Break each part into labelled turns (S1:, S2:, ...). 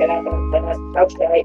S1: Okay.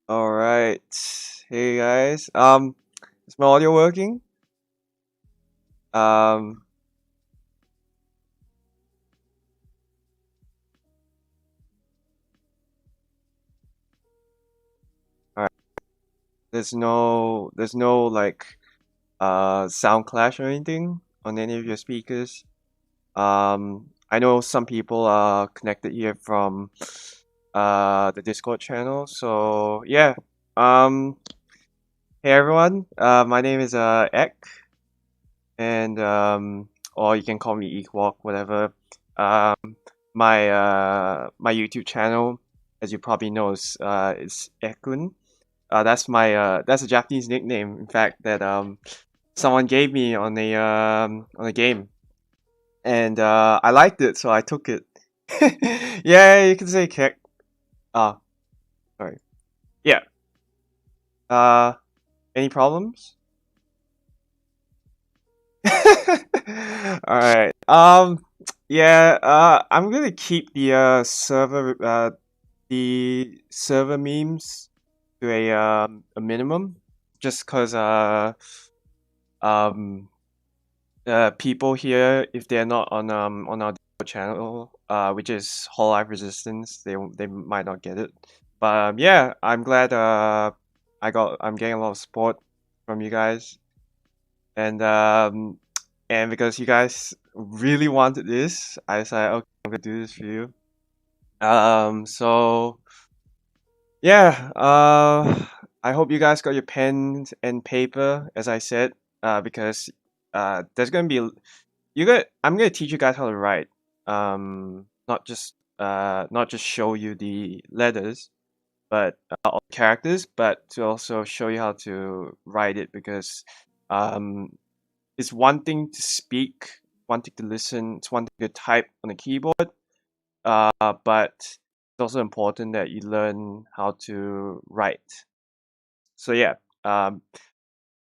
S1: All right. Hey guys. Is my audio working? Um, all right. There's no like sound clash or anything on any of your speakers. I know some people are connected here from the Discord channel. So yeah. Um, hey everyone. My name is Ek, and or you can call me Equalk, whatever. Um, my YouTube channel, as you probably know, is Ek-kun. That's a Japanese nickname, in fact, that someone gave me on a game, and I liked it, so I took it. Yeah, you can say Kek. Ah, sorry. Yeah. Uh, any problems? All right. Yeah. I'm gonna keep the server memes to a minimum, just cause um people here, if they're not on our Discord channel, which is Whole Life Resistance, they might not get it. But yeah, I'm glad I'm getting a lot of support from you guys, and because you guys really wanted this, I decided, okay, I'm gonna do this for you. So yeah, I hope you guys got your pens and paper, as I said, because there's gonna be I'm gonna teach you guys how to write. Not just show you the letters, but all the characters, but to also show you how to write it, because um it's one thing to speak, one thing to listen, it's one thing to type on a keyboard, but it's also important that you learn how to write. So yeah, um,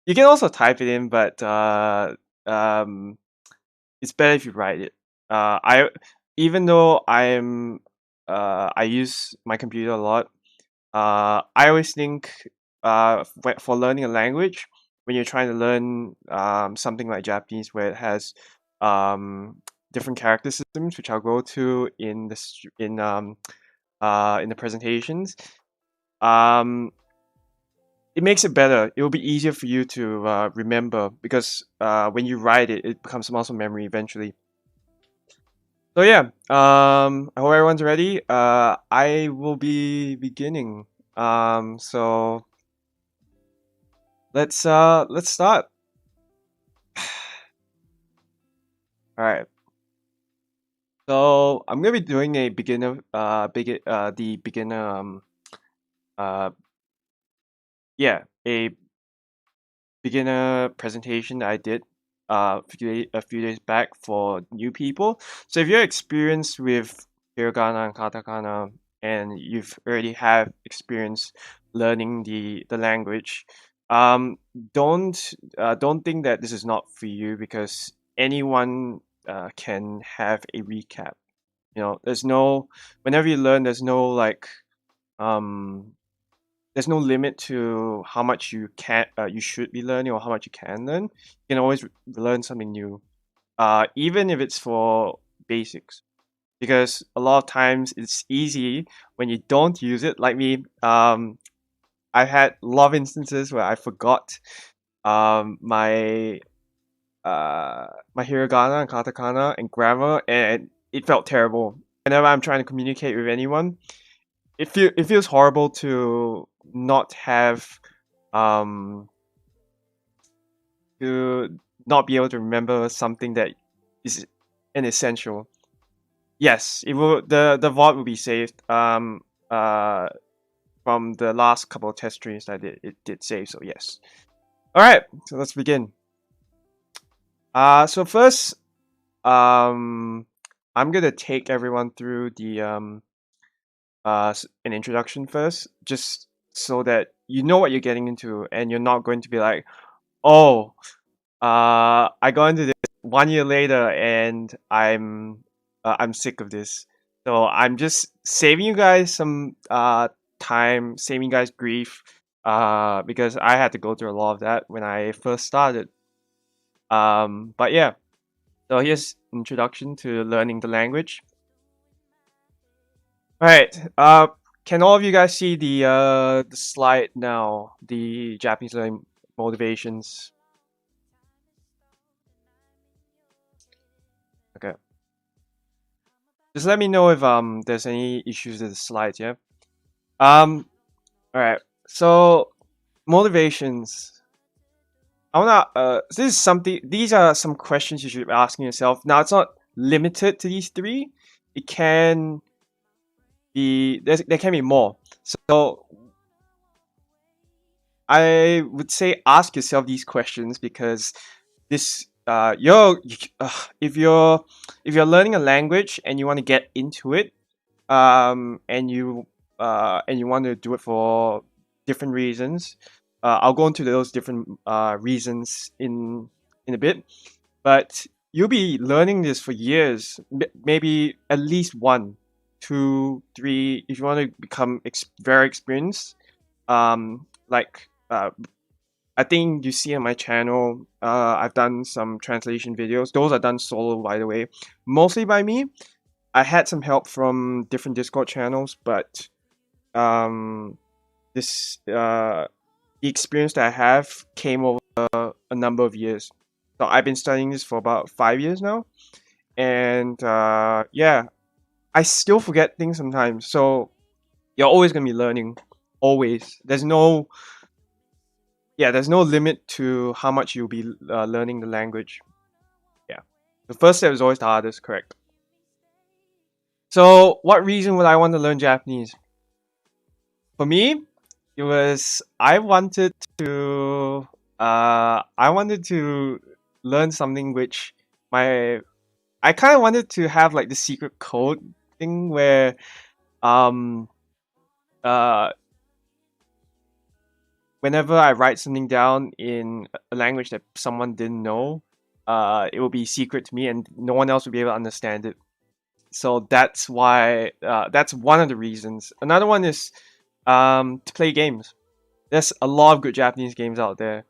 S1: you can also type it in, but um, it's better if you write it. I Even though I use my computer a lot, I always think for learning a language, when you're trying to learn something like Japanese, where it has um, different character systems, which I'll go to in the presentations. Um, it makes it better. It will be easier for you to remember, because when you write it, it becomes muscle memory eventually. So yeah, I hope everyone's ready. I will be beginning. So let's start. All right. So I'm gonna be doing a the beginner uh yeah, a beginner presentation that I did a few days back for new people. So if you're experienced with hiragana and katakana, and you've already have experience learning the language, um, don't think that this is not for you, because anyone can have a recap. There's no whenever you learn, um there's no limit to how much you should be learning, or how much you can learn. You can always learn something new, even if it's for basics, because a lot of times it's easy when you don't use it. Like me, I had a lot of instances where I forgot my my hiragana and katakana and grammar, and it felt terrible. Whenever I'm trying to communicate with anyone, it feels horrible to not have um to not be able to remember something that is an essential. Yes, it will. The VOD will be saved. Uh from the last couple of test streams I did, it did save. So yes. All right. So let's begin. So first, um, I'm gonna take everyone through an introduction first, just so that you know what you're getting into, and you're not going to be like, oh, I got into this 1 year later, and I'm sick of this. So I'm just saving you guys some time saving you guys grief, because I had to go through a lot of that when I first started. But yeah, so here's introduction to learning the language. All right. Can all of you guys see the slide now? The Japanese learning motivations. Okay. Just let me know if there's any issues with the slides. Yeah. Um. All right. So motivations. I wanna. This is something. These are some questions you should be asking yourself. Now it's not limited to these three. It can be. There can be more. So I would say ask yourself these questions because this if you're learning a language and you want to get into it, and you want to do it for different reasons, I'll go into those different reasons in a bit, but you'll be learning this for years, maybe at least 1 2 3 if you want to become very experienced, like I think you see on my channel, I've done some translation videos. Those are done solo, by the way, mostly by me. I had some help from different Discord channels, but um, this the experience that I have came over a number of years. So I've been studying this for about 5 years now, and yeah, I still forget things sometimes. So you're always gonna be learning, always. There's no limit to how much you'll be learning the language. Yeah, the first step is always the hardest, correct? So, what reason would I want to learn Japanese? For me, it was I wanted to learn something which my I kind of wanted to have like the secret code thing where um uh whenever I write something down in a language that someone didn't know, it will be secret to me and no one else will be able to understand it. So that's why that's one of the reasons. Another one is to play games. There's a lot of good Japanese games out there.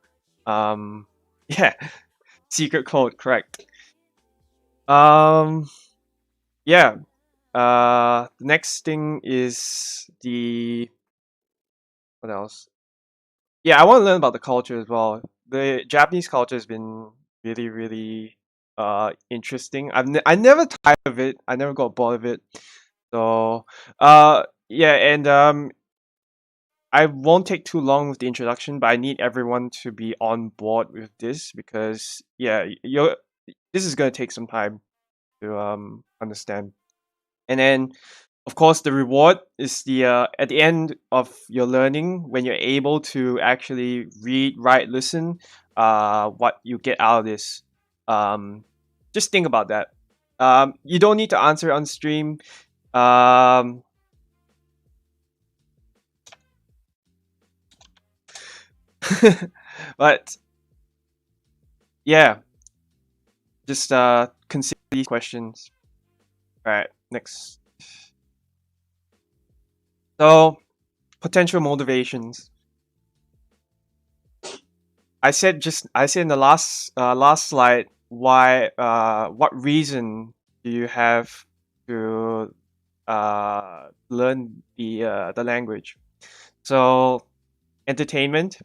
S1: Um, yeah, secret code, correct. Um, yeah. The next thing is the what else? Yeah, I want to learn about the culture as well. The Japanese culture has been really, really interesting. I never tired of it. I never got bored of it. So yeah, and I won't take too long with the introduction, but I need everyone to be on board with this because yeah, this is gonna take some time to understand. And then of course the reward is the at the end of your learning when you're able to actually read, write, listen, what you get out of this. Um just think about that. You don't need to answer on stream. Um but yeah, just consider these questions. All right, next. So, potential motivations. I said in the last slide what reason do you have to learn the language? So, entertainment.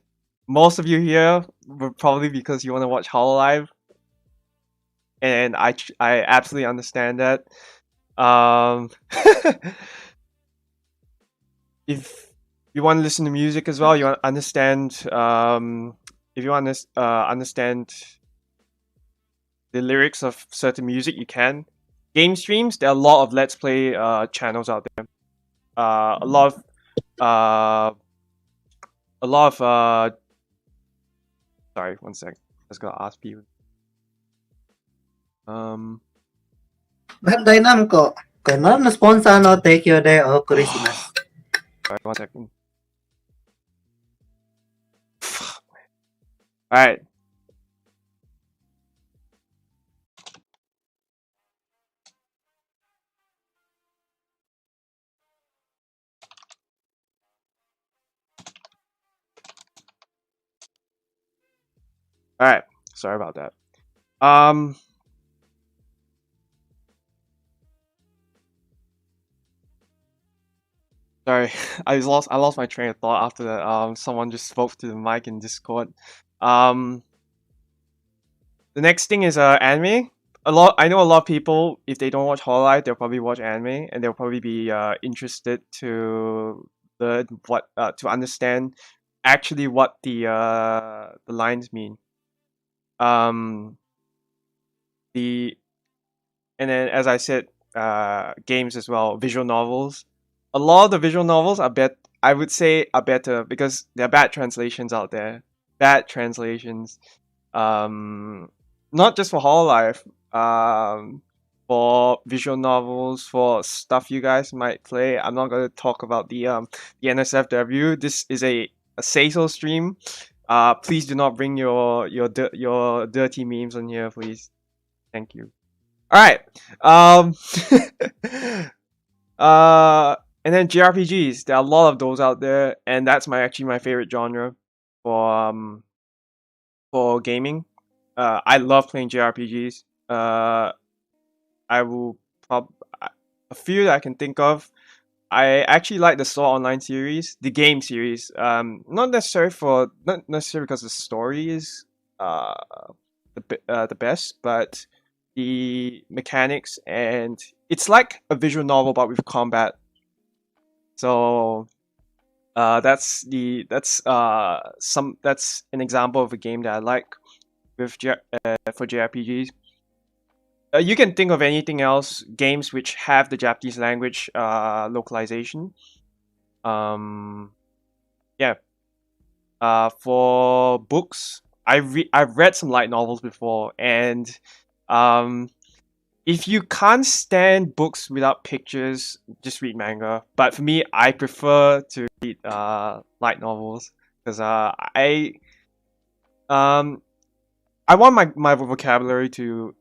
S1: Most of you here were probably because you want to watch Hololive, and I absolutely understand that. Um, if you want to listen to music as well, you want to understand. If you want to understand the lyrics of certain music, you can. Game streams, there are a lot of Let's Play channels out there. A lot of uh, a lot of sorry, one sec. Let's go ask people.
S2: バンダイナムコ、これ何のスポンサーの提供でお送りします。
S1: Sorry, 1 second. All right. All right, sorry about that. Um, sorry, I lost my train of thought after that. Someone just spoke to the mic in Discord. Um, the next thing is anime. I know a lot of people, if they don't watch Hololive, they'll probably watch anime, and they'll probably be interested to learn what to understand actually what the lines mean. Um, the and then as I said, games as well, visual novels. A lot of the visual novels I would say are better because there are bad translations out there. Bad translations. Um, Not just for Hololive. For visual novels, for stuff you guys might play. I'm not gonna talk about the NSFW. This is a say so stream. Please do not bring your dirty memes on here, please. Thank you. All right. Um, and then JRPGs. There are a lot of those out there, and that's actually my favorite genre for gaming. I love playing JRPGs. I will prob a few that I can think of. I actually like the Sword Online series, the game series. Not necessarily because the story is uh the best, but the mechanics, and it's like a visual novel but with combat. So that's an example of a game that I like for JRPGs. You can think of anything else, games which have the Japanese language localization. Um, yeah. For books, I've read some light novels before, and um, if you can't stand books without pictures, just read manga. But for me, I prefer to read light novels because um I want my vocabulary to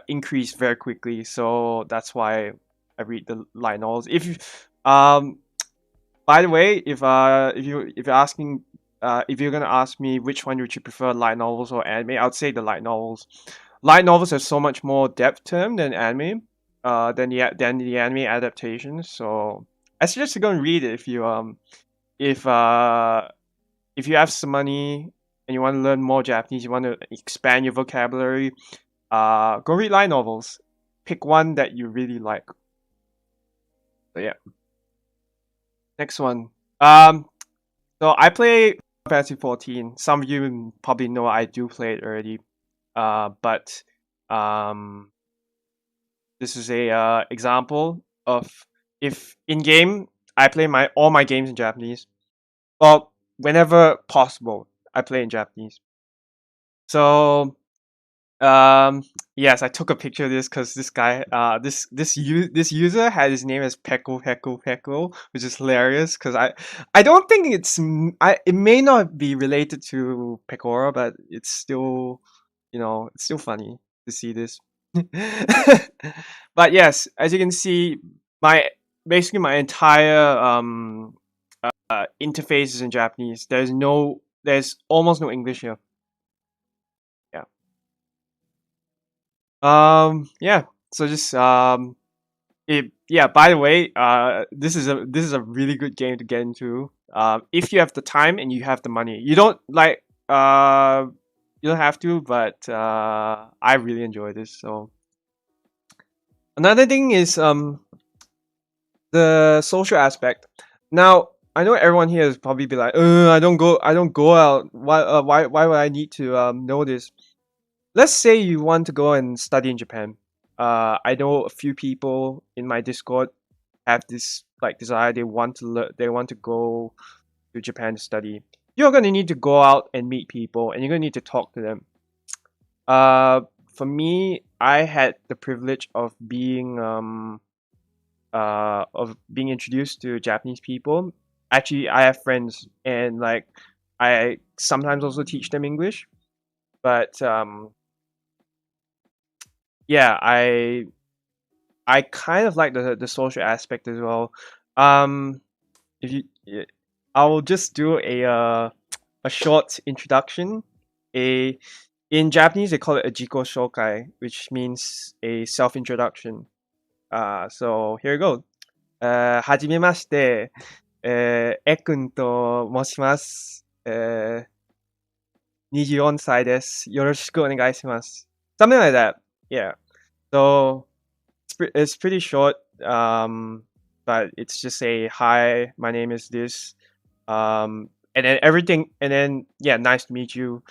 S1: increase very quickly, so that's why I read the light novels. If you by the way, if you're asking if you're gonna ask me which one would you prefer, light novels or anime, I'd say the light novels. Light novels have so much more depth to them than anime, than the anime adaptations. So I suggest you go and read it if uh if you have some money and you want to learn more Japanese, you want to expand your vocabulary. Go read light novels. Pick one that you really like. So yeah, next one. So I play Final Fantasy 14. Some of you probably know I do play it already. But um, this is a example of if in game I play my all my games in Japanese. Well, whenever possible, I play in Japanese. So yes, I took a picture of this because this guy, this user had his name as Peko, which is hilarious because I don't think it may not be related to Pekora, but it's still, it's still funny to see this. But yes, as you can see, my basically my entire interface is in Japanese. There's almost no English here. Yeah. Yeah. So just yeah, by the way, this is a really good game to get into. If you have the time and you have the money. You don't have to, but I really enjoy this. So another thing is the social aspect. Now, I know everyone here is probably be like, I don't go out. Why would I need to know this? Let's say you want to go and study in Japan. I know a few people in my Discord have this like desire. They want to go to Japan to study. You're gonna need to go out and meet people, and you're gonna need to talk to them. Uh, for me, I had the privilege of being introduced to Japanese people. Actually, I have friends, and like I sometimes also teach them English. But yeah, I kind of like the social aspect as well. Um, if you, I will just do a short introduction. a in Japanese they call it a jiko shokai, which means a self introduction. So here we go. はじめまして、えくんと申します。24歳です。よろしくお願いします。Something like that. Yeah. So it's pretty short, but it's just say hi. My name is this, and then everything, and then yeah, nice to meet you.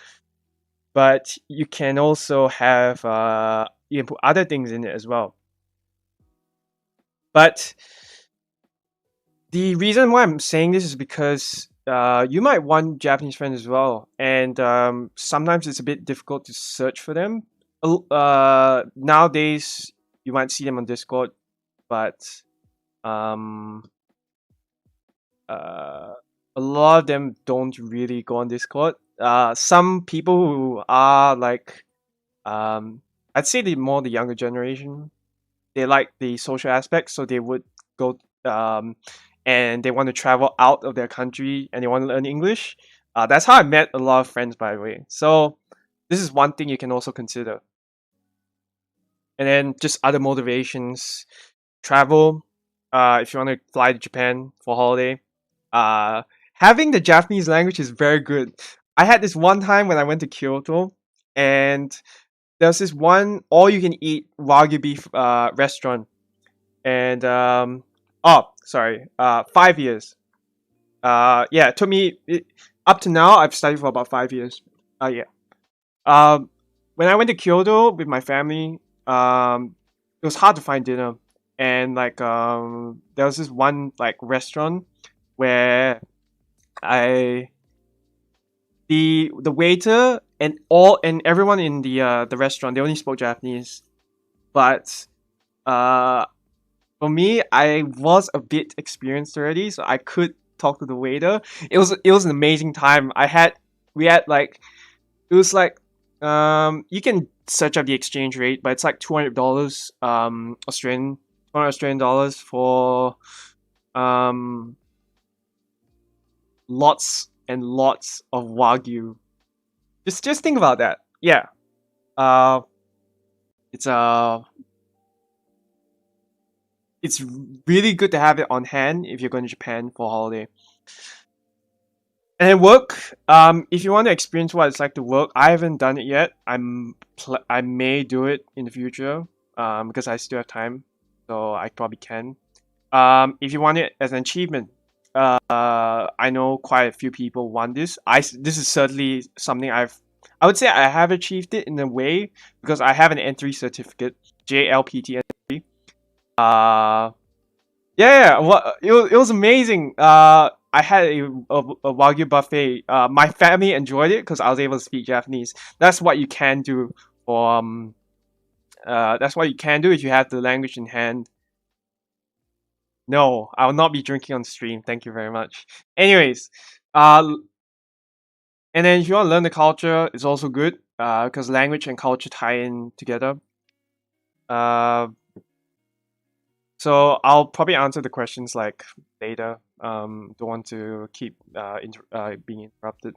S1: But you can also have you can put other things in it as well. But the reason why I'm saying this is because you might want Japanese friends as well, and sometimes it's a bit difficult to search for them. Nowadays, you might see them on Discord, but um, a lot of them don't really go on Discord. Some people who are like, I'd say the younger generation, they like the social aspect, so they would go and they want to travel out of their country and they want to learn English. That's how I met a lot of friends, by the way. So this is one thing you can also consider. And then just other motivations, travel. If you want to fly to Japan for holiday, having the Japanese language is very good. I had this one time when I went to Kyoto, and there's this one all-you-can-eat wagyu beef restaurant, and oh, sorry, 5 years. Yeah, it took me up to now. I've studied for about 5 years. Yeah. When I went to Kyoto with my family, it was hard to find dinner, and like there was this one like restaurant where I the waiter and everyone in the restaurant, they only spoke Japanese, but for me, I was a bit experienced already, so I could talk to the waiter. It was an amazing time. We had like it was like you can search up the exchange rate, but it's like $200 Australian $200 for um lots and lots of wagyu. Just think about that. Yeah. Uh it's it's really good to have it on hand if you're going to Japan for a holiday. And then work. If you want to experience what it's like to work, I haven't done it yet. I may do it in the future. Because I still have time, so I probably can. If you want it as an achievement, I know quite a few people want this. This is certainly something I would say I have achieved it in a way because I have an entry certificate, JLPT entry. Yeah, it was amazing. I had a wagyu buffet. My family enjoyed it because I was able to speak Japanese. That's what you can do for that's what you can do if you have the language in hand. No, I will not be drinking on stream. Thank you very much. Anyways, uh, and then if you want to learn the culture, it's also good because language and culture tie in together. Uh, so I'll probably answer the questions like later. Don't want to keep being interrupted.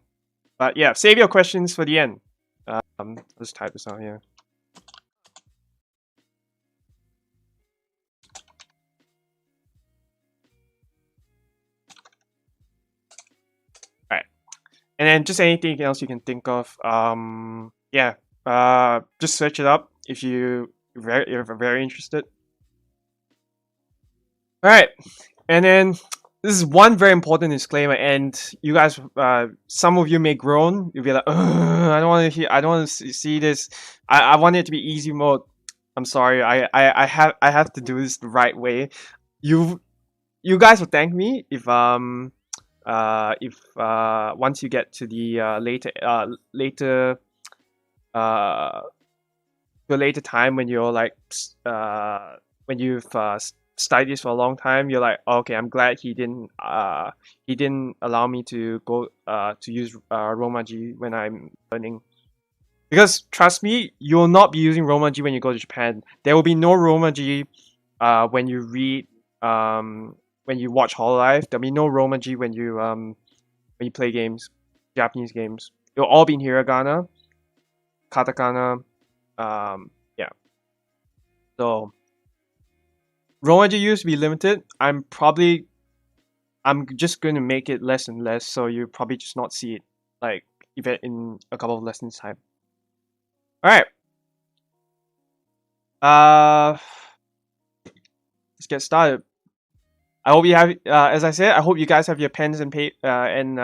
S1: But yeah, save your questions for the end. Let's type this out here. All right, and then just anything else you can think of. Yeah, just search it up if you're very interested. All right, and then this is one very important disclaimer, and you guys, some of you may groan. You'll be like, I don't want to hear, I don't want to see this. I want it to be easy mode. I'm sorry, I have to do this the right way. You guys will thank me if once you get to the later to a later time when you're like when you've studied this for a long time, you're like, okay, I'm glad he didn't allow me to go to use Romaji when I'm learning. Because trust me, you will not be using Romaji when you go to Japan. There will be no Romaji when you read when you watch Hololive. There'll be no Romaji when you play games, Japanese games. It'll all be in Hiragana. katakana. Yeah. So Romaji used to be limited. I'm just going to make it less and less, so you probably just not see it like even in a couple of lessons time. All right. Let's get started. I hope you have, as I said, I hope you guys have your pens and paper pen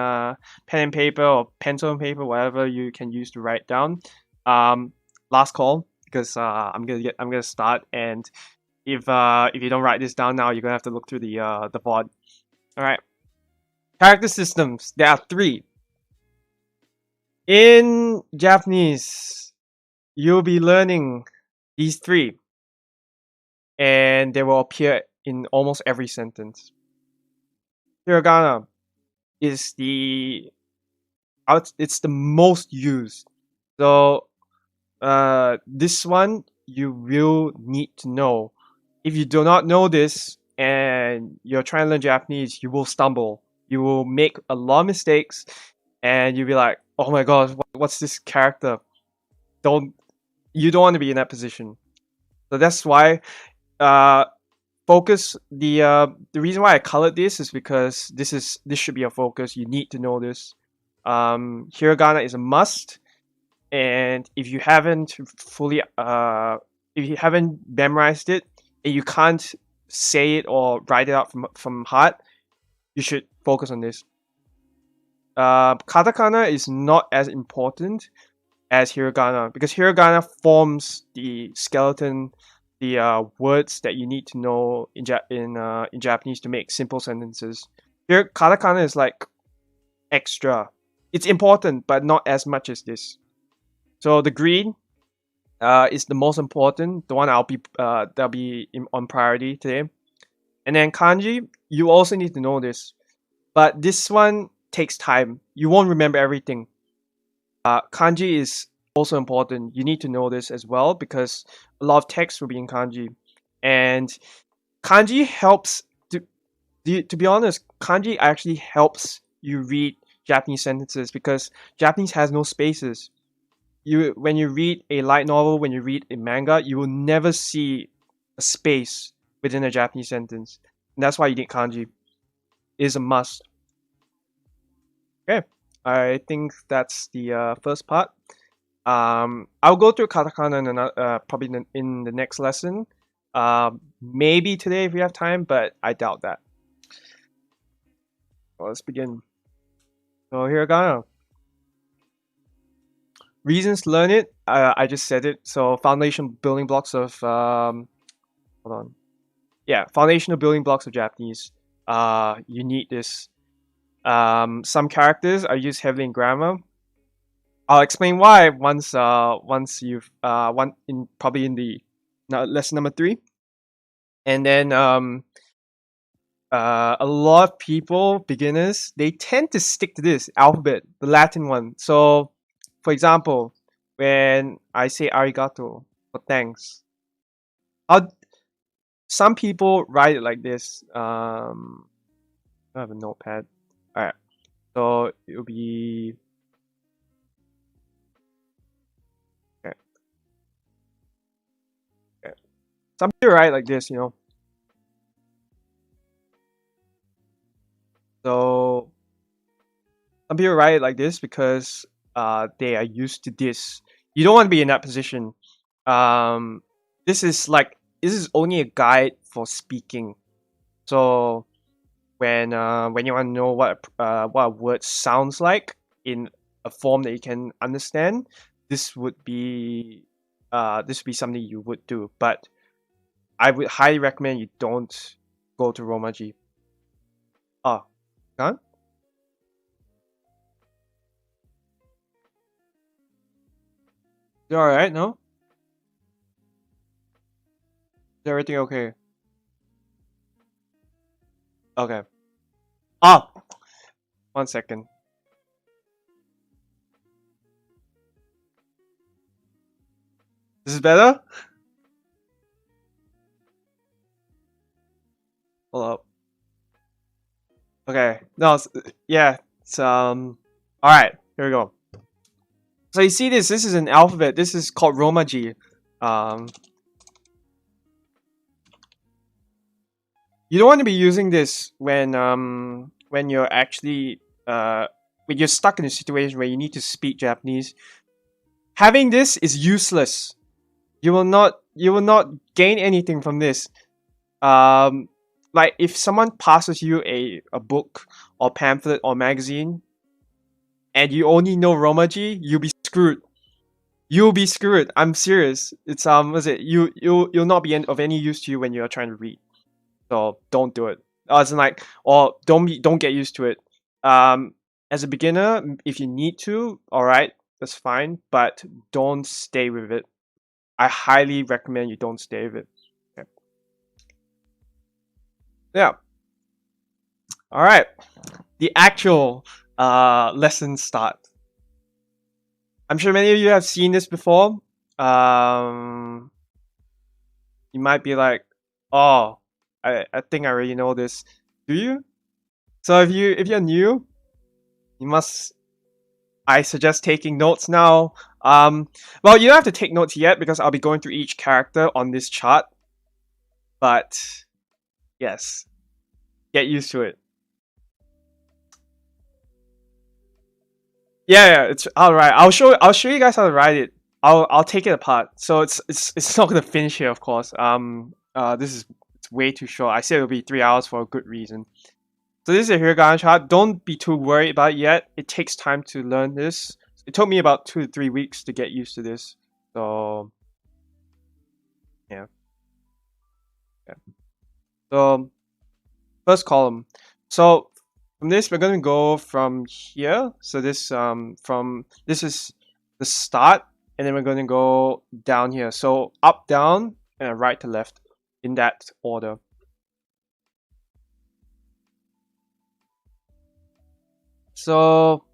S1: and paper or pencil and paper, whatever you can use to write down. Last call because I'm gonna start, and if you don't write this down now, you're gonna have to look through the board. All right. Character systems. There are 3. In Japanese, you'll be learning these 3, and they will appear in almost every sentence. Hiragana is it's the most used. So this one you will need to know. If you do not know this and you're trying to learn Japanese, you will stumble. You will make a lot of mistakes, and you'll be like, "Oh my god, what's this character?" You don't want to be in that position. So that's why focus. The reason why I colored this is because this should be a focus. You need to know this. Hiragana is a must, and if you haven't memorized it and you can't say it or write it out from heart, you should focus on this. Katakana is not as important as hiragana because hiragana forms the skeleton, the words that you need to know in Japanese to make simple sentences. Here, katakana is like extra. It's important, but not as much as this. So the green is the most important, the one that'll be on priority today. And then kanji, you also need to know this, but this one takes time. You won't remember everything. Kanji is also important. You need to know this as well because a lot of text will be in kanji, and kanji helps to be honest. Kanji actually helps you read Japanese sentences because Japanese has no spaces. When you read a light novel, when you read a manga, you will never see a space within a Japanese sentence. And that's why you need kanji. It is a must. Okay, I think that's the first part. I'll go through katakana probably in the next lesson. Maybe today if we have time, but I doubt that. Well, let's begin. So hiragana. Reasons to learn it. I just said it. So foundation building blocks of hold on. Yeah, foundational building blocks of Japanese. You need this. Some characters are used heavily in grammar. I'll explain why once you've probably in the lesson number 3. And then a lot of people, beginners, they tend to stick to this alphabet, the Latin one. So, for example, when I say arigato for thanks, some people write it like this. I have a notepad. All right, so it'll be okay. Okay. Some people write like this, So some people write it like this because they are used to this. You don't want to be in that position. This is only a guide for speaking. So when you want to know what a word sounds like in a form that you can understand, this would be something you would do. But I would highly recommend you don't go to Romaji. Oh, gone? You alright? No? Is everything okay? Okay. Ah! 1 second. This is better? Hold up. Okay. No, yeah. It's alright. Here we go. So you see this is an alphabet. This is called Romaji. You don't want to be using this when you're actually when you're stuck in a situation where you need to speak Japanese. Having this is useless. You will not gain anything from this. Like if someone passes you a book or pamphlet or magazine and you only know Romaji, you'll be screwed. You'll be screwed. I'm serious. It's what's it? You'll not be of any use to you when you're trying to read. So don't do it. As in like, or don't get used to it. As a beginner, if you need to, all right, that's fine. But don't stay with it. I highly recommend you don't stay with it. Okay. Yeah. All right. The actual lesson start. I'm sure many of you have seen this before. You might be like, oh, I think I already know this. Do you? So if you're new, you must. I suggest taking notes now. Well, you don't have to take notes yet because I'll be going through each character on this chart. But yes, get used to it. Yeah, it's all right. I'll show you guys how to write it. I'll take it apart. So it's not gonna finish here, of course. This is it's way too short. I said it'll be 3 hours for a good reason. So this is a Hiragana chart. Don't be too worried about it yet. It takes time to learn this. It took me about 2 to 3 weeks to get used to this. So yeah. So first column. So from this we're gonna go from here. So this this is the start, and then we're gonna go down here. So up, down, and right to left in that order. So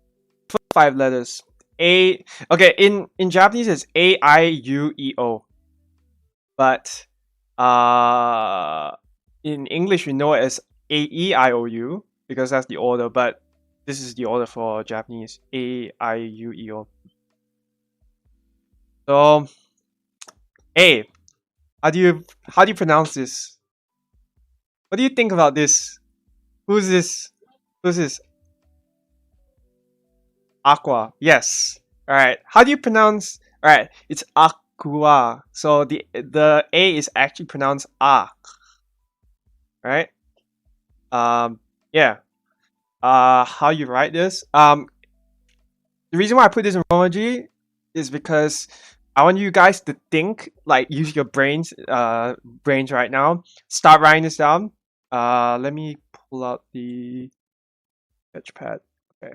S1: 5 letters. A. Okay, in Japanese it's A-I-U-E-O, but in English we know it as A-E-I-O-U because that's the order. But this is the order for Japanese. A-I-U-E-O. So A. How do you pronounce this? What do you think about this? Who's this? Who's this? Aqua. Yes. All right. How do you pronounce? All right. It's aqua. So the A is actually pronounced ah. Right. Yeah. How you write this? The reason why I put this in emoji is because I want you guys to think, like, use your brains right now. Start writing this down. Let me pull out the sketchpad. Okay.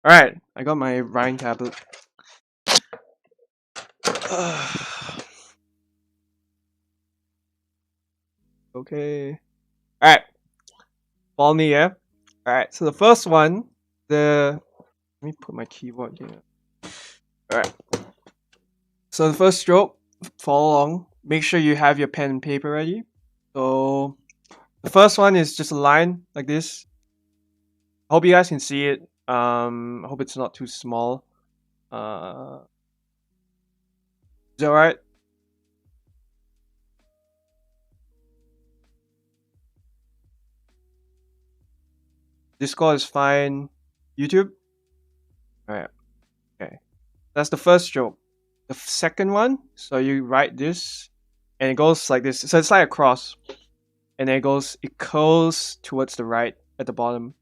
S1: Alright, I got my writing tablet. Okay. Alright. Follow me, yeah? Alright, so the first one, let me put my keyboard here. Alright. So the first stroke, follow along. Make sure you have your pen and paper ready. So the first one is just a line like this. I hope you guys can see it. I hope it's not too small. Is that alright? Discord is fine. YouTube? Alright. Okay. That's the first stroke. The second one, so you write this and it goes like this. So it's like a cross. And then it curls towards the right at the bottom.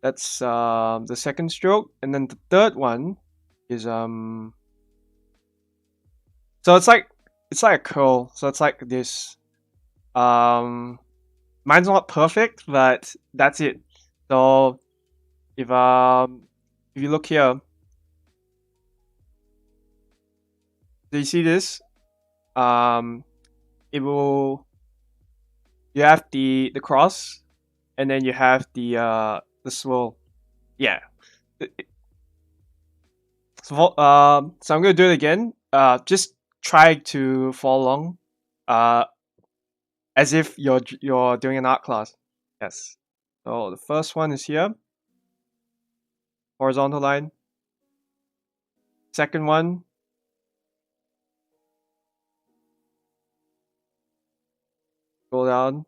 S1: That's the second stroke. And then the third one is so it's like a curl. So it's like this. Mine's not perfect, but that's it. So if you look here, do you see this? It will. You have the cross, and then you have the swirl. Yeah. So I'm gonna do it again. Just try to follow along. As if you're doing an art class. Yes. So the first one is here, horizontal line. Second one, go down,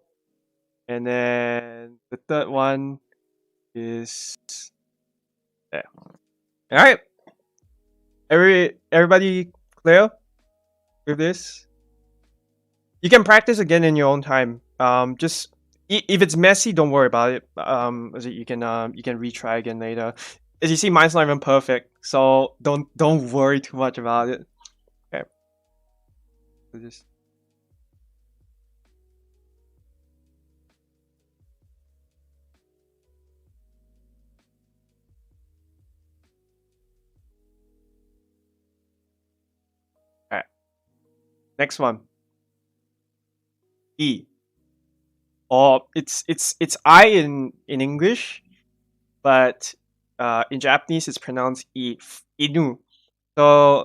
S1: and then the third one is there. All right, everybody clear with this? You can practice again in your own time. Just if it's messy, don't worry about it. You can retry again later. As you see, mine's not even perfect, so don't worry too much about it. Okay. Just all right. Next one. E. Or it's I in English, but in Japanese it's pronounced I. Inu. So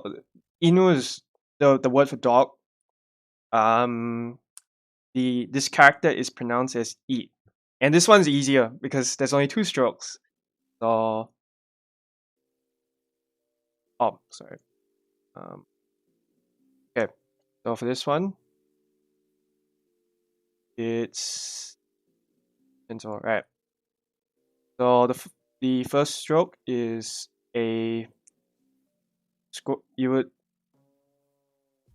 S1: inu is the word for dog. This character is pronounced as I. And this one's easier because there's only 2 strokes. So oh, sorry. Okay. So for this one, it's all right. So the first stroke is a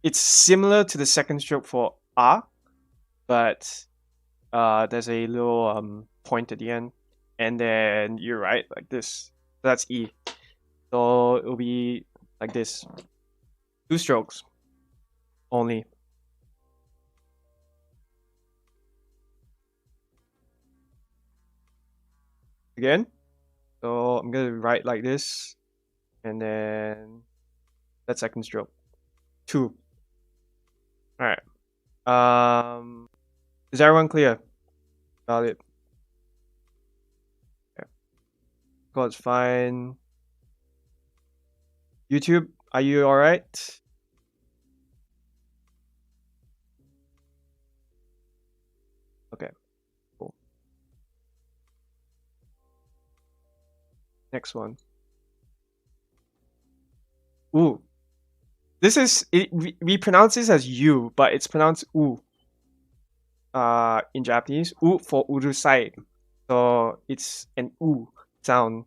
S1: it's similar to the second stroke for a, but there's a little point at the end, and then you write like this. So that's E. So it'll be like this. 2 strokes only. Again. So I'm gonna write like this, and then that second stroke. 2. All right. Is everyone clear about it? Okay. God's fine. YouTube, are you all right? Okay. Cool. Next one. Ooh. This is we pronounce this as you, but it's pronounced u. In Japanese, u for urusai. So it's an u sound.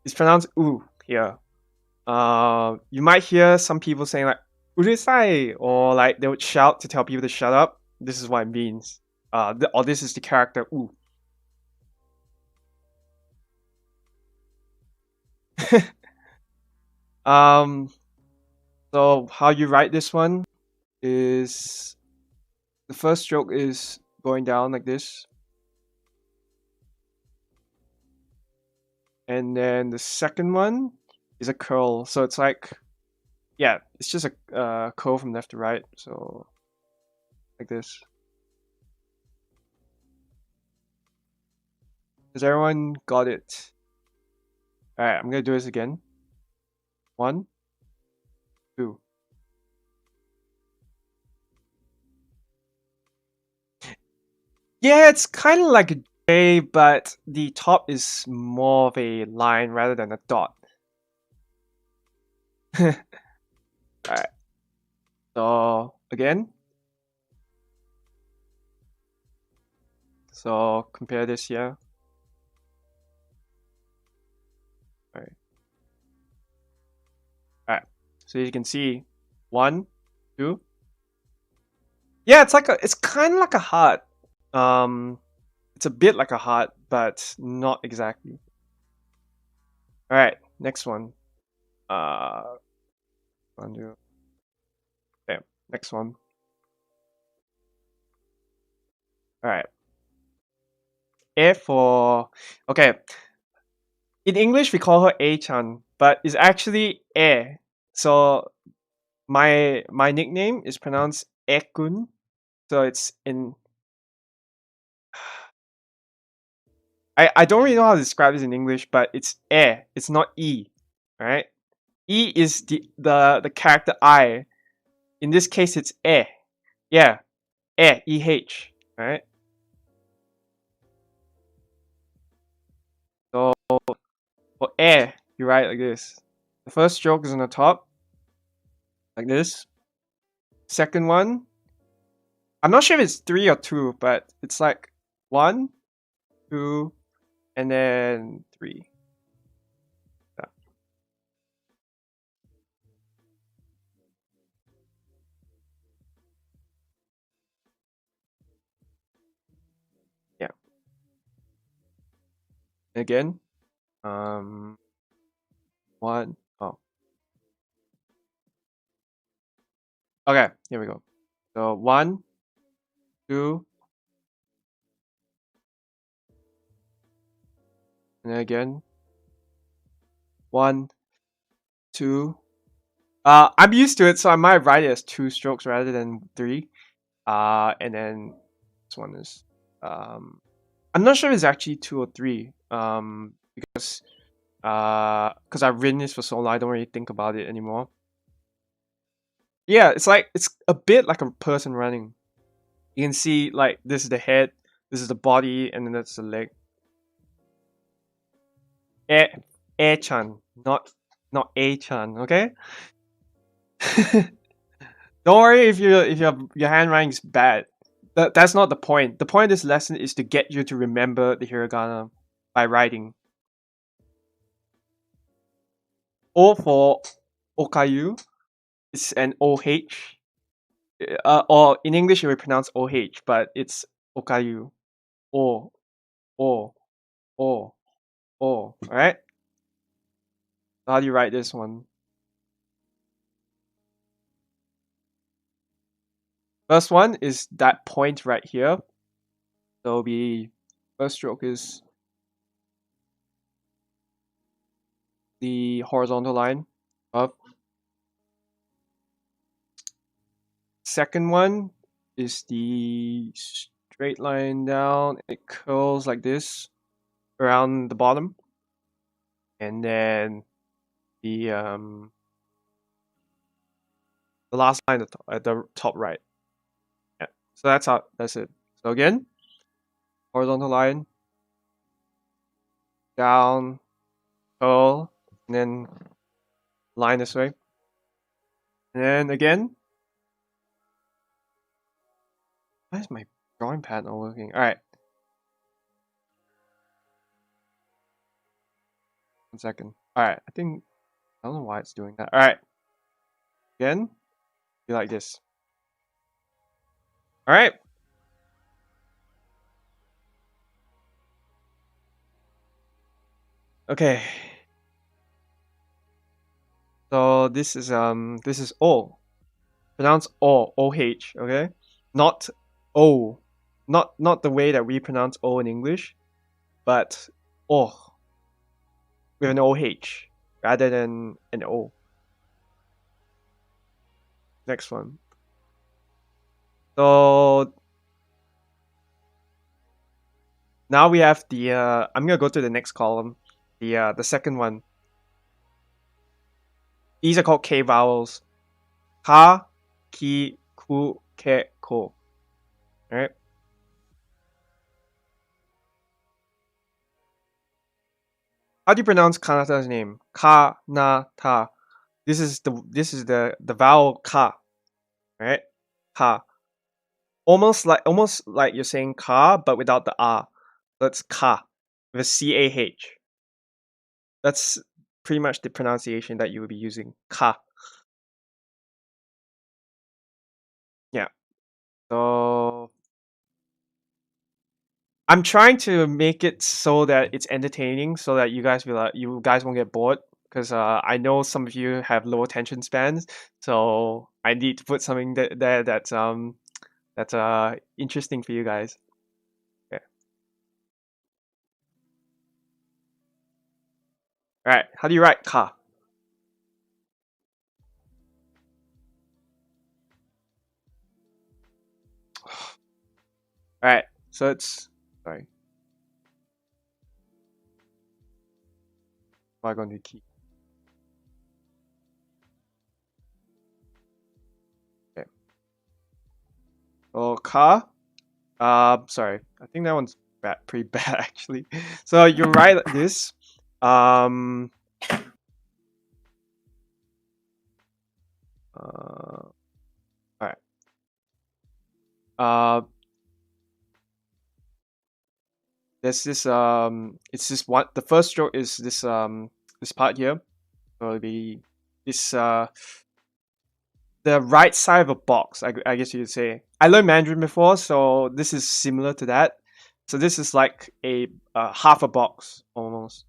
S1: It's pronounced u here. You might hear some people saying like urusai, or like they would shout to tell people to shut up. This is what it means. Or this is the character u. So how you write this one is the first stroke is going down like this, and then the second one is a curl. So it's like, yeah, it's just a curl from left to right. So like this. Has everyone got it? All right, I'm gonna do this again. 1, 2. Yeah, it's kind of like a J, but the top is more of a line rather than a dot. Alright. So, again. So, compare this here. Alright. Alright. So you can see 1, 2. Yeah, it's kind of like a heart. It's a bit like a heart, but not exactly. All right, next one. Okay, next one. All right. For okay. In English, we call her A-chan, but it's actually E. So my nickname is pronounced Ek-kun. So it's in. I don't really know how to describe this in English, but it's E. It's not E. All right. E is the character I. In this case, it's e. Yeah, e-h. Right. So for e, you write like this. The first stroke is on the top, like this. Second one, I'm not sure if it's 3 or 2, but it's like 1, 2, and then 3. Yeah. Yeah. Again, 1. Oh, okay. Here we go. So 1, 2, and then again 1, 2. I'm used to it, so I might write it as 2 strokes rather than 3. And then this one is I'm not sure if it's actually 2 or 3. Because I've written this for so long, I don't really think about it anymore. Yeah, it's a bit like a person running. You can see like this is the head, this is the body, and then that's the leg. Chan, not A-chan, okay? Don't worry if your handwriting is bad. That's not the point. The point of this lesson is to get you to remember the hiragana by writing. O for okayu is an OH. Or in English, we pronounce OH, but it's okayu. O, O, O, O. Alright? So how do you write this one? First one is that point right here. So it'll be first stroke is the horizontal line up. Second one is the straight line down. It curls like this around the bottom. And then the last line at the top right. Yeah. So that's it. So again, horizontal line, down, curl, and then line this way. And then again. Why is my drawing pad not working? Alright. 1 second. Alright, I don't know why it's doing that. Alright. Again, do like this. Alright. Okay. So this is O. Pronounce O, O-H, okay? Not O. Not the way that we pronounce O in English, but O with an O-H rather than an O. Next one. So now we have the I'm gonna go to the next column. The second one. These are called K vowels. Ka, ki, ku, ke, ko. Alright? How do you pronounce Kanata's name? Ka-na-ta. This is the vowel ka. Right? Ka. Almost like you're saying ka, but without the a. That's ka. With a C-A-H. That's pretty much the pronunciation that you would be using. Ka. Yeah. So I'm trying to make it so that it's entertaining, so that you guys won't get bored. Because I know some of you have low attention spans, so I need to put something there that's interesting for you guys. Okay. All right. How do you write ka? All right. So it's sorry. Am I going to key? ka. Sorry, I think that one's pretty bad actually. So you write like this. All right. There's this it's this one. The first stroke is this this part here. So it'll be this the right side of a box. I guess you could say. I learned Mandarin before, so this is similar to that. So this is like a half a box almost,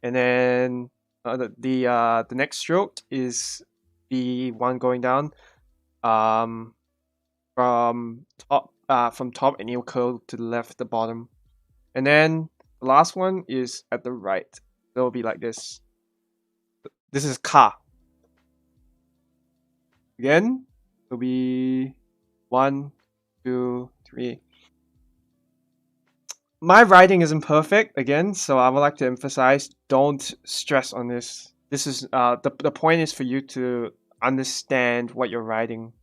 S1: and then the next stroke is the one going down from top and it'll curl to the left, the bottom, and then the last one is at the right. It'll be like this. This is ka. Again, it'll be 1, 2, 3. My writing isn't perfect again, so I would like to emphasize: don't stress on this. This is the point is for you to understand what you're writing,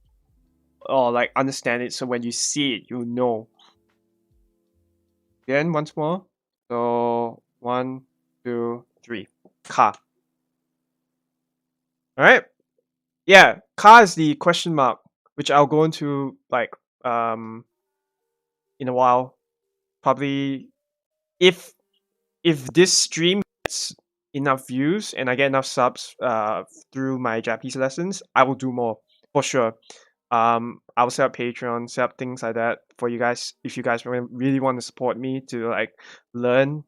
S1: or like understand it, so when you see it, you know. Again, once more. So 1, 2, 3. Ka. All right. Yeah, ka is the question mark, which I'll go into like in a while. Probably if this stream gets enough views and I get enough subs through my Japanese lessons, I will do more for sure. I will set up Patreon, set up things like that for you guys. If you guys really want to support me to like learn,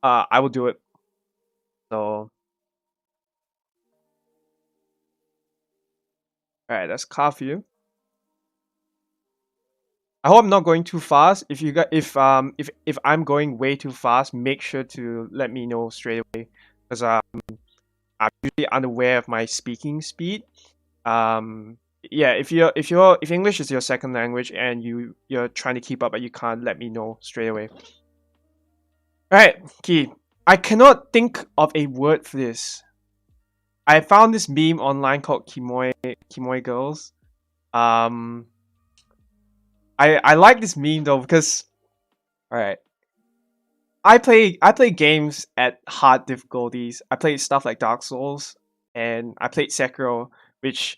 S1: I will do it. So, all right, that's car for you. I hope I'm not going too fast. If you got if I'm going way too fast, make sure to let me know straight away, because I'm usually unaware of my speaking speed. Yeah, if English is your second language and you're trying to keep up but you can't, let me know straight away. All right, Key. I cannot think of a word for this. I found this meme online called Kimoy Girls. I like this meme though because, all right, I play games at hard difficulties. I play stuff like Dark Souls, and I played Sekiro, which,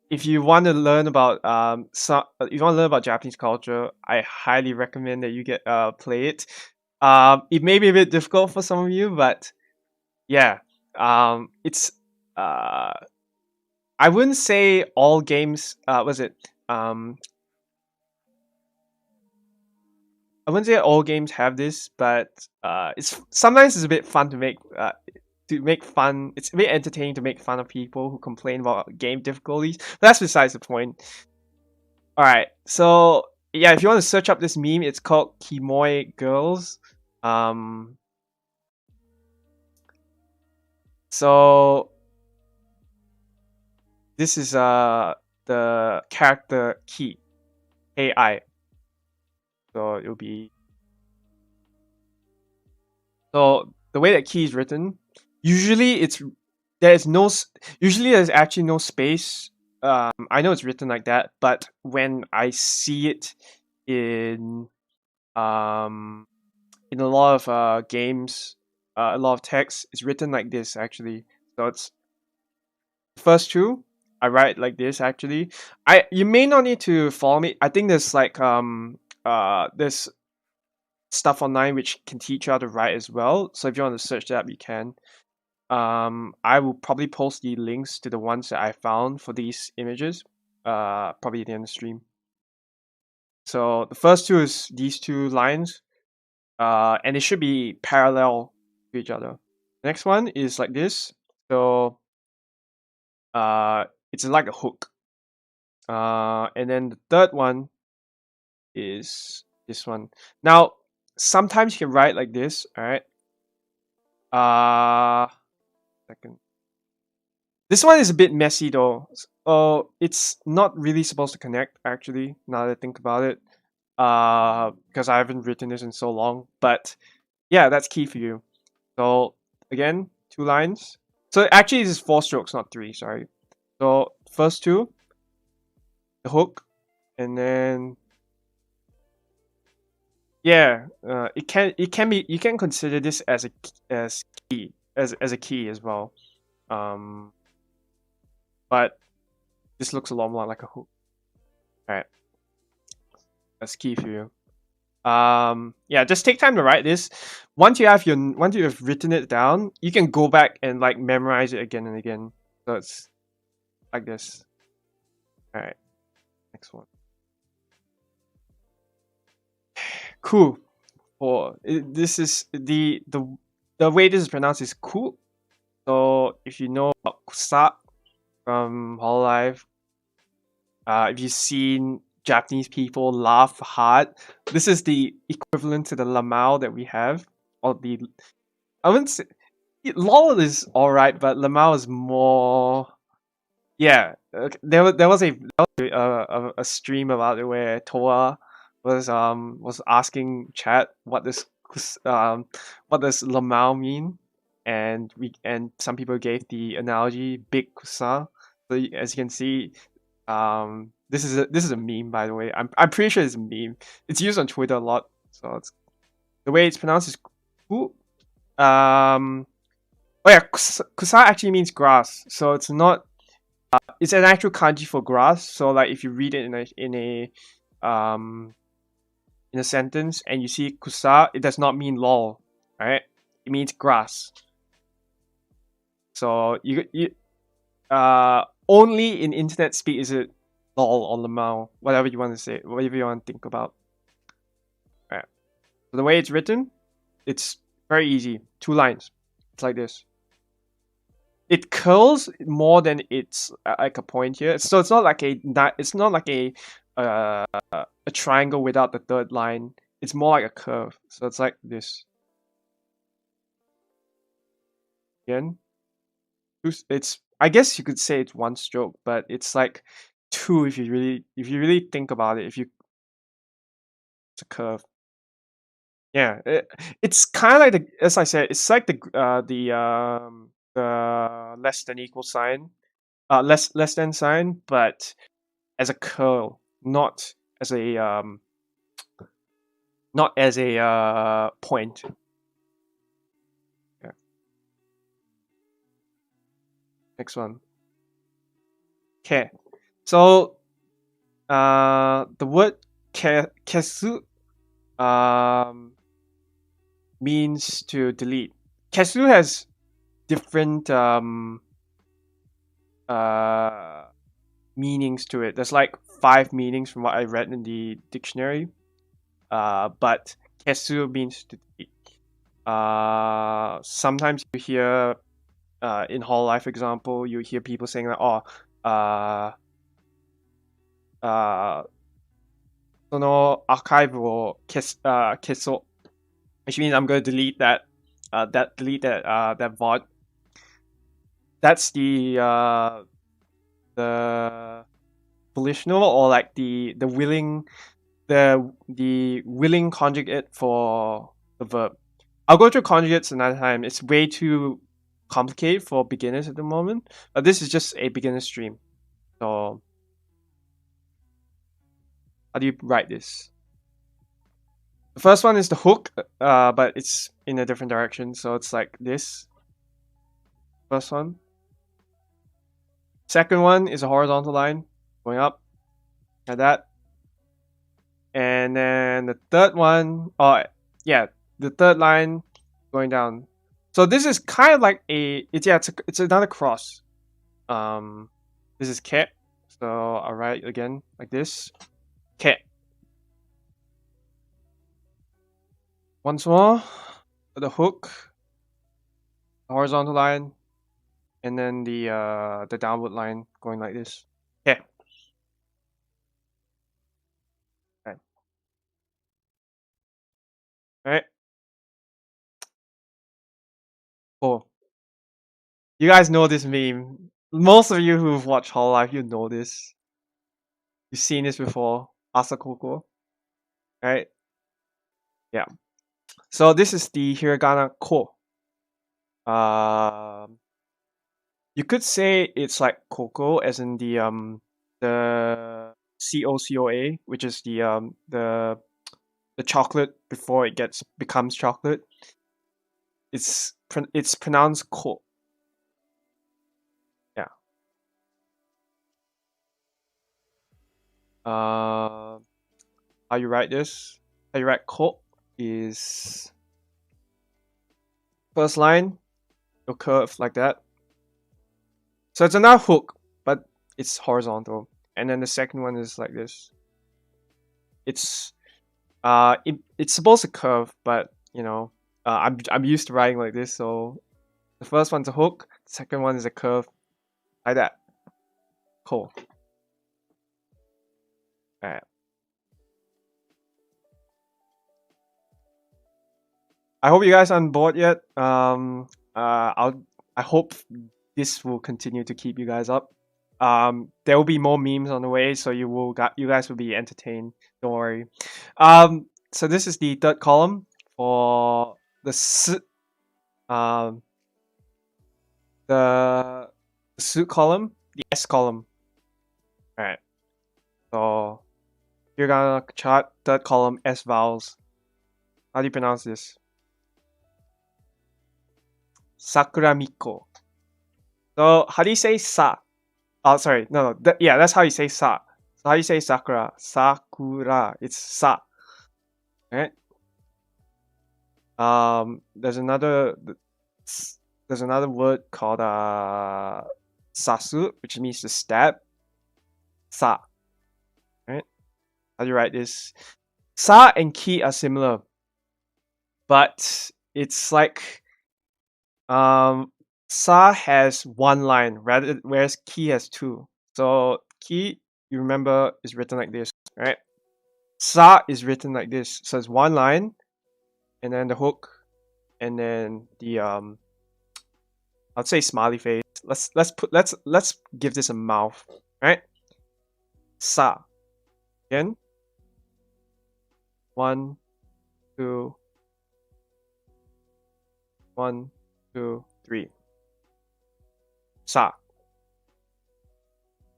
S1: if you want to learn about if you want to learn about Japanese culture, I highly recommend that you get play it. It may be a bit difficult for some of you, but yeah, it's I wouldn't say all games. Was it I wouldn't say all games have this, but it's sometimes it's a bit fun to make fun. It's a bit entertaining to make fun of people who complain about game difficulties. But that's besides the point. All right, so yeah, if you want to search up this meme, it's called Kimoy Girls. So this is the character key, AI. So it'll be, so the way that key is written, usually there's actually no space. I know it's written like that, but when I see it in a lot of games, a lot of text, it's written like this actually. So it's the first two I write like this actually. You may not need to follow me. I think there's like there's stuff online which can teach you how to write as well. So if you want to search that, you can. I will probably post the links to the ones that I found for these images, probably at the end of the stream. So the first two is these two lines, and it should be parallel to each other. Next one is like this. So it's like a hook. And then the third one is this one. Now, sometimes you can write like this, all right? Second. This one is a bit messy though. Oh, it's not really supposed to connect actually, now that I think about it. Because I haven't written this in so long. But yeah, that's key for you. So again, 2 lines. So actually this is 4 strokes, not 3, sorry. So first two, the hook, and then Yeah, it can be, you can consider this as key, as a key as well. Um, but this looks a lot more like a hook. All right, that's key for you. Yeah, just take time to write this. Once you have written it down, you can go back and like memorize it again and again. So it's like this. All right, next one. Cool. This is the way this is pronounced is cool. So if you know about kusa from Hololive, if you've seen Japanese people laugh hard, this is the equivalent to the lamao that we have, or the, I wouldn't say, lol is all right, but lamao is more. Yeah, there was a stream about it where Toa was asking chat what does lamao mean, and some people gave the analogy big kusa. So as you can see, this is a meme, by the way. I'm pretty sure it's a meme. It's used on Twitter a lot. So the way it's pronounced is ku. Oh yeah, kusa actually means grass. So it's not. It's an actual kanji for grass. So like if you read it in a sentence and you see kusa, it does not mean lol, right? It means grass. So only in internet speak is it lol or lamao, whatever you want to say, whatever you want to think about. Right. So the way it's written, it's very easy. 2 lines. It's like this. It curls more than it's like a point here. So it's not like a triangle without the third line. It's more like a curve. So it's like this. Again, it's, I guess you could say it's 1 stroke, but it's like 2 if you really think about it. It's a curve. Yeah, it's kind of like as I said, it's like the less than equal sign, less than sign, but as a curl, as a not as a point. Yeah. Next one. Okay. So the word kesu means to delete. Kesu has different meanings to it. There's like 5 meanings from what I read in the dictionary. But kesu means to delete. Sometimes you hear in Hololive, for example, you hear people saying like, "Oh, そのアーカイブを消そう." Which means I'm going to delete that VOD. That's the volitional, or like the willing conjugate for the verb. I'll go through conjugates another time. It's way too complicated for beginners at the moment, but this is just a beginner stream. So how do you write this? The first one is the hook, but it's in a different direction, so it's like this. First one. Second one is a horizontal line going up, like that. And then the third one, the third line going down. So this is kind of like it's another cross. This is cat. So I'll write again like this. Cat. Once more, the hook, the horizontal line, and then the downward line going like this. Okay. Right. Right. Cool. You guys know this meme. Most of you who've watched Hololive, you know this. You've seen this before. Asakoko. Right? Yeah. So this is the hiragana ko. You could say it's like Coco, as in the COCOA, which is the the chocolate before it becomes chocolate. It's pronounced ko. Yeah. How you write this? How you write ko is first line, you'll curve like that. So it's another hook, but it's horizontal. And then the second one is like this. It's it's supposed to curve, but you know, I'm used to writing like this, so the first one's a hook, the second one is a curve, like that. Cool. Alright. I hope you guys aren't bored yet. I hope this will continue to keep you guys up. There will be more memes on the way, so you guys will be entertained. Don't worry. So this is the third column for the um the suit column, the S column. All right. So you're gonna chart third column S vowels. How do you pronounce this? Sakuramiko. So how do you say sa? Oh, sorry. No. Yeah, that's how you say sa. So how do you say sakura? Sakura. It's sa. Right. There's another word called sasu, which means to stab. Sa. Right. How do you write this? Sa and ki are similar, but it's like sa has one line whereas ki has two. So ki, you remember, is written like this, right? Sa is written like this, so it's one line, and then the hook, and then the I'd say smiley face. Let's give this a mouth, right? Sa. Again. 1, 2, 1, 2, 3. Sa.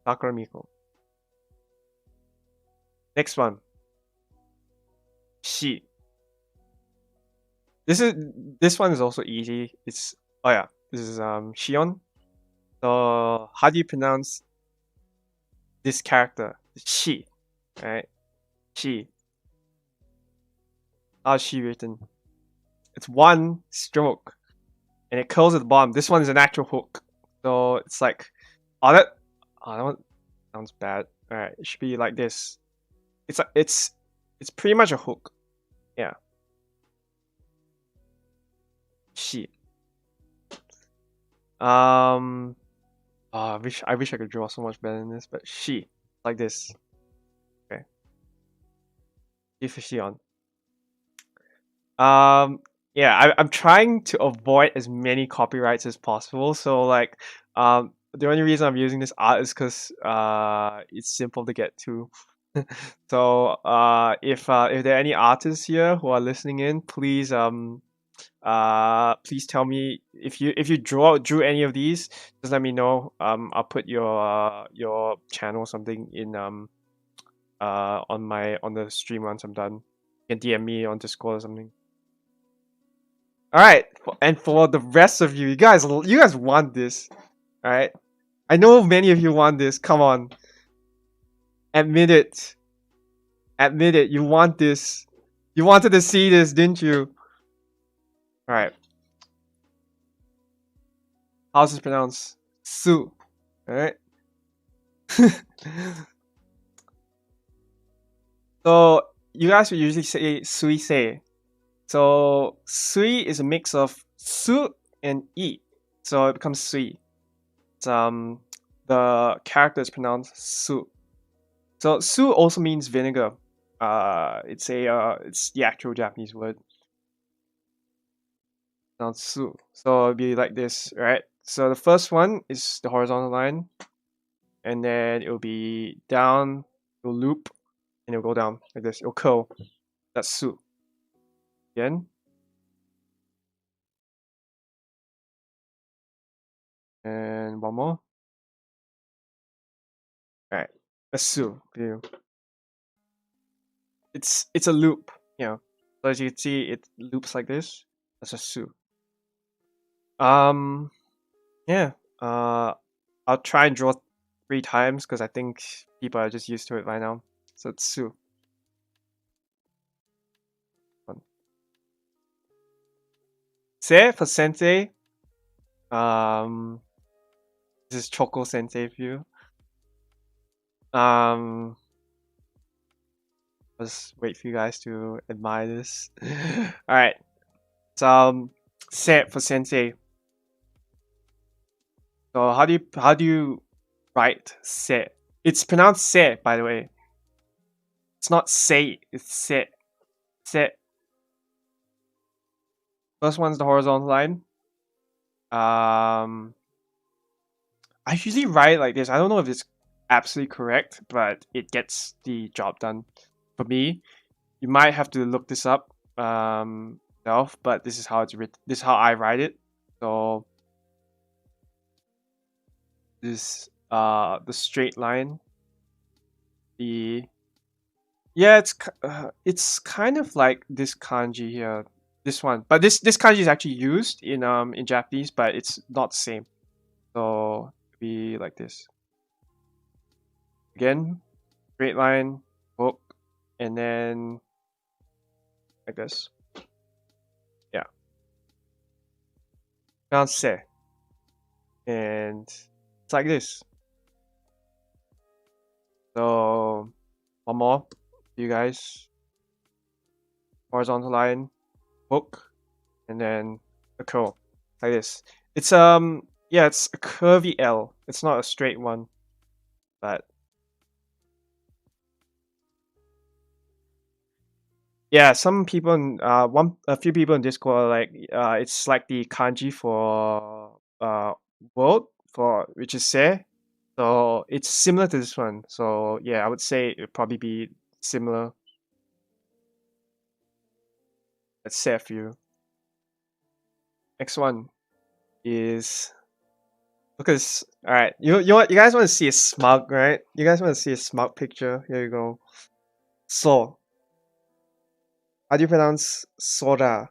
S1: Sakuramiko. Next one. Shi. This one is also easy. It's this is Shion. So how do you pronounce this character? Shi, right? Shi. How's she written? It's one stroke, and it curls at the bottom. This one is an actual hook, so it's like, that one sounds bad. All right, it should be like this. It's pretty much a hook. Yeah. She. I wish I could draw so much better than this, but she, like this. Okay. She for Shion. Yeah, I'm trying to avoid as many copyrights as possible. So like, the only reason I'm using this art is because it's simple to get to. So if there are any artists here who are listening in, please please tell me if you drew any of these. Just let me know. I'll put your channel or something in on the stream once I'm done. You can DM me on Discord or something. All right, and for the rest of you, you guys want this. All right, I know many of you want this. Come on, admit it. Admit it. You want this. You wanted to see this, didn't you? All right. How's this pronounced? Su. All right. So you guys would usually say sui se. So sui is a mix of su and i, so it becomes sui. It's, the character is pronounced su. So su also means vinegar. It's the actual Japanese word. Pronounced su. So it'll be like this, right? So the first one is the horizontal line, and then it'll be down, it'll loop, and it'll go down like this. It'll curl. That's su. Again. And one more. Alright. That's su. It's a loop. So as you can see, it loops like this. That's a su. Yeah. I'll try and draw 3 times because I think people are just used to it by now. So it's su. Se for sensei. This is Choco Sensei view. Just wait for you guys to admire this. All right. So se for sensei. So how do you write se? It's pronounced se, by the way. It's not say. It's se. Se. First one's the horizontal line. I usually write like this. I don't know if it's absolutely correct, but it gets the job done for me. You might have to look this up yourself, but this is how it's written. This is how I write it. So this the straight line. It's kind of like this kanji here, this one, but this kanji is actually used in Japanese, but it's not the same. So be like this again, straight line, hook, and then like this. Yeah, se, and it's like this. So one more, you guys. Horizontal line, hook, and then a curl like this. It's it's a curvy L. It's not a straight one, but yeah, some people in a few people in Discord are like it's like the kanji for world for which is se. So it's similar to this one. So yeah, I would say it'd probably be similar. Let's say a few. Next one is look at this. All right, you you guys want to see a smug, right? You guys want to see a smug picture? Here you go. So, how do you pronounce Sora?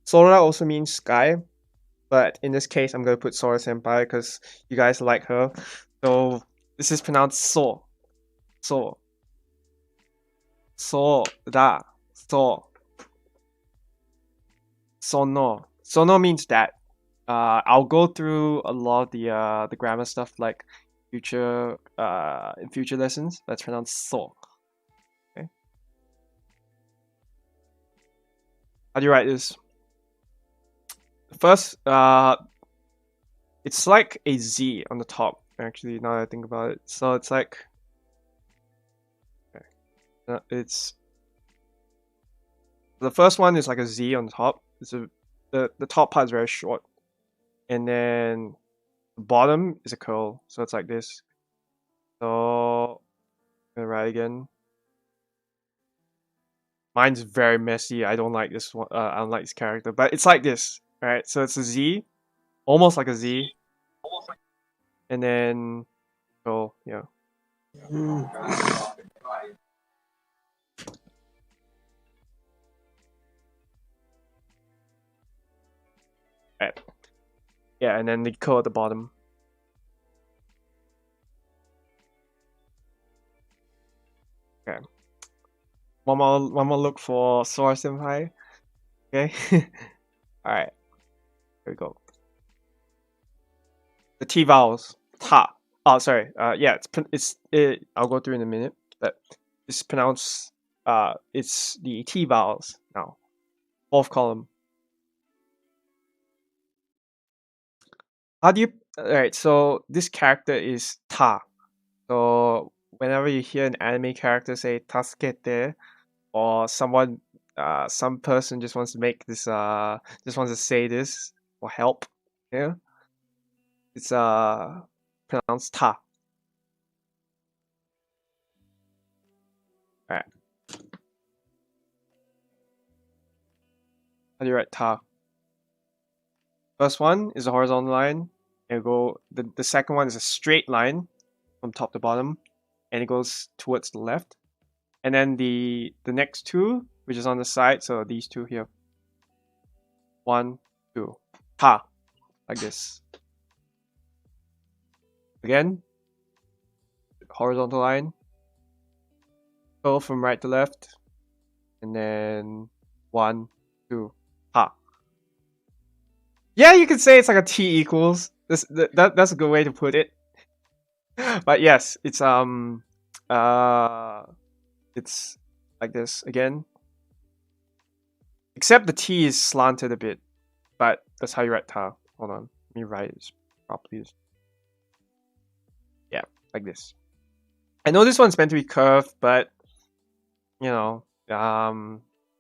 S1: Sora also means sky, but in this case, I'm gonna put Sora Senpai because you guys like her. So this is pronounced so, so, so da, so, sono. Sono means that. I'll go through a lot of the grammar stuff like future in future lessons. That's pronounced so. Okay. How do you write this? First, it's like a Z on the top. Actually, now that I think about it, so it's like it's the first one is like a Z on the top. It's the top part is very short, and then the bottom is a curl, so it's like this. So I'm gonna write again. Mine's very messy. I don't like this one. I don't like this character, but it's like this, right? So it's a Z, almost like a Z, and then oh yeah. Right. Yeah, and then the curl at the bottom. Okay. One more look for Sora Senpai. Okay. Alright. Here we go. The T vowels. Ta. Oh, sorry. Yeah, I'll go through in a minute, but it's pronounced. It's the T vowels now. Fourth column. How do you? Alright. So this character is ta. So whenever you hear an anime character say "tasukete," or some person just wants to make this just wants to say this for help, yeah, it's pronounced ta. All right, how do you write ta? First one is a horizontal line, and the second one is a straight line from top to bottom, and it goes towards the left, and then the next two which is on the side. So these two here. 1, 2. Ta. Like this. Again. Horizontal line. Go from right to left. And then 1, 2. Ta. Yeah, you could say it's like a T equals. That's a good way to put it. But yes, it's like this again. Except the T is slanted a bit, but that's how you write ta. Hold on, let me write this properly. Yeah, like this. I know this one's meant to be curved, but you know, I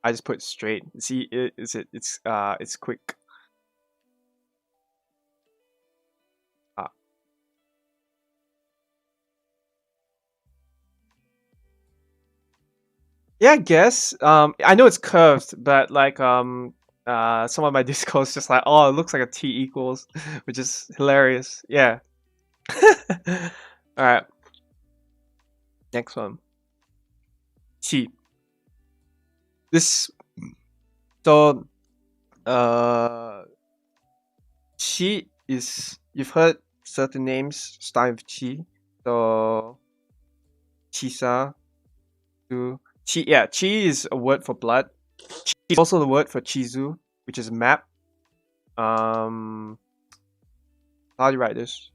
S1: just put it straight. See, it's quick. Yeah, I guess. I know it's curved, but like some of my Discord's just like, oh, it looks like a T equals, which is hilarious. Yeah. All right. Next one. T. This. So, Chi is, you've heard certain names starting with Chi. So, Chisa, Chu. Chi, yeah, Chi is a word for blood. Chi is also the word for Chizu, which is map. How do you write this?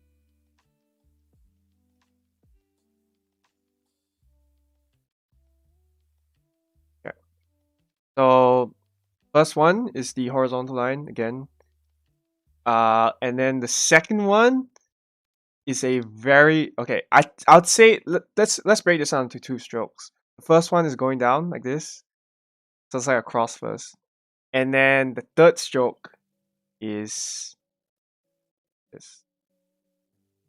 S1: Okay. So, first one is the horizontal line again. And then the second one is a very okay. I'd say let's break this down into 2 strokes. The first one is going down like this, so it's like a cross first, and then the third stroke is this.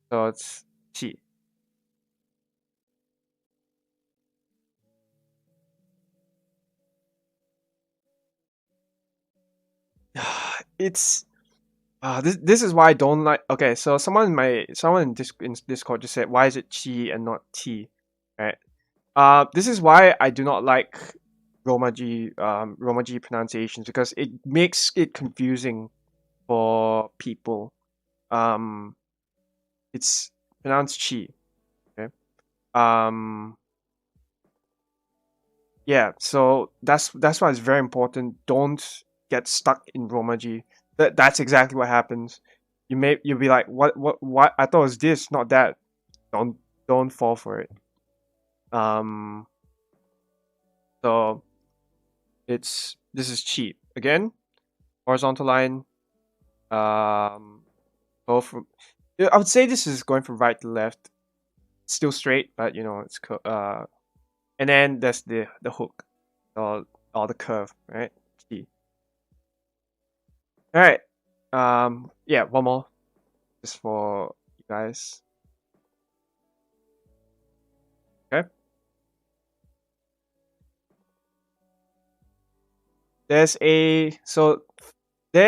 S1: So it's T. It's this is why I don't like. Okay, so someone in Discord just said, why is it Chi and not T, right? This is why I do not like Romaji pronunciations, because it makes it confusing for people. It's pronounced Chi. Okay. Yeah. So that's why it's very important. Don't get stuck in Romaji. That's exactly what happens. You'll be like, what? I thought it was this, not that. Don't fall for it. Um. So this is cheap again. Horizontal line. Go from. Yeah, I would say this is going from right to left. Still straight, but you know it's and then there's the hook, or the curve, right? T. All right. Yeah, one more, just for you guys. Okay. There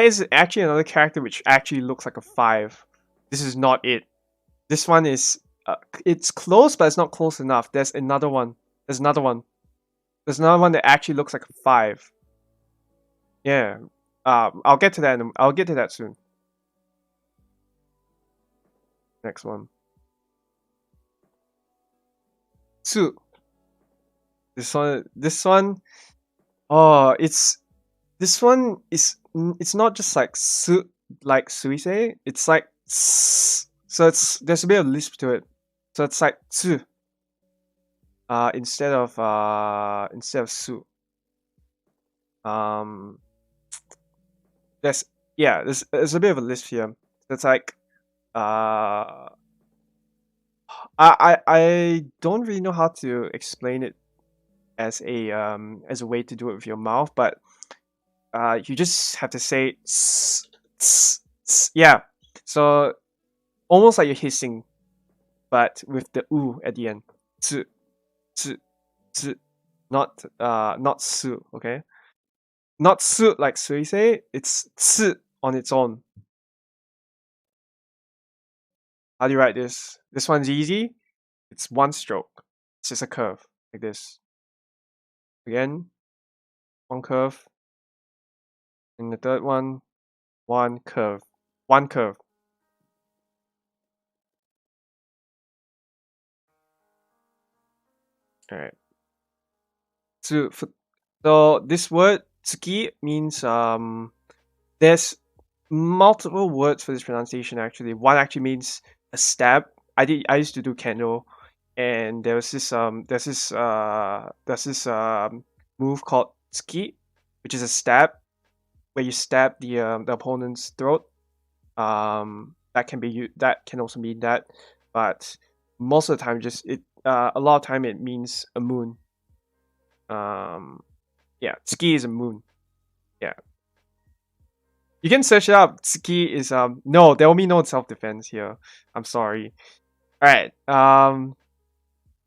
S1: is actually another character which actually looks like a 5. This is not it. This one is it's close, but it's not close enough. There's another one. There's another one. There's another one that actually looks like a 5. Yeah. I'll get to that. I'll get to that soon. Next one. Two. This one. Oh, this one is. It's not just like su, like suise. It's like s. So there's a bit of lisp to it. So it's like tsu. Instead of su. Um, there's a bit of a lisp here. So it's like I don't really know how to explain it as a way to do it with your mouth, but you just have to say tss, tss, tss. Yeah. So almost like you're hissing, but with the oo at the end. Tss, tss, tss. Not su, okay? Not su like sui say, it's tss on its own. How do you write this? This one's easy. It's one stroke. It's just a curve like this. Again. one curve. And the third one, one curve. One curve. Alright. So this word tsuki means there's multiple words for this pronunciation actually. One actually means a stab. I used to do kendo, and there's this move called tsuki, which is a stab where you stab the opponent's throat. That can also mean that, but most of the time a lot of time it means a moon. Yeah, tsuki is a moon. Yeah. You can search it up. Tsuki is no, there will be no self defense here. I'm sorry. Alright.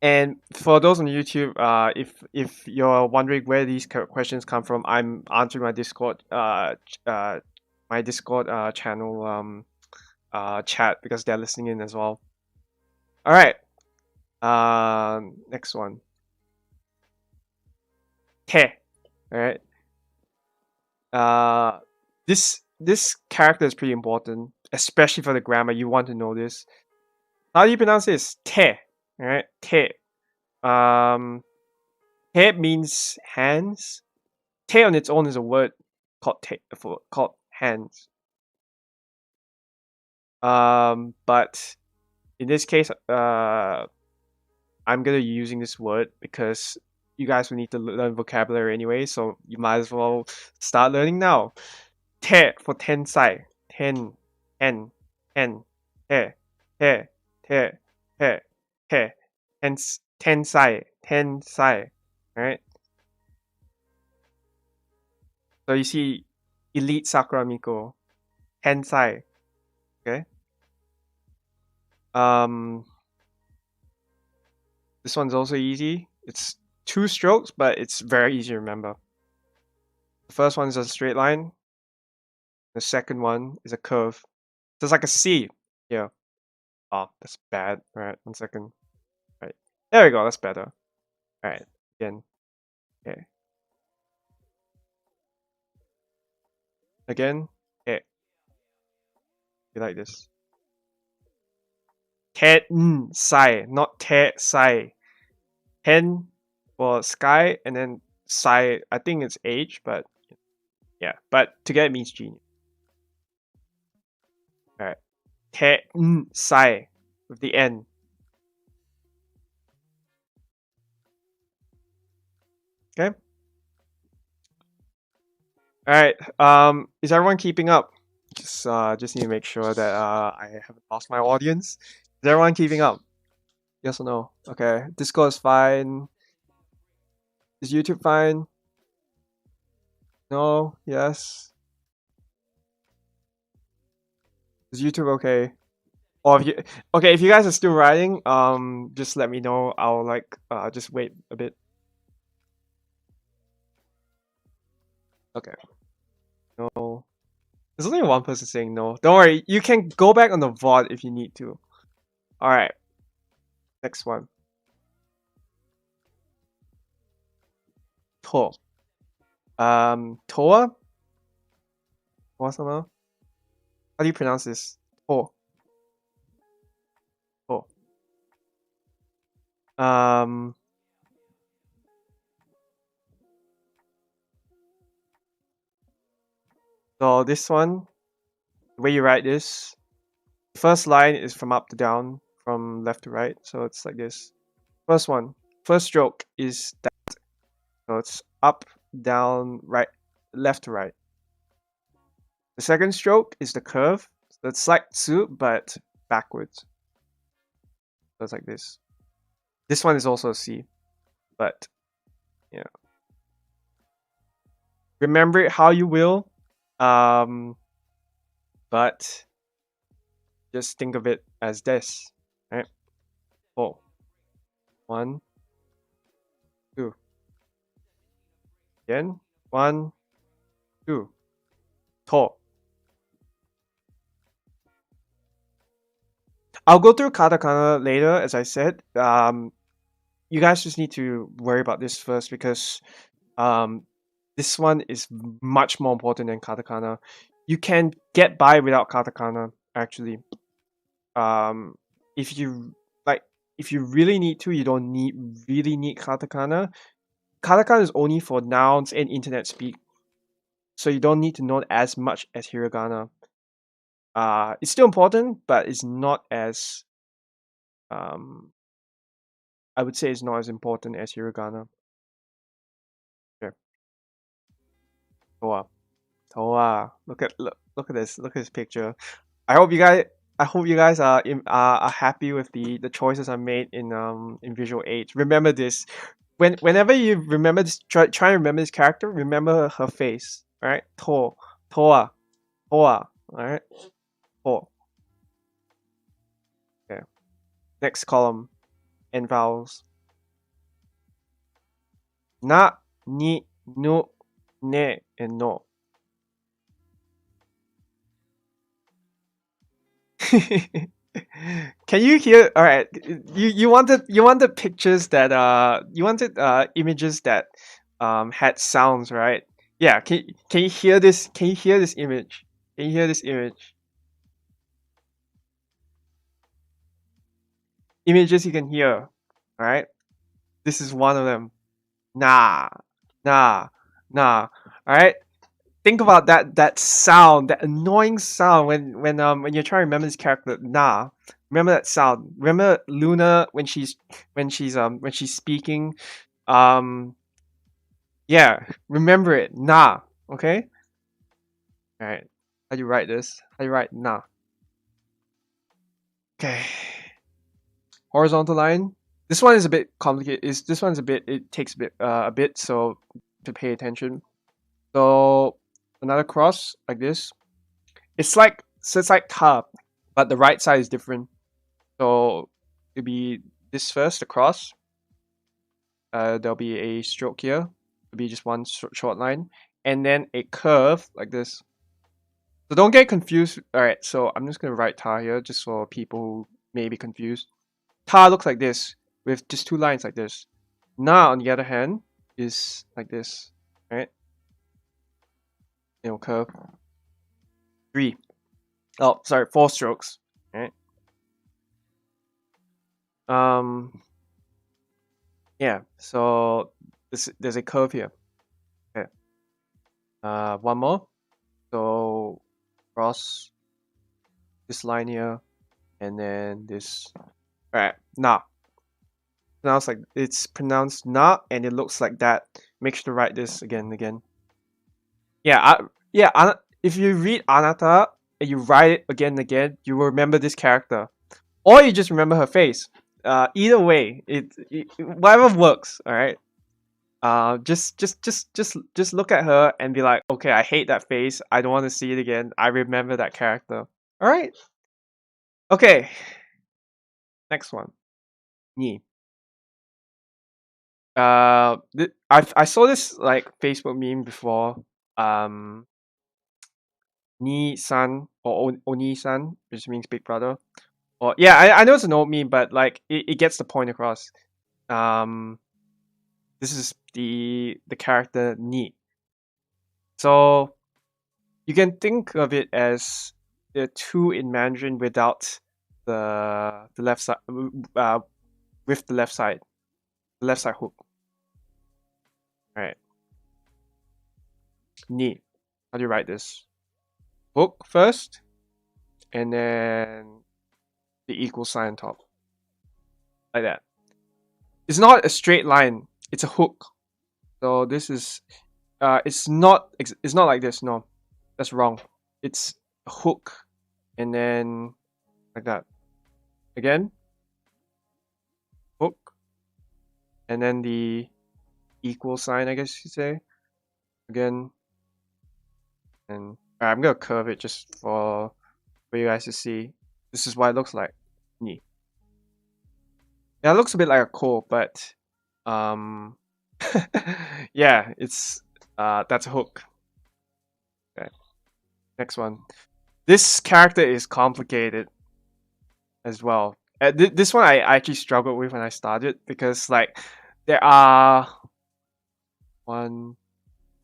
S1: And for those on YouTube, if you're wondering where these questions come from, I'm answering my Discord channel chat because they're listening in as well. Alright. Next one. Te. Alright. This character is pretty important, especially for the grammar. You want to know this. How do you pronounce this? Te. Alright, te. Te means hands. Te on its own is a word called called hands. But in this case, I'm gonna be using this word because you guys will need to learn vocabulary anyway, so you might as well start learning now. Te for tensai. Ten. Te. Te. Te. Te. Tensai. Alright? So you see Elite Sakura Miko. Tensai. Okay? This one's also easy. It's 2 strokes, but it's very easy to remember. The first one is a straight line. The second one is a curve. So it's like a C. Yeah. Oh, that's bad. Alright, 1 second. Right. There we go, that's better. Alright, again. Okay. Again. Okay. You like this. Ten sai, not te sai. Ten for sky, and then sai, I think it's age, but yeah. But together it means genius. Alright. Te sai with the N. Okay. Alright. Is everyone keeping up? Just need to make sure that I haven't lost my audience. Is everyone keeping up? Yes or no? Okay. Discord is fine. Is YouTube fine? No? Yes? Is YouTube okay? Or if you okay, if you guys are still writing, just let me know. I'll like just wait a bit. Okay. No. There's only one person saying no. Don't worry, you can go back on the VOD if you need to. Alright. Next one. To. Toa? Toa-sama? How do you pronounce this? To. To. So this one, the way you write this, first line is from up to down, from left to right. So it's like this. First one, first stroke is that. So it's up, down, right, left to right. The second stroke is the curve. So it's like tsu, but backwards. So it's like this. This one is also a C, but yeah. Remember it how you will, but just think of it as this, right? Oh, 1, 2. Again, 1, 2. To. I'll go through katakana later, as I said. You guys just need to worry about this first because This one is much more important than katakana. You can get by without katakana, actually. If you like, if you really need to, you don't really need katakana. Katakana is only for nouns and internet speak, so you don't need to know as much as hiragana. It's still important, but it's not as I would say it's not as important as hiragana. Okay. Toa. Toa. Look at this. Look at this picture. I hope you guys are happy with the choices I made in visual aids. Remember this. Whenever you remember this, try and remember this character. Remember her face. All right. Toa. All right. To. Okay. Next column. And vowels. Na, ni, nu, ne, and no. Can you hear? All right, you wanted pictures that you wanted images that had sounds, right? Yeah. Can you hear this? Can you hear this image? Can you hear this image? Images you can hear. All right. This is one of them. Nah, nah, nah. All right. Think about that sound, that annoying sound when you're trying to remember this character. Nah, remember that sound. Remember Luna when she's speaking. Um, yeah, remember it. Nah, okay. All right. How do you write this? How do you write nah? Okay. Horizontal line. This one is a bit complicated. This one's a bit. It takes a bit, so to pay attention. So another cross like this. It's like ta, but the right side is different. So it'll be this first, the cross. There'll be a stroke here. It'll be just one short line, and then a curve like this. So don't get confused. All right, so I'm just gonna write ta here, just for people who may be confused. Ta looks like this, with just two lines like this. Na, on the other hand, is like this, right? It'll curve. Four strokes, right? Yeah, so there's a curve here. Okay. One more. So cross this line here, and then this. All right, na. Now it's pronounced na, and it looks like that. Make sure to write this again and again. Yeah, if you read anata and you write it again and again, you will remember this character, or you just remember her face. Either way, whatever works. All right. Just look at her and be like, okay, I hate that face. I don't want to see it again. I remember that character. All right. Okay. Next one. Ni. I saw this like Facebook meme before. Ni san or Oni san, which means big brother. Or yeah, I know it's an old meme, but like it gets the point across. This is the character Ni. So you can think of it as the two in Mandarin without the left side, with the left side hook. Right. Ni. How do you write this? Hook first, and then the equal sign on top, like that. It's not a straight line. It's a hook. So this is, it's not like this. No, that's wrong. It's a hook, and then like that. Again, hook, and then the equal sign, I guess you say. Again, and I'm gonna curve it just for you guys to see. This is what it looks like. Ni. Yeah, it looks a bit like a ko, but yeah, it's that's a hook. Okay. Next one. This character is complicated as well. This one I actually struggled with when I started because like there are one,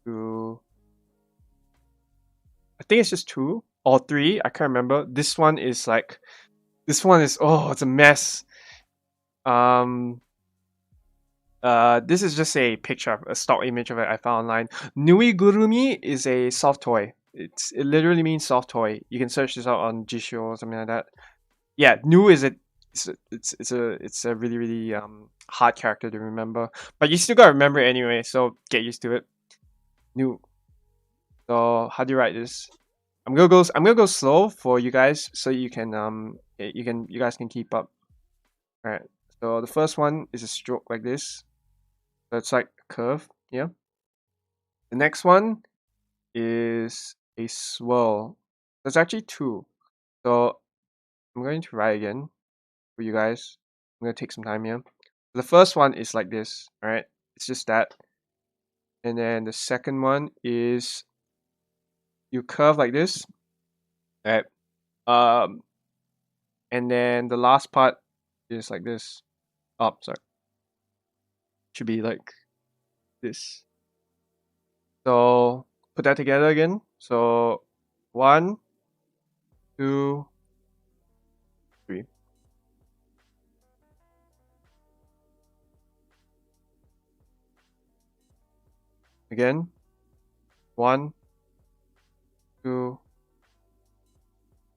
S1: 2. I think it's just 2 or 3. I can't remember. This one is it's a mess. This is just a picture, a stock image of it I found online. Nui Gurumi is a soft toy. It literally means soft toy. You can search this out on Jisho or something like that. Yeah, Nu is it's a really really hard character to remember, but you still gotta remember it anyway. So get used to it. Nu. So how do you write this? I'm gonna go slow for you guys so you guys can keep up. All right. So the first one is a stroke like this. So it's like a curve. Yeah. The next one is a swirl. There's actually 2. So I'm going to write again for you guys. I'm gonna take some time here. The first one is like this, all right? It's just that. And then the second one is you curve like this, right? And then the last part is like this. Oh, sorry. Should be like this. So put that together again. So 1, 2, 3. Again. 1, 2.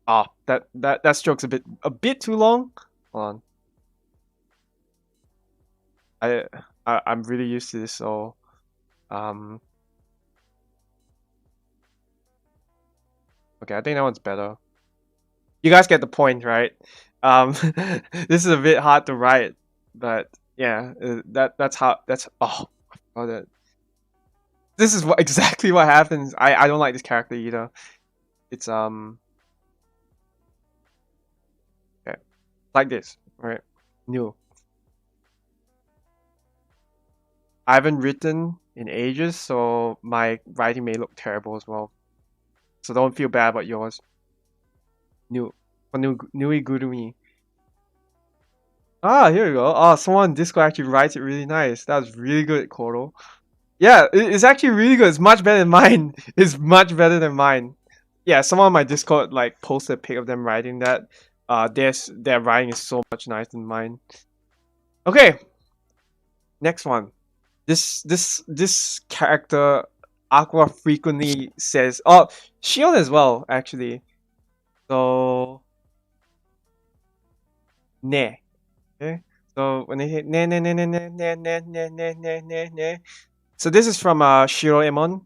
S1: Ah, that stroke's a bit too long. Hold on. I'm really used to this, so okay, I think that one's better. You guys get the point, right? This is a bit hard to write, but yeah, that's how oh, I forgot it. This is exactly what happens. I don't like this character either. It's okay, like this, right? New. I haven't written in ages, so my writing may look terrible as well. So don't feel bad about yours. New, Nui Gurumi. Ah, here we go. Oh, someone on Discord actually writes it really nice. That was really good, Koro. Yeah, it's actually really good. It's much better than mine. It's much better than mine. Yeah, someone on my Discord like posted a pic of them writing that. Their writing is so much nicer than mine. Okay, next one. This character, Aqua frequently says. Oh, Shion as well, actually. So, ne. Okay. So when they hit ne ne ne ne ne ne ne ne ne ne ne ne. So this is from Shiroemon.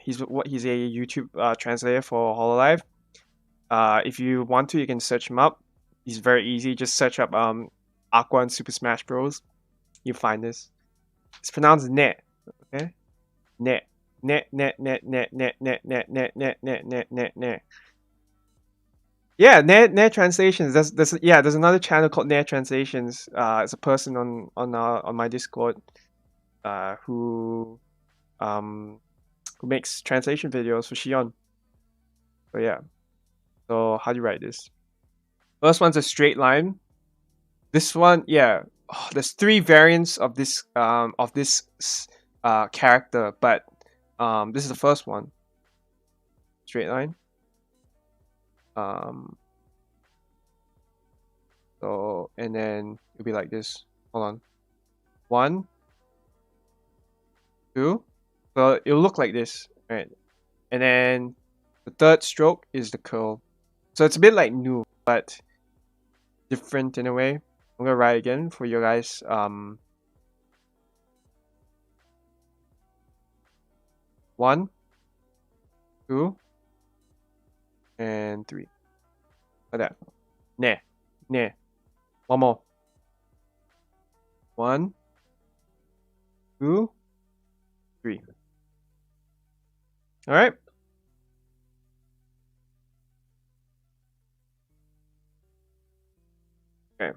S1: He's a YouTube translator for Hololive. If you want to, you can search him up. He's very easy. Just search up Aqua and Super Smash Bros. You find this. It's pronounced net. Okay, net, net, net, net, net, net, net, net, net, net, net, net, net, net. Yeah, net translations. There's another channel called net translations. It's a person on my Discord, who makes translation videos for Shion. So yeah. So how do you write this? First one's a straight line. This one, yeah. Oh, there's 3 variants of this character, but this is the first one. Straight line. So and then it'll be like this. Hold on. 1, 2. So it'll look like this, right? And then the third stroke is the curl. So it's a bit like Nu, but different in a way. I'm gonna write again for you guys. 1, 2, and 3. Like that. Ne, ne. One more. 1, 2, 3. All right. Okay.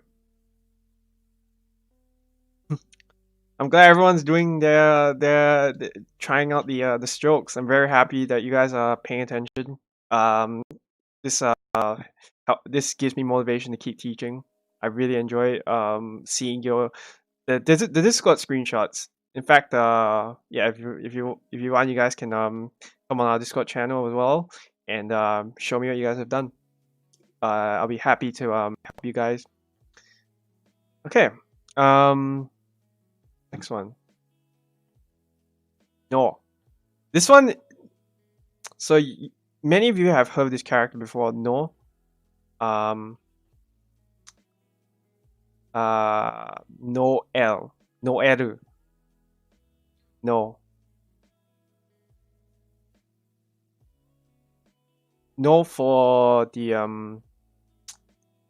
S1: I'm glad everyone's doing their trying out the strokes. I'm very happy that you guys are paying attention. This this gives me motivation to keep teaching. I really enjoy seeing the Discord screenshots. In fact, yeah, if you want, you guys can come on our Discord channel as well and show me what you guys have done. I'll be happy to help you guys. Okay. Next one. No. This one. So many of you have heard this character before. No. No L. No Eru. No. No for the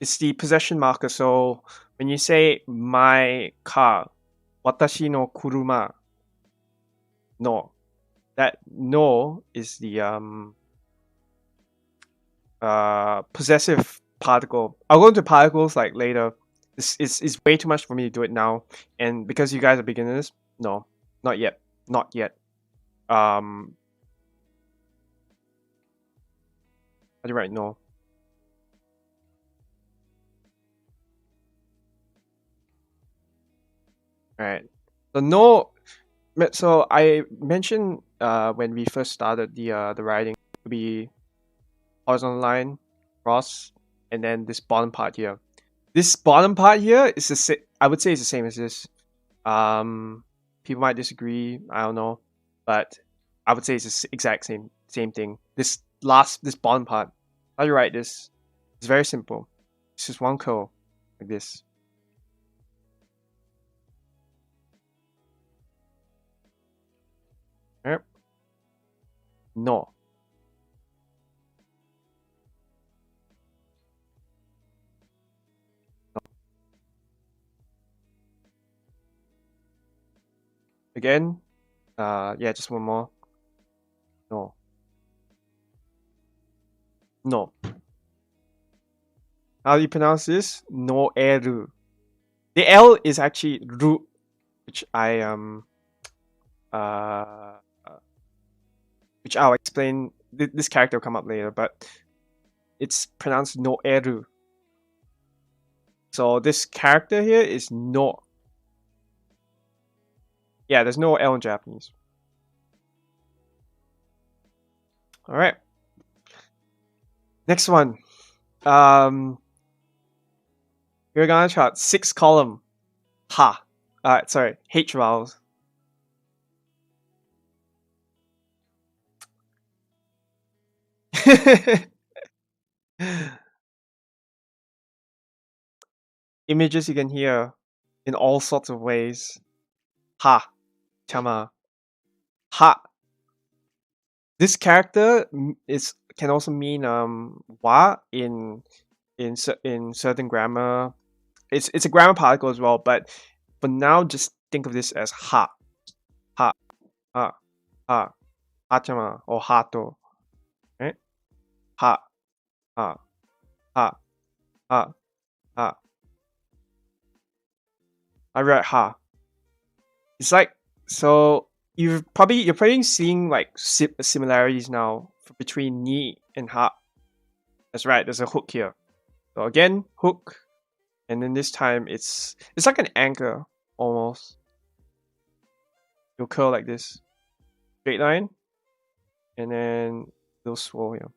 S1: it's the possession marker. So when you say my car, watashi no kuruma, no. That no is the possessive particle. I'll go into particles like later. It's way too much for me to do it now. And because you guys are beginners, no, not yet. Not yet. How do you write no? Alright. So no. So I mentioned when we first started the writing to be horizontal line, cross, and then this bottom part here. This bottom part here is I would say it's the same as this. People might disagree. I don't know, but I would say it's the exact same thing. This bottom part. How do you write this? It's very simple. It's just one curl like this. Yep. No. Again. Yeah, just one more. No. No. How do you pronounce this? No eru. The L is actually ru, which uh, which I'll explain. This character will come up later, but it's pronounced no eru. So this character here is no. Yeah, there's no L in Japanese. All right. Next one. Hiragana chart 6 column. Ha. Sorry, H vowels. Images you can hear in all sorts of ways. Ha. Chama. Ha. This character can also mean wa in certain grammar. It's a grammar particle as well, but for now just think of this as ha. Ha. Ha. Ha. Hachama or hato. Right? Ha. Ha. Ha. Ha. Ha. I write ha. It's like so you're probably seeing like similarities now between ni and ha. That's right. There's a hook here. So again, hook, and then this time it's like an anchor almost. You'll curl like this, straight line, and then little swirl here.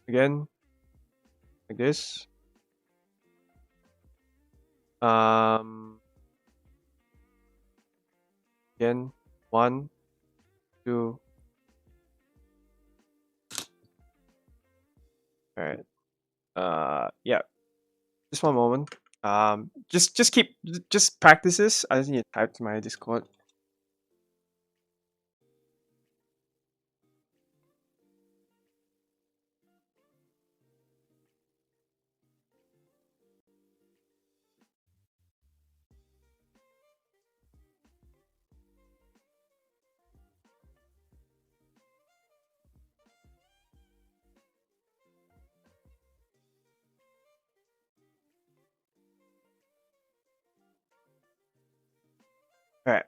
S1: Again, like this. Again, 1, 2. All right. Yeah. Just one moment. Just practice this. I just need to type to my Discord. All right.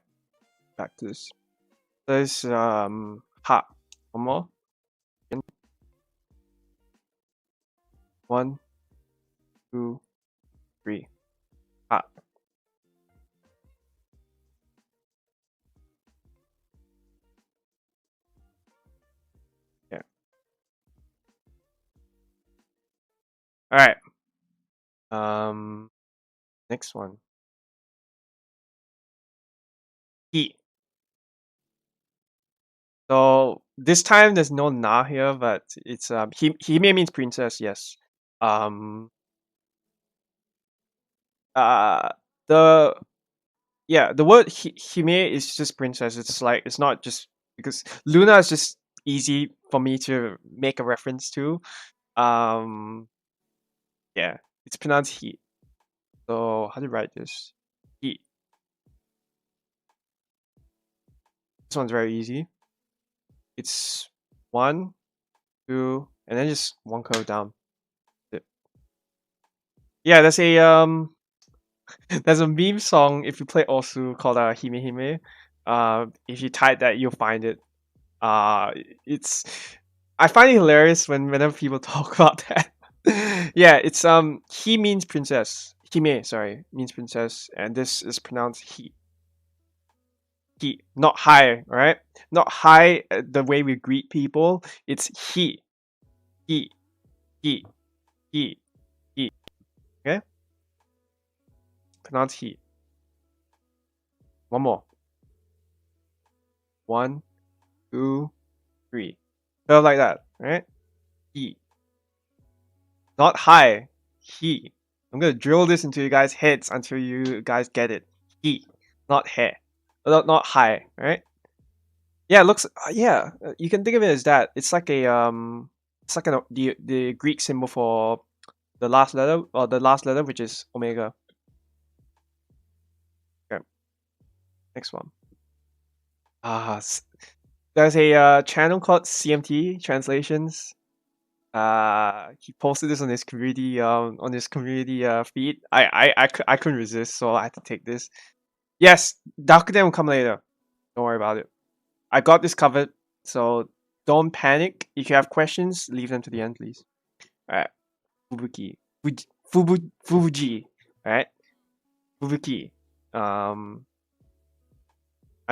S1: Back to this. There's ha. One more. 1, 2, 3. All right. Next one. He. So this time there's no na here, but it's hime means princess. Yes. Um. Uh. The the word hime is just princess. It's like it's not just because Luna is just easy for me to make a reference to. Um. Yeah, it's pronounced he. So how do you write this? He. This one's very easy. It's 1, 2, and then just one curve down. Yeah, there's a there's a meme song if you play Osu called Hime Hime. If you type that, you'll find it. Uh, it's I find it hilarious whenever people talk about that. Yeah, it's he means princess. Hime, sorry, means princess, and this is pronounced he. He, not hi, right? Not hi the way we greet people. It's he, he, he, he. Okay, pronounce he. One more. 1, 2, 3. So like that, right? He, not hi. He. I'm gonna drill this into you guys' heads until you guys get it. He, not he, not hi, right? Yeah, it looks. Yeah, you can think of it as that. It's like the Greek symbol for the last letter, or the last letter, which is omega. Okay, next one. There's a channel called CMT Translations. He posted this on his community feed. I couldn't resist, so I had to take this. Yes, Dakuten will come later. Don't worry about it. I got this covered, so don't panic. If you have questions, leave them to the end, please. Alright, Fubuki. Fubuji. Alright, Fubuki. I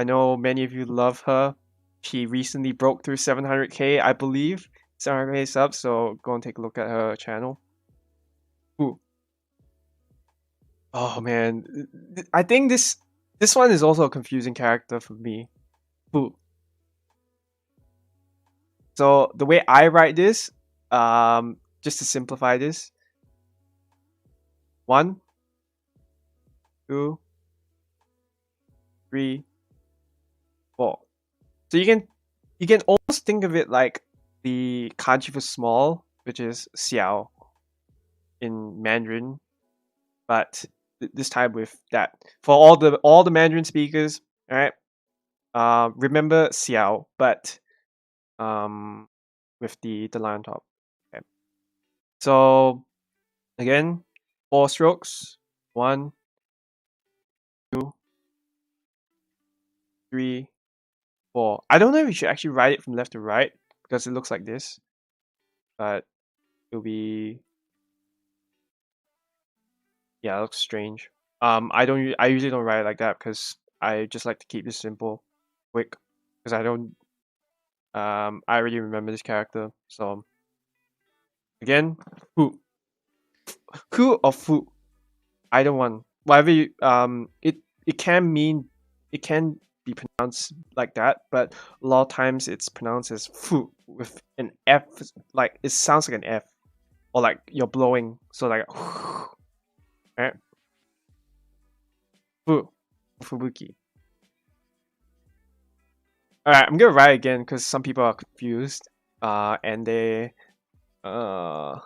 S1: know many of you love her. She recently broke through 700k, I believe. 700k subs, so go and take a look at her channel. Ooh. Oh man, I think this one is also a confusing character for me. Ooh. So the way I write this, just to simplify this, 1, 2, 3, 4. So you can almost think of it like the kanji for small, which is xiao in Mandarin, but this time with that. For all the Mandarin speakers, all right, remember xiao, but with the line on top. Okay. So again, 4 strokes. 1, 2, 3, 4. I don't know if you should actually write it from left to right because it looks like this, but it'll be, yeah, it looks strange. I usually don't write it like that because I just like to keep this simple, quick, because I don't I already remember this character. So again, who or fu, either one, whatever you it can mean, it can be pronounced like that, but a lot of times it's pronounced as fu with an f, like it sounds like an f, or like you're blowing, so like right? Fu, fubuki. All right, I'm gonna write again because some people are confused, and uh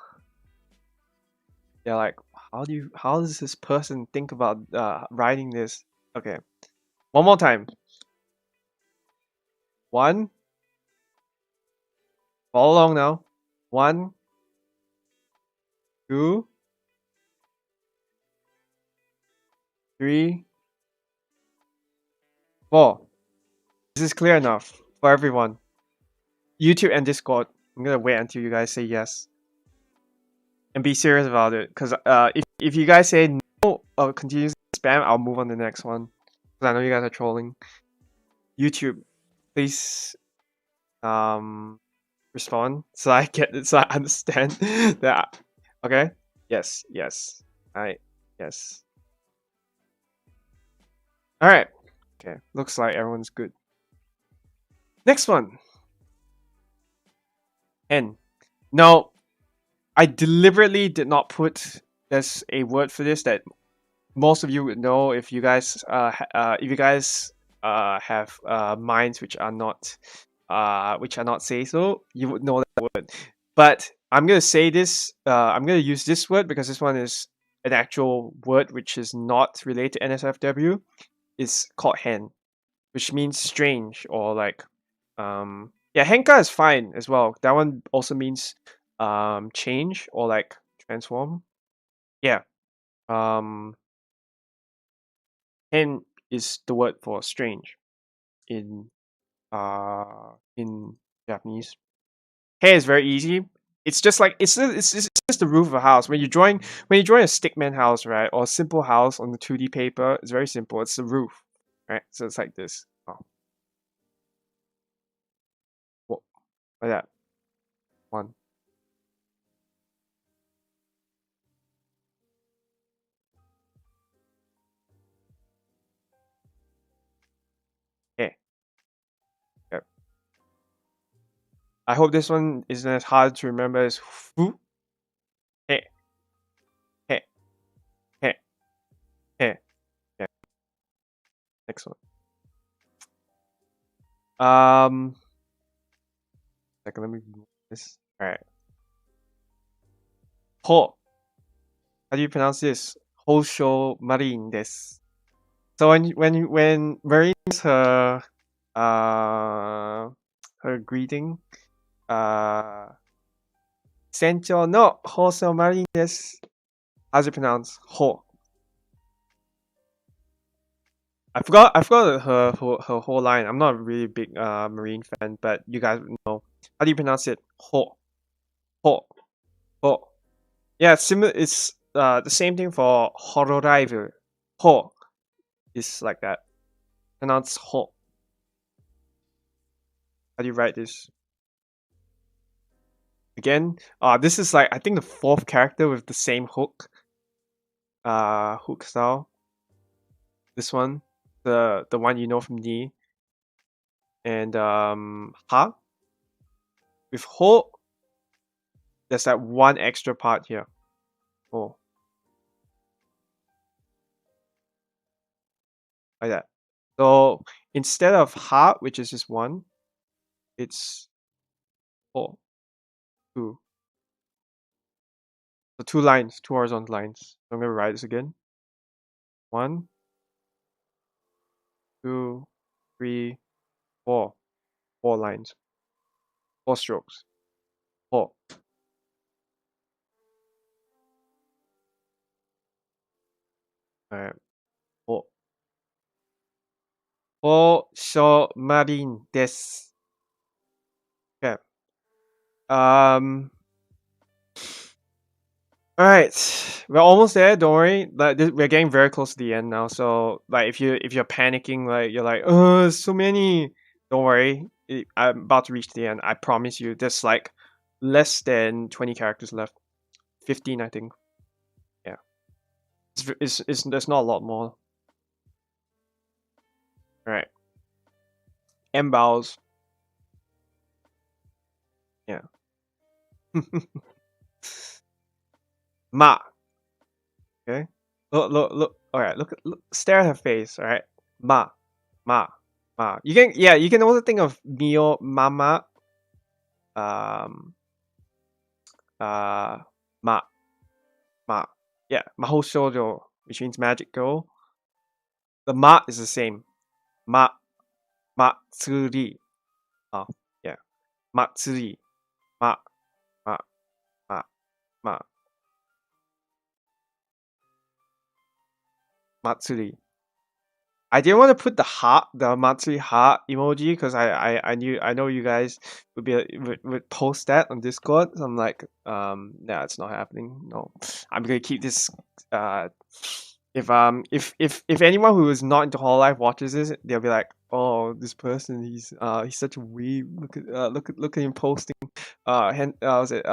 S1: they're like, how does this person think about writing this? Okay, one more time. 1, follow along now. 1, 2, 3, 4. This is clear enough for everyone. YouTube and Discord. I'm gonna wait until you guys say yes, and be serious about it. Cause if you guys say no or continue to spam, I'll move on to the next one. Cause I know you guys are trolling. YouTube, please respond so I get it, so I understand that. Okay. Yes, yes. Yes. All right. Okay. Looks like everyone's good. Next one. Hen. Now, I deliberately did not put there's a word for this that most of you would know if you guys have minds which are not say so, you would know that word. But I'm gonna say this. I'm gonna use this word because this one is an actual word which is not related to NSFW. It's called hen, which means strange or like yeah, henka is fine as well. That one also means change or like transform. Yeah. Um hen is the word for strange in Japanese. Hair is very easy. It's just like it's just the roof of a house. When you drawing a stickman house, right, or a simple house on the 2D paper, it's very simple. It's the roof, right? So it's like this. Oh, whoa, like that. One. Hey, yep. I hope this one isn't as hard to remember as fu. Hey, hey, hey, hey. Yeah. Next one. Um, second, let me move this. All right. Ho. How do you pronounce this? Hosho Marin des. So when Marin is uh her greeting, uh Sencho no Hosho Marin des. How's it pronounced? Ho. I forgot her whole line. I'm not a really big Marine fan, but you guys know. How do you pronounce it? Ho. Ho. Ho. Yeah, it's similar. It's the same thing for Hororive. Ho is like that. Pronounced ho. How do you write this? Again, this is like I think the fourth character with the same hook. Hook style. This one, the one you know from D, and ha with ho. There's that one extra part here. Oh, like that. So instead of ha, which is just one, it's ho two. So two lines, two horizontal lines. So I'm gonna write this again. One, two, three, four. Four lines. Four strokes. Ho. Alright. Ho. Ho sho marin desu. Okay. Um. All right, we're almost there. Don't worry. Like we're getting very close to the end now. So like, if you're panicking, like you're like, oh, so many. Don't worry. I'm about to reach the end. I promise you. There's like less than 20 characters left. 15, I think. Yeah. It's there's not a lot more. All right. M bows. Yeah. Ma. Okay. Look. All right. Look. Stare at her face. All right. Ma. Ma. Ma. You can also think of Mio, Mama, um, uh, Ma, Ma. Yeah, Mahou Shoujo, which means magic girl. The Ma is the same. Ma, Matsuri. Oh, yeah. Matsuri. Ma, Ma, Ma, Ma, Matsuri. I didn't want to put the Matsuri heart emoji because I know you guys would post that on Discord. So I'm like, yeah, it's not happening. No, I'm gonna keep this. Uh, if anyone who is not into Hololive watches this, they'll be like, oh, this person, he's such a weeb. Look at him posting was it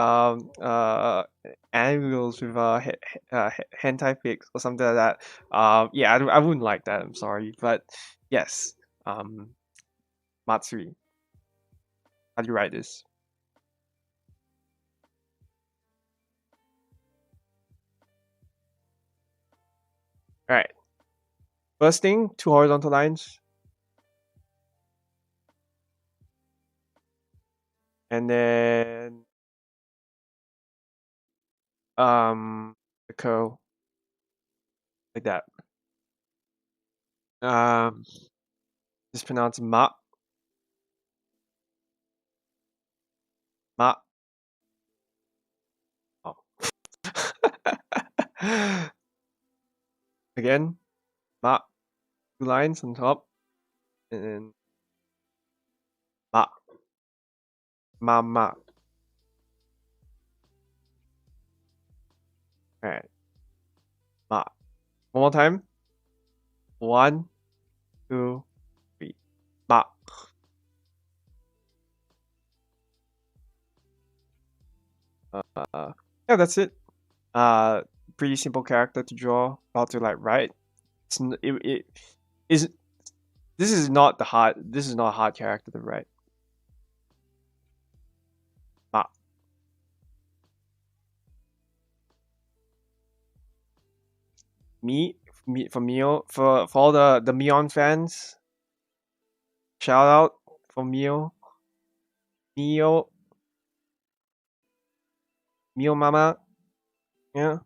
S1: animals with hentai pics or something like that. Yeah, I wouldn't like that. I'm sorry, but yes, Matsuri, how do you write this? All right, first thing, two horizontal lines, and then the curl like that. Um, just pronounce ma. Oh. Again, ma. Two lines on top, and then ma. Ma. All right, ma. One more time. One, two, three. Ma. Yeah, that's it. Uh, Pretty simple character to draw. How to like write. It is. This is not the hard. This is not a hard character to write. Ma. Me for Mio for all the Mion fans. Shout out for Mio Mama. Yeah,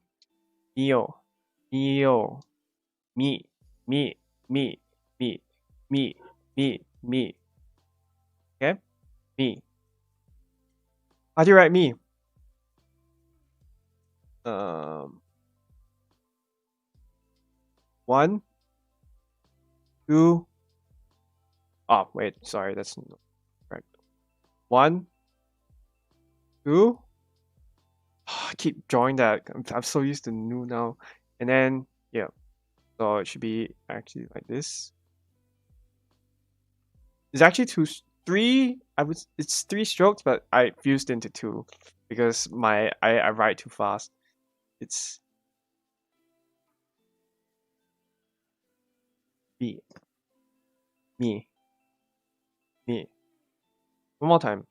S1: Mio, me, me, me, me, me, me. Okay, me. How do you write me? Um, one, two. Oh wait, sorry, that's not correct. One, two. I keep drawing that. I'm so used to new now. And then yeah, so it should be actually like this. It's actually three. It's three strokes, but I fused into two because I write too fast. It's me, me, me. One more time.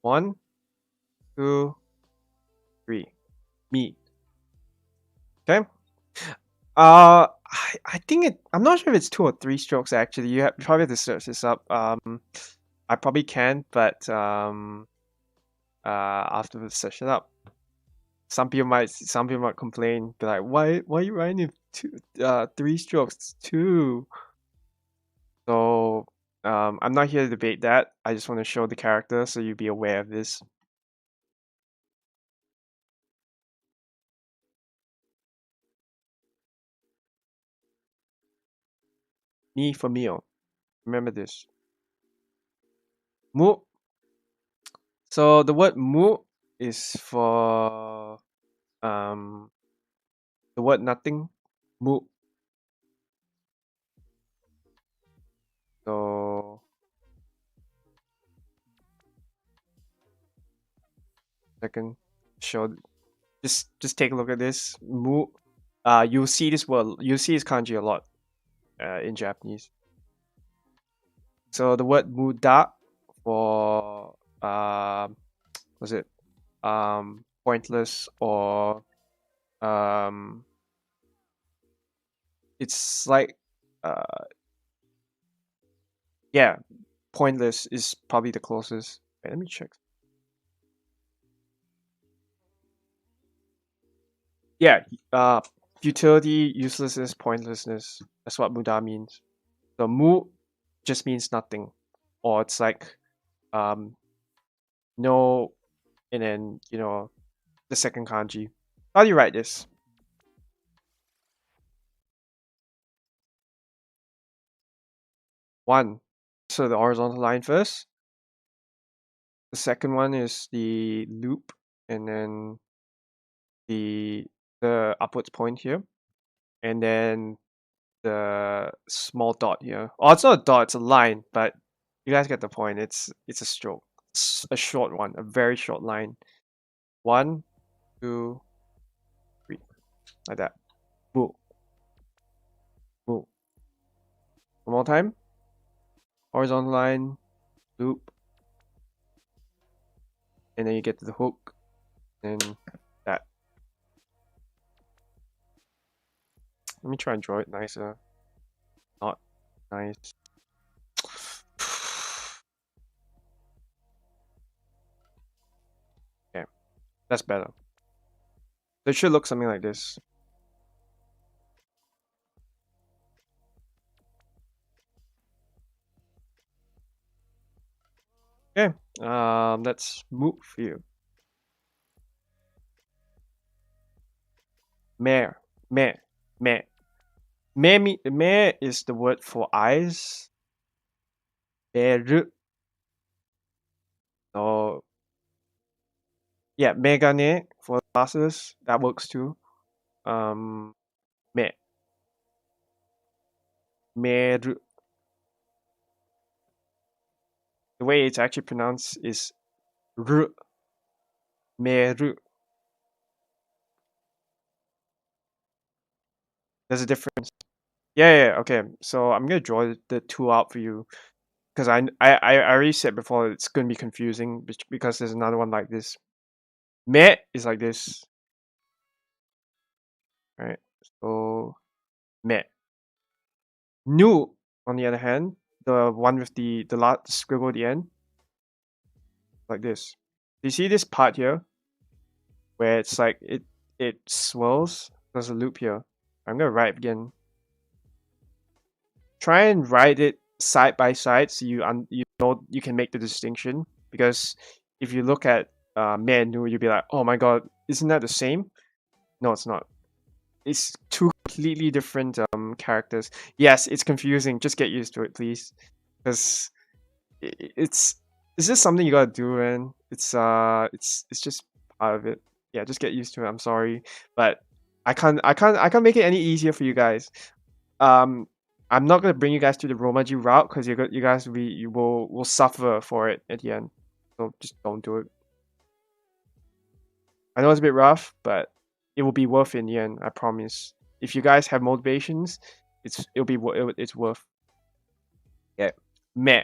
S1: One, two, three. Me. Okay. I think I'm not sure if it's two or three strokes actually. You probably have to search this up. I probably can, but after the search it up. Some people might complain, be like, why are you writing it three strokes? It's two. So I'm not here to debate that. I just want to show the character so you be aware of this. Me for meal. Remember this. Mu. So the word mu is for the word nothing. Mu. So second show just take a look at this. Mu. You'll see this word. You'll see this kanji a lot in Japanese. So the word muda for was it pointless or it's like yeah, pointless is probably the closest. Wait, let me check. Yeah, futility, uselessness, pointlessness. That's what muda means. So mu just means nothing, or it's like no, and then the second kanji. How do you write this? One. So the horizontal line first. The second one is the loop, and then the upwards point here. and then the small dot here. Oh, it's not a dot, it's a line, but you guys get the point. It's a stroke. A short one, a very short line. 1, 2, 3. Like that. Boom. Boom. One more time. Horizontal line, loop. And then you get to the hook. And that. Let me try and draw it nicer. Not nice. Okay, that's better. So it should look something like this. Okay, let's move here. Mare, mare, mare. Mare is the word for eyes. Beru. So yeah, megane for glasses, that works too. Me, meru. The way it's actually pronounced is ru, meru. There's a difference. Yeah, okay. So I'm gonna draw the two out for you because I already said before it's gonna be confusing because there's another one like this. Me is like this, right? So me. Nu, on the other hand, the one with the last scribble at the end, like this. Do you see this part here where it's like it swirls? There's a loop here. I'm gonna write again. Try and write it side by side so you know you can make the distinction, because if you look at menu, you'll be like, oh my god, isn't that the same? No, it's not. It's two completely different characters. Yes, it's confusing. Just get used to it, please, because it's just something you gotta do, and it's just part of it. Yeah, just get used to it. I'm sorry, but I can't make it any easier for you guys. Um, I'm not gonna bring you guys to the Romaji route because you guys you will suffer for it at the end. So just don't do it. I know it's a bit rough, but it will be worth it in the end. I promise. If you guys have motivations, it's worth. Yeah, meh.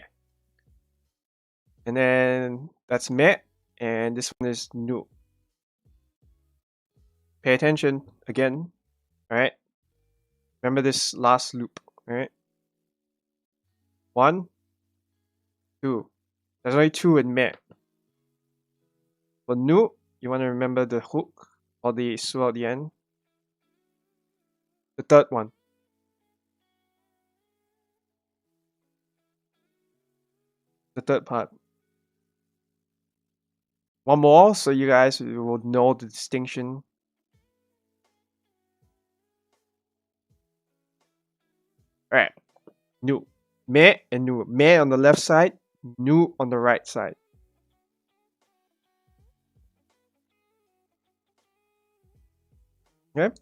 S1: And then that's meh, and this one is nu. Pay attention again. All right. Remember this last loop. All right. 1, 2. There's only 2 in meh. For nu, you want to remember the hook or the su at the end. The third one. The third part. One more so you guys will know the distinction. Alright. Nu. Me and nu. Me on the left side, nu on the right side. Okay?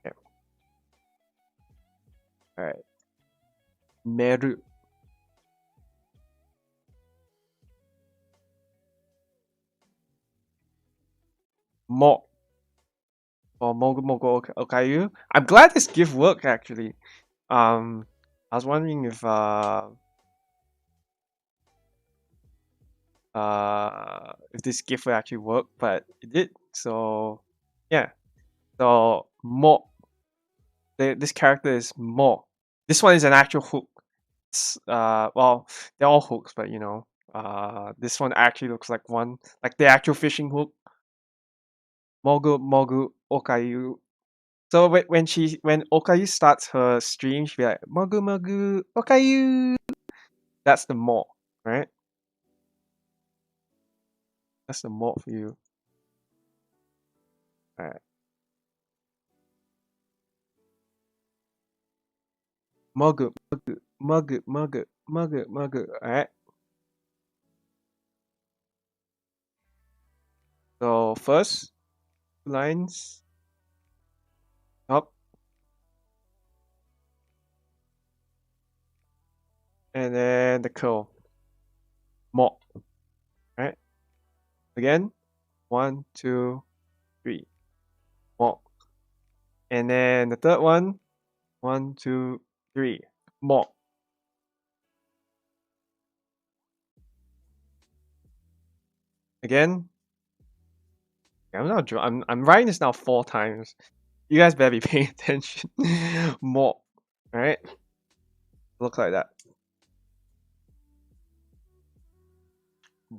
S1: Yeah. Alright. Meru. Mo. Or Mogu Mogu Okayu. I'm glad this gift worked actually. I was wondering if this gift would actually work, but it did. So yeah. So Mo. This character is Mo. This one is an actual hook. It's, well, they're all hooks, but you know, this one actually looks like one, like the actual fishing hook. Mogu Mogu Okayu. So when Okayu starts her stream, she'll be like Mogu Mogu Okayu. That's the Mo, right? That's the Mo for you. Alright. Mogu Mogu Mogu Mogu Mogu Mogu. Alright. So first 2 lines up, and then the curl. More. Right? Again. 1, 2, 3. More. And then the third one. 1, 2, 3. More. Again. I'm not. I'm writing this now 4 times. You guys better be paying attention. More. All right. Look like that.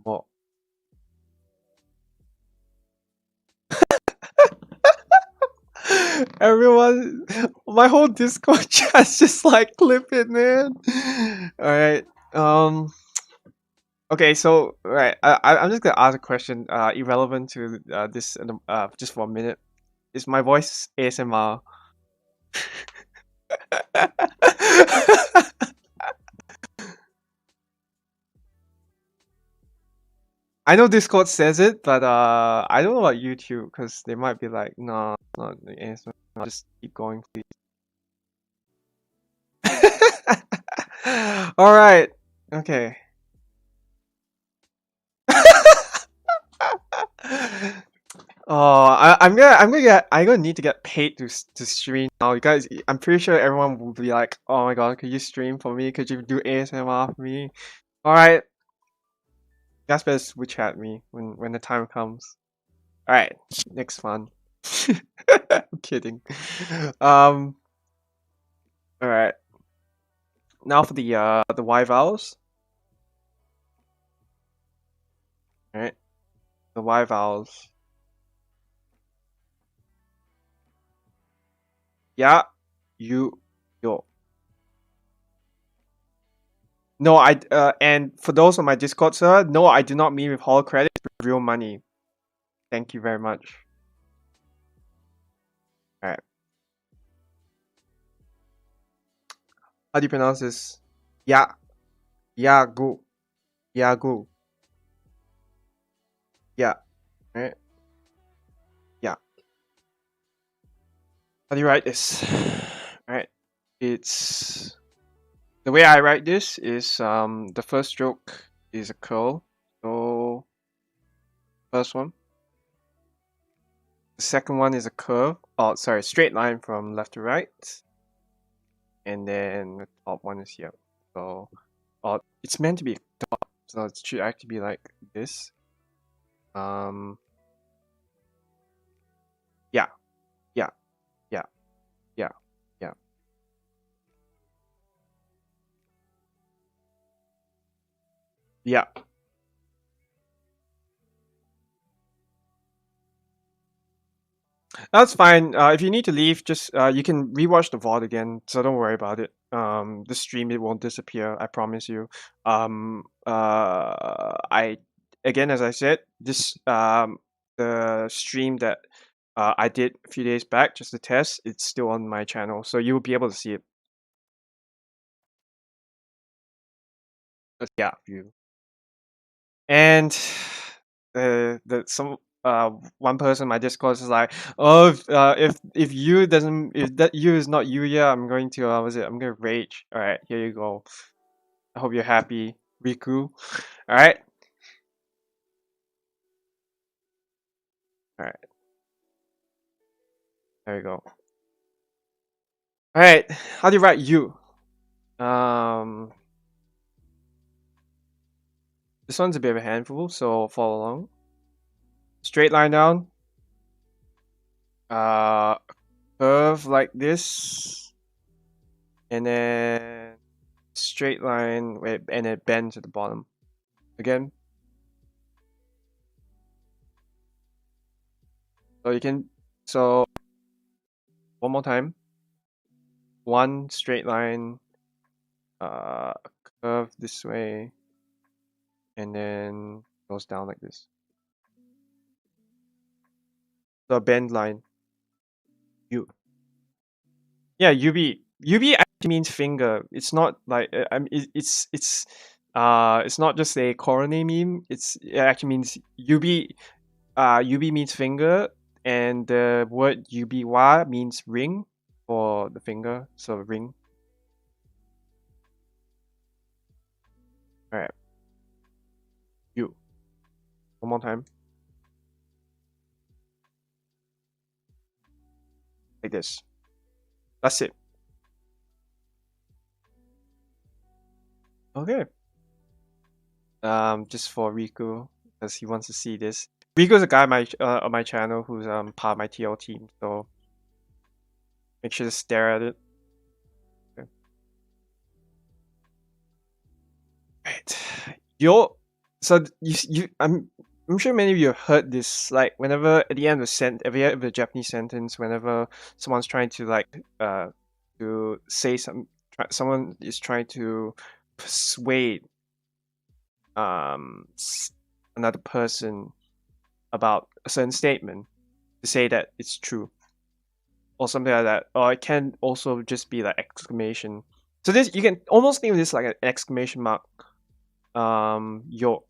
S1: More. Everyone, my whole Discord chat's just like clip it, man. All right. Okay, so right, I'm just gonna ask a question, irrelevant to this, just for a minute. Is my voice ASMR? I know Discord says it, but I don't know about YouTube because they might be like, no, not the ASMR. Just keep going, please. All right. Okay. Oh, I'm gonna need to get paid to stream now. You guys, I'm pretty sure everyone will be like, "Oh my god, could you stream for me? Could you do ASMR for me?" All right, guys, better switch at me when the time comes. All right, next one. I'm kidding. Um, all right. Now for the Y vowels. All right, the Y vowels. Yeah, you, yo. No, and for those on my Discord server, no, I do not mean with holo credits, with real money. Thank you very much. All right. How do you pronounce this? Ya, Yagu, Yagu, yeah, right? Yeah. How do you write this? All right. It's the way I write this is the first stroke is a curl. So first one. The second one is a curve. Oh, sorry, straight line from left to right. And then the top one is here. So it's meant to be top, so it should actually be like this. Yeah, yeah, yeah, yeah, yeah. Yeah. That's fine. If you need to leave, just you can rewatch the VOD again, so don't worry about it. The stream, it won't disappear, I promise you. I again, as I said, this the stream that I did a few days back, just to test, it's still on my channel, so you will be able to see it. Yeah, you. And the some one person in my Discord is like, oh, if you doesn't, if that you is not you, yeah, I'm going to was it? I'm gonna rage. All right, here you go. I hope you're happy, Riku. All right, all right, there you go. All right, how do you write you? This one's a bit of a handful, so follow along. Straight line down. Uh, Curve like this, and then straight line, wait, and it bends at the bottom. Again. So you can, so one more time. One straight line, uh, curve this way, and then goes down like this. The bend line. U. Yeah, UB actually means finger. It's not like I mean, it's not just a corony meme. It actually means UB. Yubi means finger, and the word yubiwa means ring for the finger, so ring. All right, you. One more time, like this. That's it. Okay. Just for Riku, because he wants to see this. Riku's a guy on my channel who's part of my TL team, so make sure to stare at it. Okay. Right. Yo, so I'm sure many of you have heard this. Like whenever at the end of every end of the Japanese sentence, whenever someone's trying to to say someone is trying to persuade another person about a certain statement to say that it's true or something like that, or it can also just be like exclamation. So this, you can almost think of this like an exclamation mark. Yo.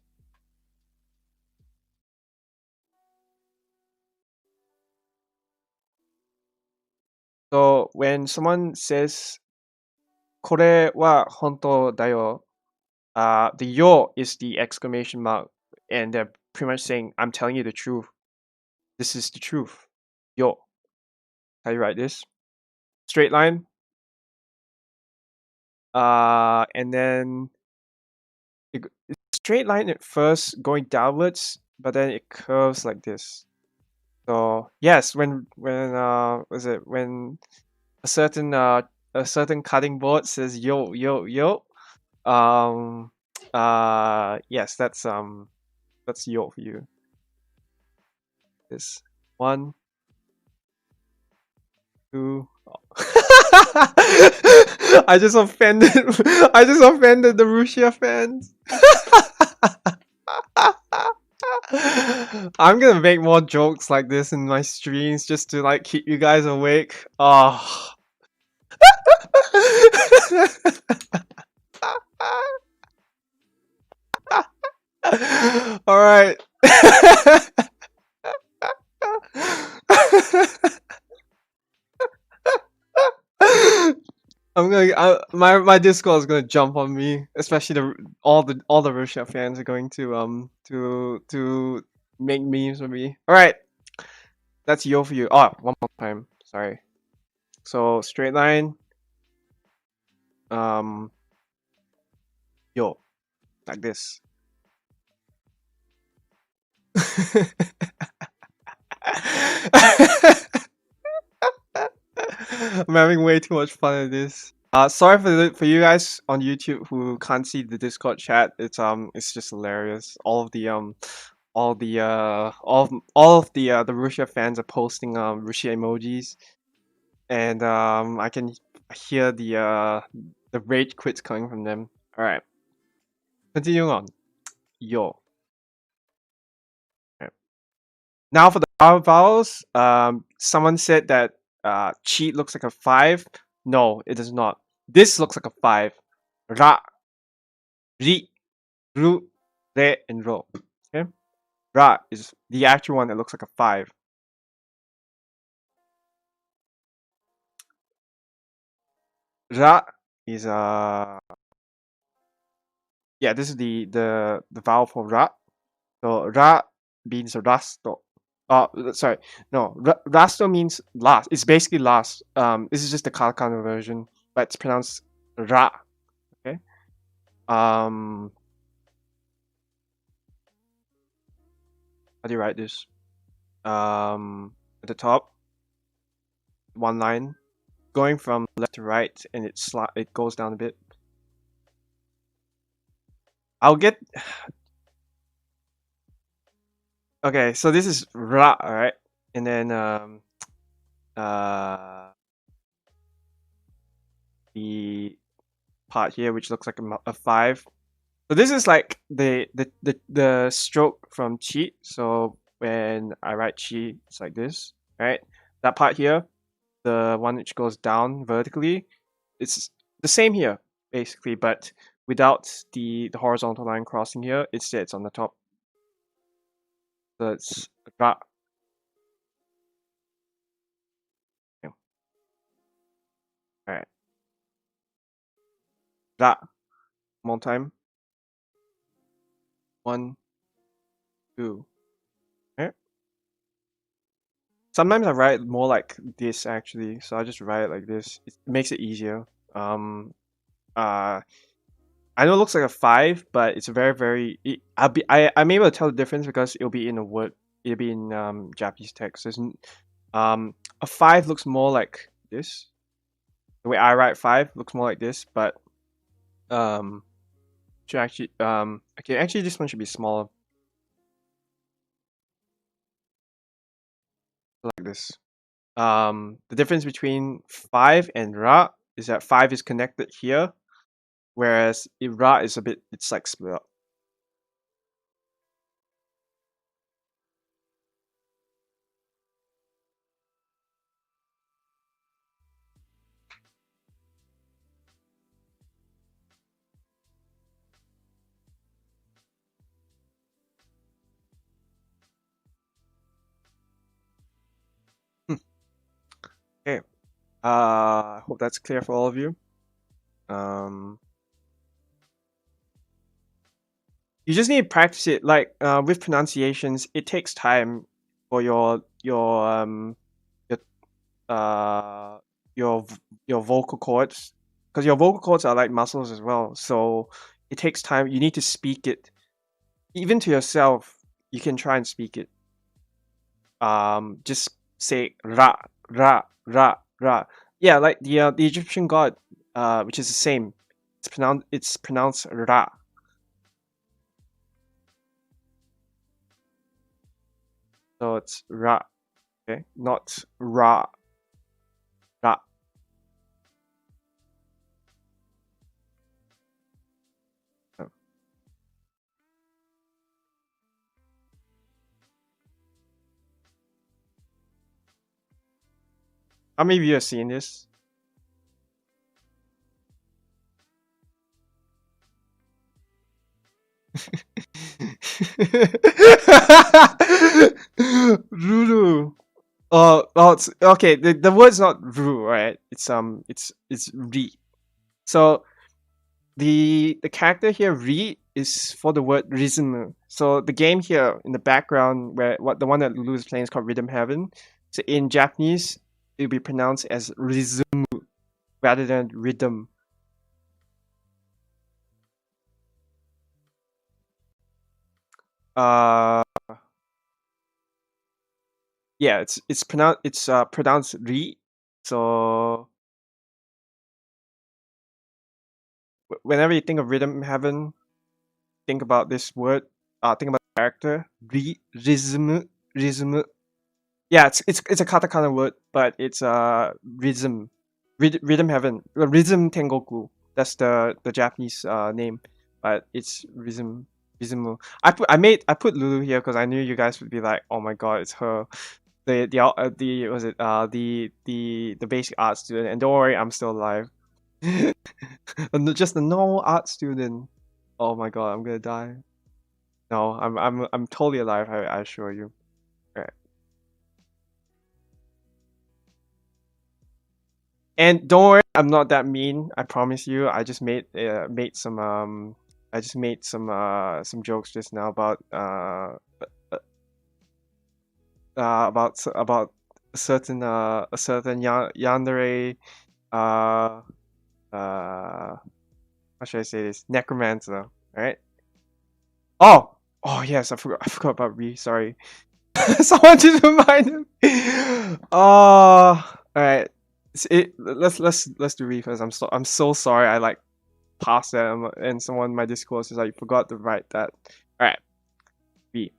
S1: So when someone says これは本当だよ, the yo is the exclamation mark, and they're pretty much saying, I'm telling you the truth. This is the truth. Yo. How do you write this? Straight line. And then it's straight line at first going downwards, but then it curves like this. So yes, when was it when a certain cutting board says yo yo yo, um yes, that's yo for you. This one, two. Oh. I just offended the Rusia fans. I'm gonna make more jokes like this in my streams just to like keep you guys awake. Oh. All right. My Discord is gonna jump on me, especially all the Russia fans are going to to make memes with me. All right, that's yo for you. Oh, one more time. Sorry. So straight line. Yo, like this. I'm having way too much fun at this. Sorry for you guys on YouTube who can't see the Discord chat. It's just hilarious. All of the Russia fans are posting Russia emojis, and I can hear the rage quits coming from them. All right, continuing on. Yo. Right. Now for the vowels. Someone said that cheat looks like a 5. No, it does not. This looks like a 5. Ra, ri, ru, re, and ro. Okay. Ra is the actual one that looks like a 5. Ra is yeah, this is the vowel for ra. So ra means rasto. Sorry, no, rasto means last. It's basically last. This is just the katakana version, but it's pronounced ra. Okay. How do you write this? At the top, one line, going from left to right, and it goes down a bit. I'll get. Okay, so this is ra, alright, and then the part here which looks like a 5. So this is like the stroke from chi. So when I write chi, it's like this, right? That part here, the one which goes down vertically, it's the same here basically, but without the horizontal line crossing here. Instead, it's on the top. So it's Ra. Yeah. All right. Ra. One more time. 1, 2. All right. Sometimes I write more like this actually, so I just write it like this. It makes it easier. Um. Uh. I know it looks like a 5, but it's very, very. I'm able to tell the difference because it'll be in a word. It'll be in Japanese text. A 5 looks more like this. The way I write 5 looks more like this, but um, should actually okay, actually this one should be smaller, like this. The difference between 5 and ra is that 5 is connected here, whereas ra is a bit. It's like split up. Hmm. Okay. I hope that's clear for all of you. Um, you just need to practice it. Like with pronunciations, it takes time for your uh your vocal cords, because your vocal cords are like muscles as well. So it takes time. You need to speak it, even to yourself. You can try and speak it. Just say ra ra ra ra. Yeah, like the Egyptian god, which is the same. It's pronounced ra. So it's ra. Okay, not ra ra. Oh. How many of you have seen this? Ruru. Oh, it's okay. The word's not ru, right? It's ri. So the character here ri is for the word rhythm. So the game here in the background, where what the one that Lulu is playing is called Rhythm Heaven. So in Japanese, it'll be pronounced as rhythm rather than rhythm. Uh, yeah, it's pronounced ri. So whenever you think of Rhythm Heaven, think about this word. Think about the character. Rhythm. Yeah, it's a katakana word, but it's rhythm. Rhythm Heaven. Rhythm Tengoku. That's the Japanese name, but it's rhythm. Rhythm. I put Lulu here because I knew you guys would be like, oh my god, it's her. The was it the basic art student, and don't worry, I'm still alive. Just a normal art student. Oh my god, I'm gonna die. No, I'm totally alive. I assure you. Right. And don't worry, I'm not that mean. I promise you. I just made some jokes just now about a certain yandere uh uh how should I say this, necromancer, right? Oh yes, I forgot about Re. Sorry. Someone just reminded me. Oh, all right. Let's do Re first. I'm so sorry. I like passed that, and someone in my Discord says I forgot to write that. All right, Re.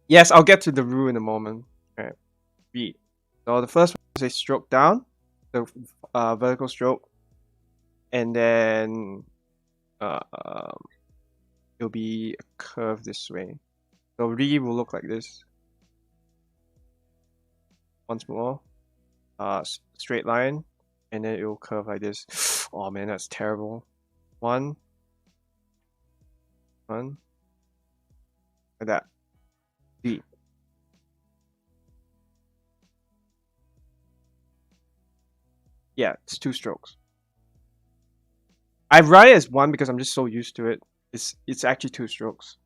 S1: Yes, I'll get to the Ru in a moment. All right, Re. So the first one is a stroke down, the vertical stroke, and then uh, um, it'll be a curve this way. So Re will look like this. Once more. Straight line, and then it will curve like this. Oh man, that's terrible. One, one, like that. B. Yeah, it's 2 strokes. I write it as 1 because I'm just so used to it. It's actually 2 strokes.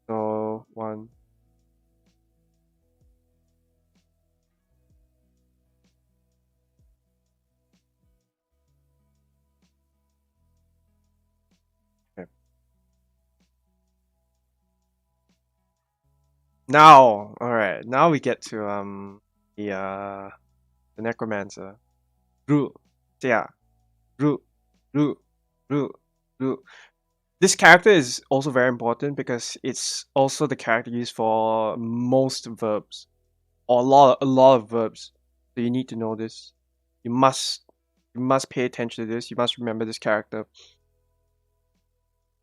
S1: So 1. Okay. Now, all right. Now we get to the necromancer. Ru, yeah, Ru, Ru, Ru, Ru. This character is also very important because it's also the character used for most verbs, or a lot of verbs. So you need to know this. You must you must pay attention to this. You must remember this character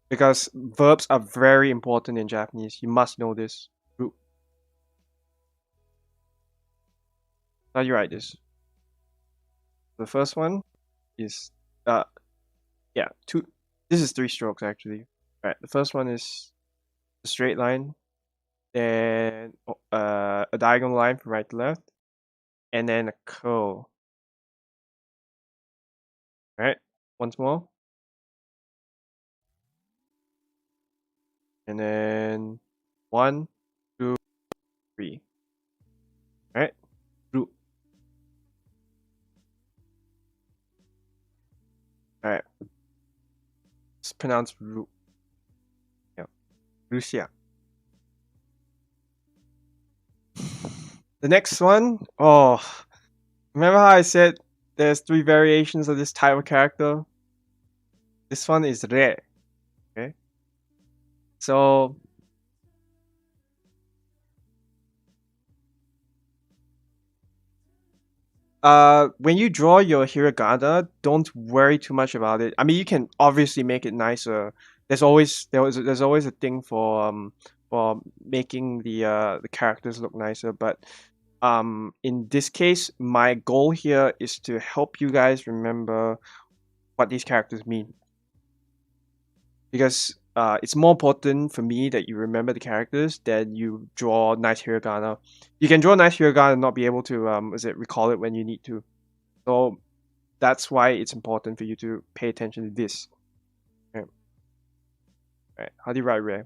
S1: because verbs are very important in Japanese. You must know this. Ru. How do you write this? The first one is yeah, 2. This is 3 strokes actually. All right, the first one is a straight line, then a diagonal line from right to left, and then a curl. All right, once more, and then 1, 2, 3. All right, root. All right, it's pronounced root. Yeah, Russia. The next one, oh, remember how I said there's 3 variations of this type of character? This one is re. Okay, so when you draw your hiragana, don't worry too much about it. I mean, you can obviously make it nicer. There's always a thing for making the characters look nicer, but in this case, my goal here is to help you guys remember what these characters mean, because it's more important for me that you remember the characters than you draw nice hiragana. You can draw nice hiragana and not be able to recall it when you need to. So that's why it's important for you to pay attention to this. Okay. Right. How do you write re?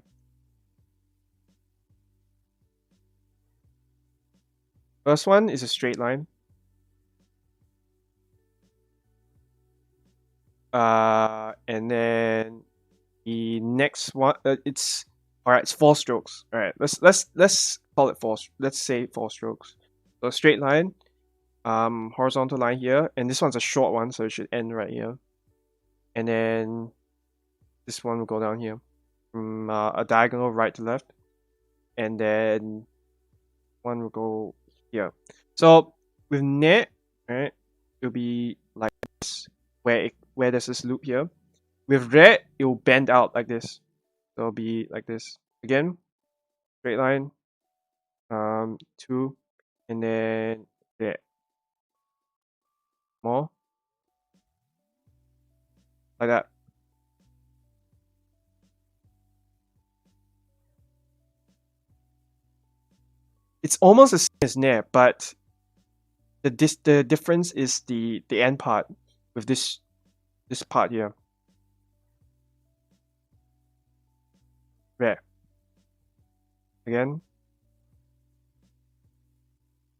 S1: First one is a straight line. And then the next one, it's all right. It's 4 strokes. All right. Let's call it 4. Let's say 4 strokes. So straight line, horizontal line here, and this one's a short one, so it should end right here. And then this one will go down here, from a diagonal right to left, and then one will go here. So with net, right, it'll be like this, where there's this loop here. With red, it will bend out like this. So it'll be like this again, straight line, 2, and then red. More like that. It's almost the same as net, but the difference is the end part with this part here. Red. Again.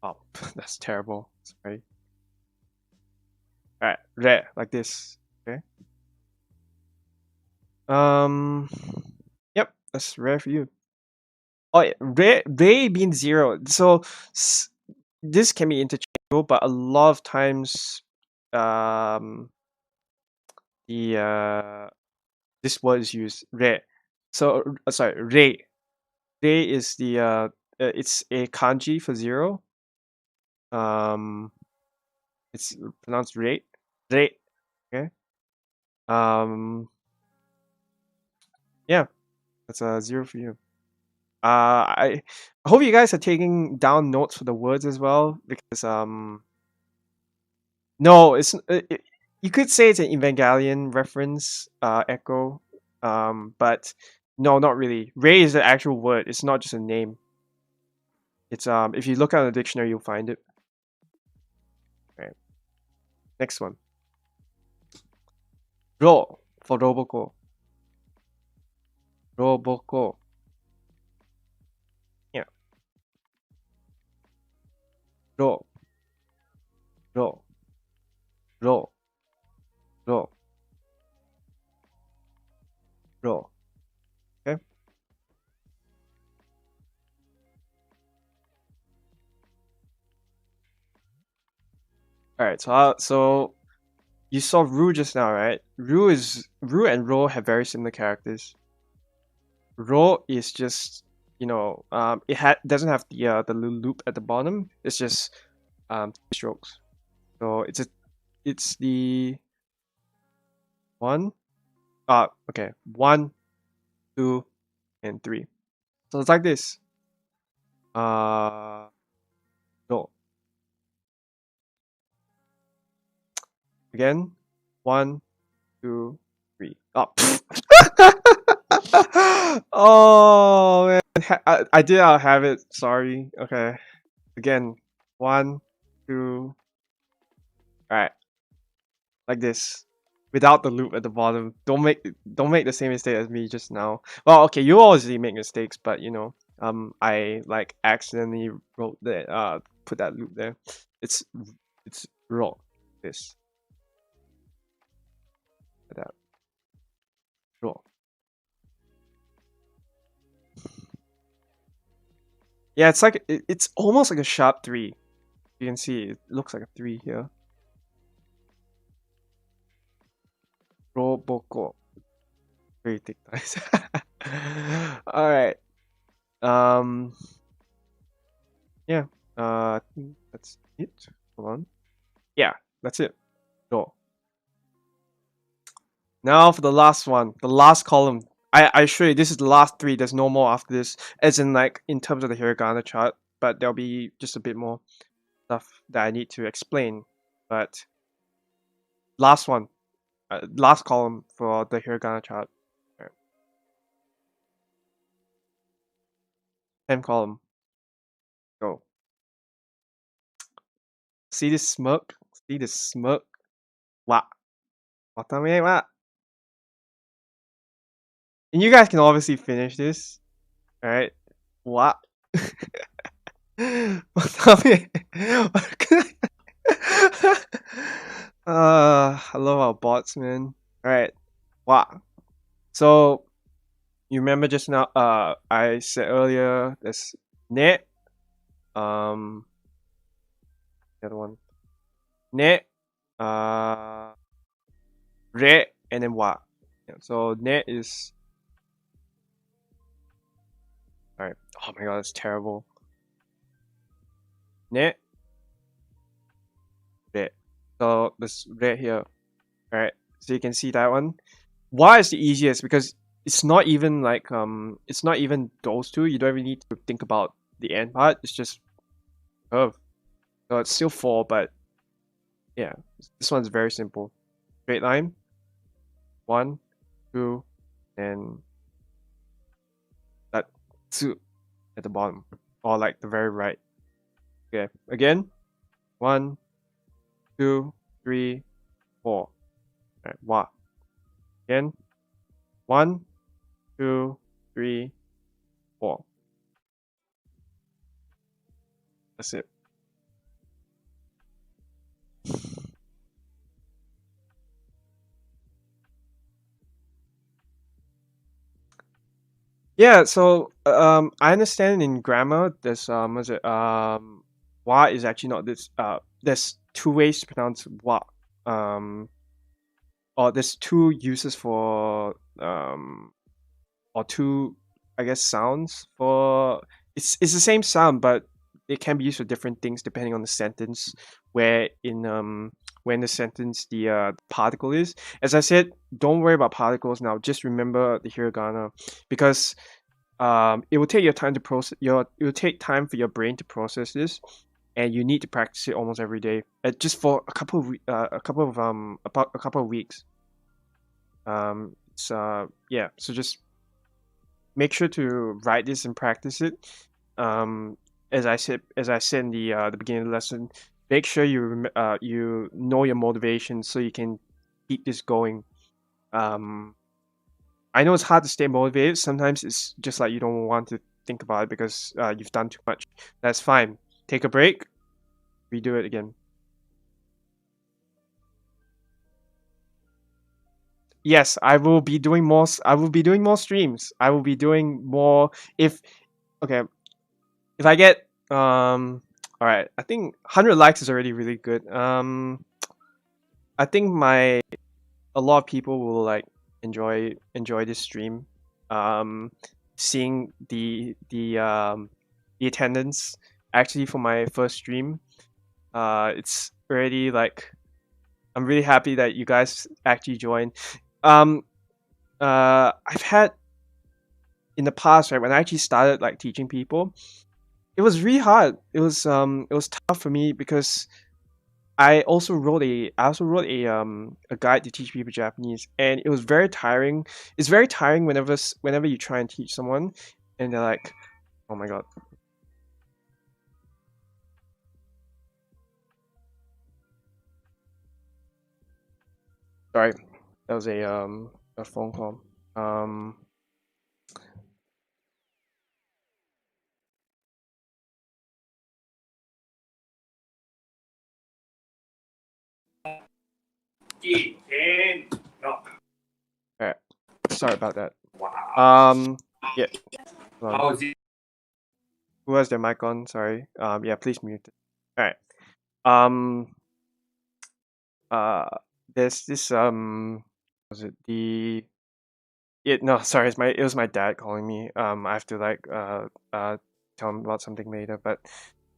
S1: Oh, that's terrible. Sorry. Alright, red, like this. Okay. Yep, that's rare for you. Oh, yeah, ray means 0. So this can be interchangeable, but a lot of times, the this word is used re. So sorry, re. Re is it's a kanji for 0. It's pronounced re. Re. Okay. Yeah, that's a 0 for you. I hope you guys are taking down notes for the words as well, because no, you could say it's an Evangelion reference, echo, but no, not really. Ray is the actual word. It's not just a name. It's if you look at the dictionary, you'll find it. Right. Next one. Ro for Roboko. Roboko. Yeah. Ro. Ro. Ro. Ro. Ro. Okay. All right. So you saw Ru just now, right? Ru and Ro have very similar characters. Ro is just it doesn't have the little loop at the bottom. It's just strokes. So it's the one. Okay. 1, 2, and 3. So it's like this. No. Again. 1, 2, 3. Oh. Oh man. I did not have it. Sorry. Okay. Again. 1, 2. All right. Like this. Without the loop at the bottom. Don't make the same mistake as me just now. Well, okay, you always make mistakes, but I like accidentally wrote put that loop there. It's wrong. This. That. Wrong. Yeah, it's almost like a sharp 3. You can see it looks like a 3 here. Roboko. Very thick ties. All right. Yeah. I think that's it. Hold on. Yeah, that's it. Go. Now for the last one, the last column. I assure you, this is the last 3. There's no more after this, as in like in terms of the hiragana chart. But there'll be just a bit more stuff that I need to explain. But last one, last column for the hiragana chart. All right. 10th column. Go. See this smirk? See this smirk? Wa. Watame wa. And you guys can obviously finish this. Alright. Wa. Watame. I love our bots, man. Alright. Wa. So you remember just now I said earlier there's ne. The other one. Ne. Re and then wa. Yeah, so ne is alright. Oh my god, that's terrible. Ne. Re. So this re here. Alright. So you can see that one. Wa is the easiest because it's not even like it's not even those two. You don't even need to think about the end part. It's just curve. So it's still 4, but yeah, this one's very simple. Straight line. 1, 2, and that 2 at the bottom, or like the very right. Okay, again. 1, 2, 3, 4. Alright, wa. Again. 1, 2, 3, 4. That's it. Yeah, so I understand in grammar there's what's it wa is actually not this there's 2 ways to pronounce wa. Or there's 2 uses for or 2 I guess sounds for it's the same sound, but it can be used for different things depending on the sentence where in the sentence the particle is. As I said, don't worry about particles now, just remember the hiragana because it will take your time to process it will take time for your brain to process this, and you need to practice it almost every day just for a couple of weeks. Yeah, so just make sure to write this and practice it. As I said in the beginning of the lesson, make sure you know your motivation so you can keep this going. I know it's hard to stay motivated. Sometimes it's just like you don't want to think about it because you've done too much. That's fine. Take a break. Redo it again. Yes, I will be doing more. I will be doing more streams. I will be doing more. If okay, if I get all right, I think 100 likes is already really good. I think a lot of people will like enjoy this stream. Seeing the attendance actually for my first stream. It's already like I'm really happy that you guys actually joined. Um, I've had in the past, right, when I actually started like teaching people, it was really hard. It was tough for me because I also wrote a guide to teach people Japanese, and it was very tiring. It's very tiring whenever you try and teach someone, and they're like, "Oh my god." Sorry, that was a phone call. Um, alright. Sorry about that. Yeah. Hold on.
S3: How is it?
S1: Who has their mic on? Sorry. Yeah, please mute it. Alright. Um. Uh. There's this Was it the? Yeah. No. Sorry. It was my dad calling me. I have to like tell him about something later. But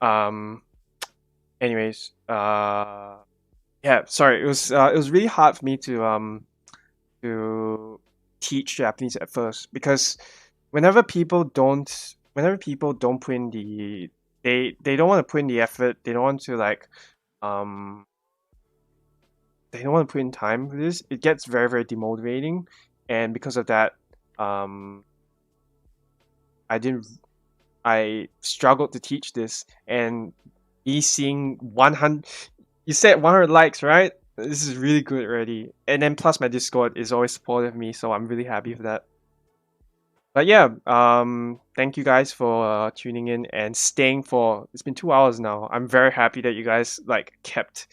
S1: um. Anyways. Yeah. Sorry. It was really hard for me to teach Japanese at first because whenever people don't put in they don't want to put in the effort, they don't want to like um they don't want to put in time for this, it gets very, very demotivating. And because of that, um I didn't I struggled to teach this. And me seeing 100, you said 100 likes, right? This is really good already. And then plus my Discord is always supportive of me, so I'm really happy for that. But yeah, thank you guys for tuning in and staying for. It's been 2 hours now. I'm very happy that you guys like kept,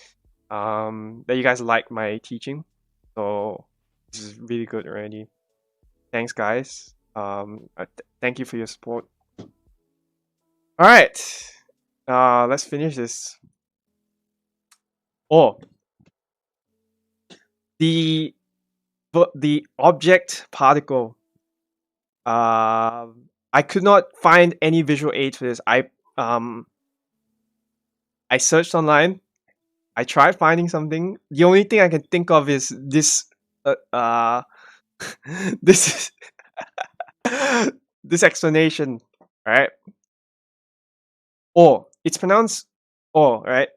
S1: that you guys like my teaching. So this is really good already. Thanks, guys. Thank you for your support. All right, let's finish this. Oh, the the object particle. I could not find any visual aid for this. Um I searched online. I tried finding something. The only thing I can think of is this. This this explanation, right? Or it's pronounced or, right?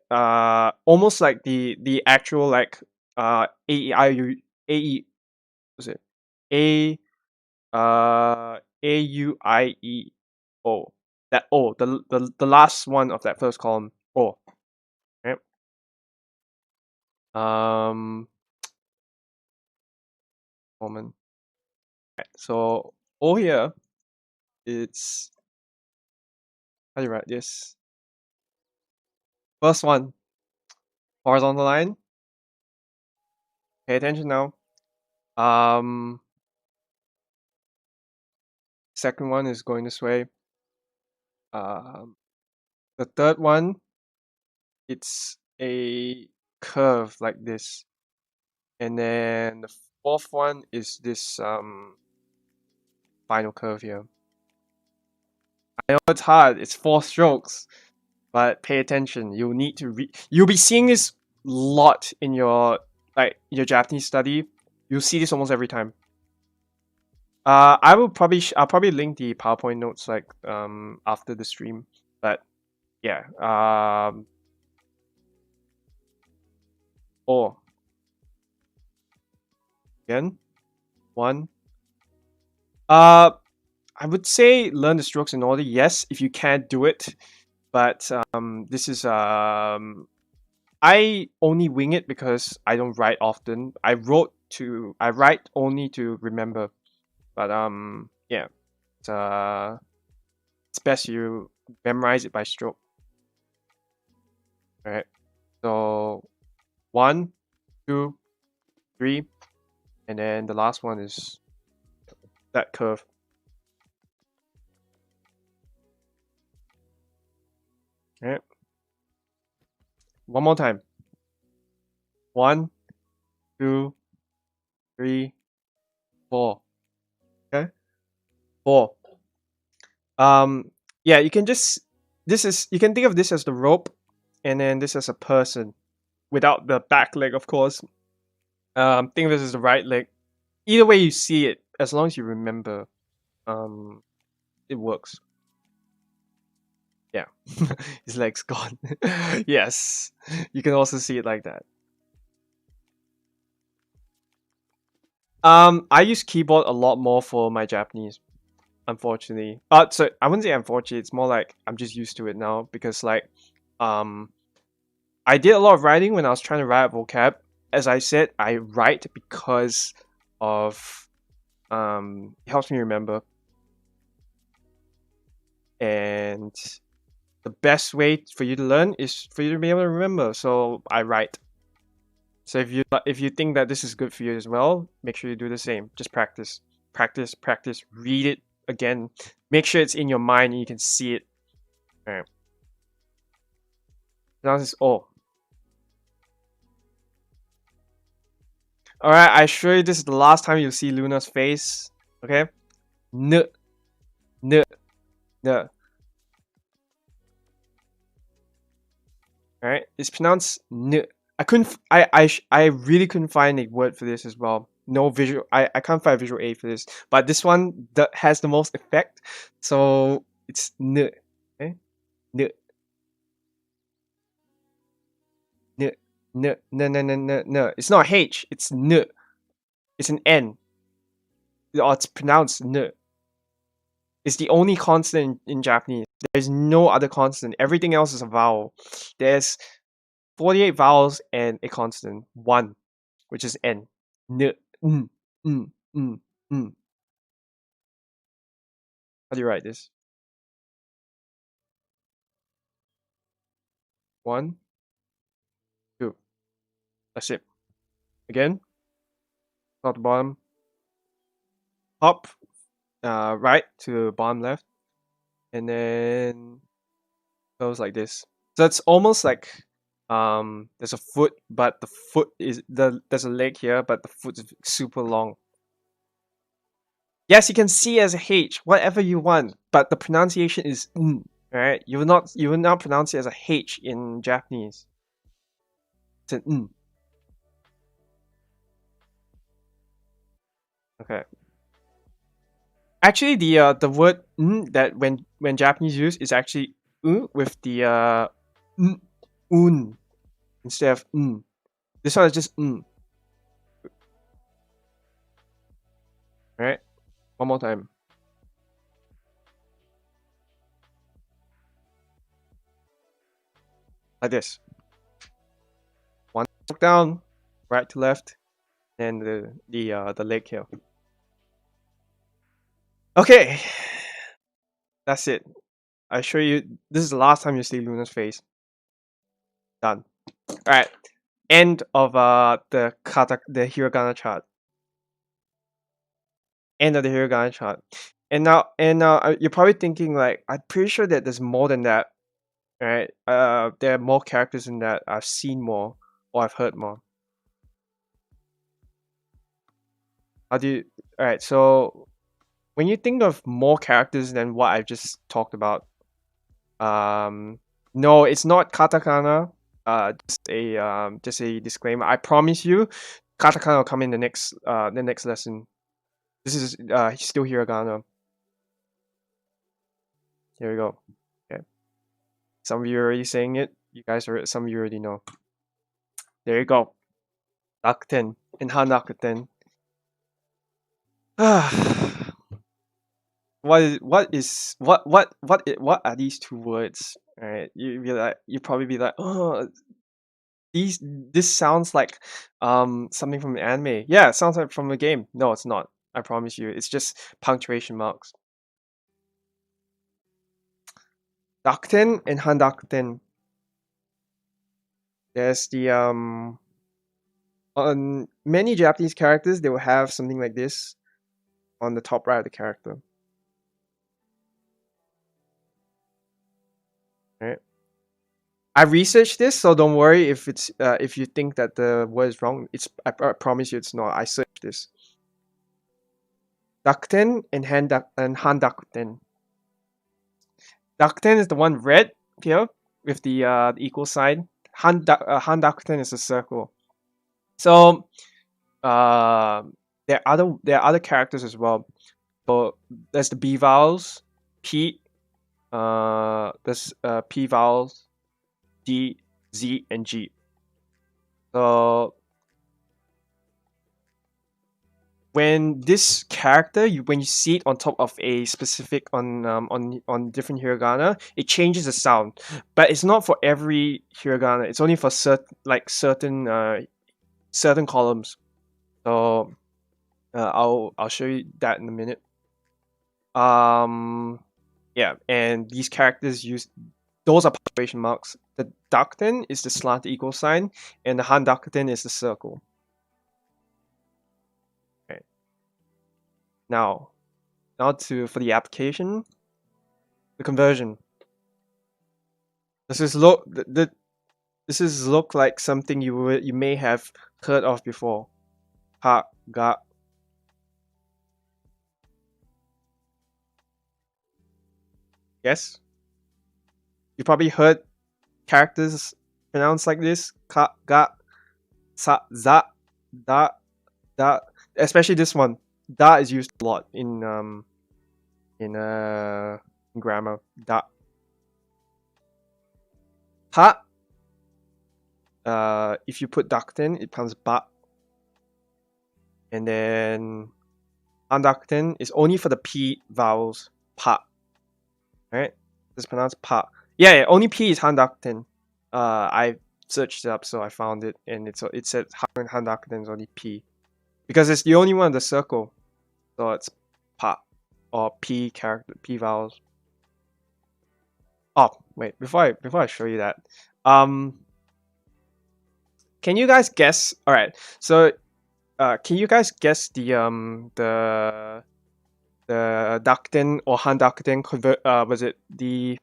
S1: Almost like the actual like a e i u a e was it a a u I e o, that o, the last one of that first column, o, right? Um, moment. Right, so o here, it's how do you write this? First one, horizontal line. Pay attention now. Um, Second one is going this way. Um, the third one, it's a curve like this, and then the fourth one is this final curve here. I know it's hard. It's 4 strokes, but pay attention. You'll need to read. You'll be seeing this lot in your your Japanese study. You'll see this almost every time. I'll probably link the PowerPoint notes like after the stream. But yeah. Oh. Again. One. I would say learn the strokes in order. Yes, if you can't do it, but this is I only wing it because I don't write often. I write only to remember. But yeah, it's best you memorize it by stroke. All right. So 1, 2, 3, and then the last one is that curve. All right. One more time. 1, 2, 3, 4. Okay. 4. Yeah, you can just you can think of this as the rope, and then this as a person without the back leg, of course. Think of this as the right leg. Either way you see it, as long as you remember, it works. Yeah, his leg's gone. Yes, you can also see it like that. I use keyboard a lot more for my Japanese, unfortunately. So I wouldn't say unfortunately. It's more like I'm just used to it now because like, um, I did a lot of writing when I was trying to write vocab. As I said, I write because of it helps me remember, and the best way for you to learn is for you to be able to remember. So I write. So if you think that this is good for you as well, make sure you do the same. Just practice, practice, practice. Read it again. Make sure it's in your mind and you can see it. All right. Now this is all. All right. I assure you, this is the last time you'll see Luna's face. Okay. N, n, n. All right. It's pronounced n. I really couldn't find a word for this as well. No visual. I can't find a visual aid for this. But this one that has the most effect. So it's n. Okay. N. N. N. N. N. N. N. N. It's not H. It's n. It's an N. Or it's pronounced n. It's the only consonant in Japanese. There's no other consonant. Everything else is a vowel. There's 48 vowels and a consonant. One, which is N. N. N. N. N. N. How do you write this? 1, 2. That's it. Again, top to bottom. Hop, right to bottom left, and then goes like this. So it's almost like there's a foot, but the foot is there's a leg here, but the foot is super long. Yes, you can see as a H, whatever you want, but the pronunciation is n. Right? You will not pronounce it as a H in Japanese. It's an n. Okay. Actually, the word n that when Japanese use is actually with the un instead of n. This one is just n. Right? One more time. Like this. One stroke down, right to left, and the leg here. Okay, that's it. I assure you, this is the last time you see Luna's face. Done. All right. End of the hiragana chart. End of the hiragana chart. And now you're probably thinking like, I'm pretty sure that there's more than that, right? There are more characters in that. I've seen more or I've heard more. How do you? All right. So when you think of more characters than what I've just talked about, no, it's not katakana. Just a disclaimer. I promise you, katakana will come in the next lesson. This is still hiragana. Here we go. Okay. Some of you are already saying it. Some of you already know. There you go. Dakuten and Hanakuten. What are these two words? All right, you probably be like, oh, this sounds like something from an anime. Yeah, it sounds like from a game. No, it's not. I promise you. It's just punctuation marks. Dakuten and Handakuten. There's the on many Japanese characters they will have something like this on the top right of the character. Right. I researched this, so don't worry if you think that the word is wrong. I promise you it's not. I searched this. Dakuten and Handakuten. Dakuten is the one red here with the equal sign. Handakuten is a circle. So uh, there are other characters as well. So there's the B vowels, P. There's P vowels, D, Z, and G. So when this character, when you see it on top of a specific on different hiragana, it changes the sound, but it's not for every hiragana. It's only for certain columns. So I'll show you that in a minute. Yeah, and these characters use those are punctuation marks. The dakuten is the slant equal sign, and the handakuten is the circle. Okay. Now for the application, the conversion. This is this is look like something you may have heard of before. Ha ga. Yes, you probably heard characters pronounced like this. Ka ga sa za da da. Especially this one. Da is used a lot in grammar. Da. Ha. If you put dakuten, it becomes ba. And then andakuten is only for the P vowels. Pa. Right? It's pronounced pa. Yeah, only P is handakuten. I searched it up, so I found it, and it said handakuten is only P. Because it's the only one in the circle. So it's pa. Or P character, P vowels. Oh, wait, before I show you that. Can you guys guess? Alright, so can you guys guess the Dakuten or Handakuten was it the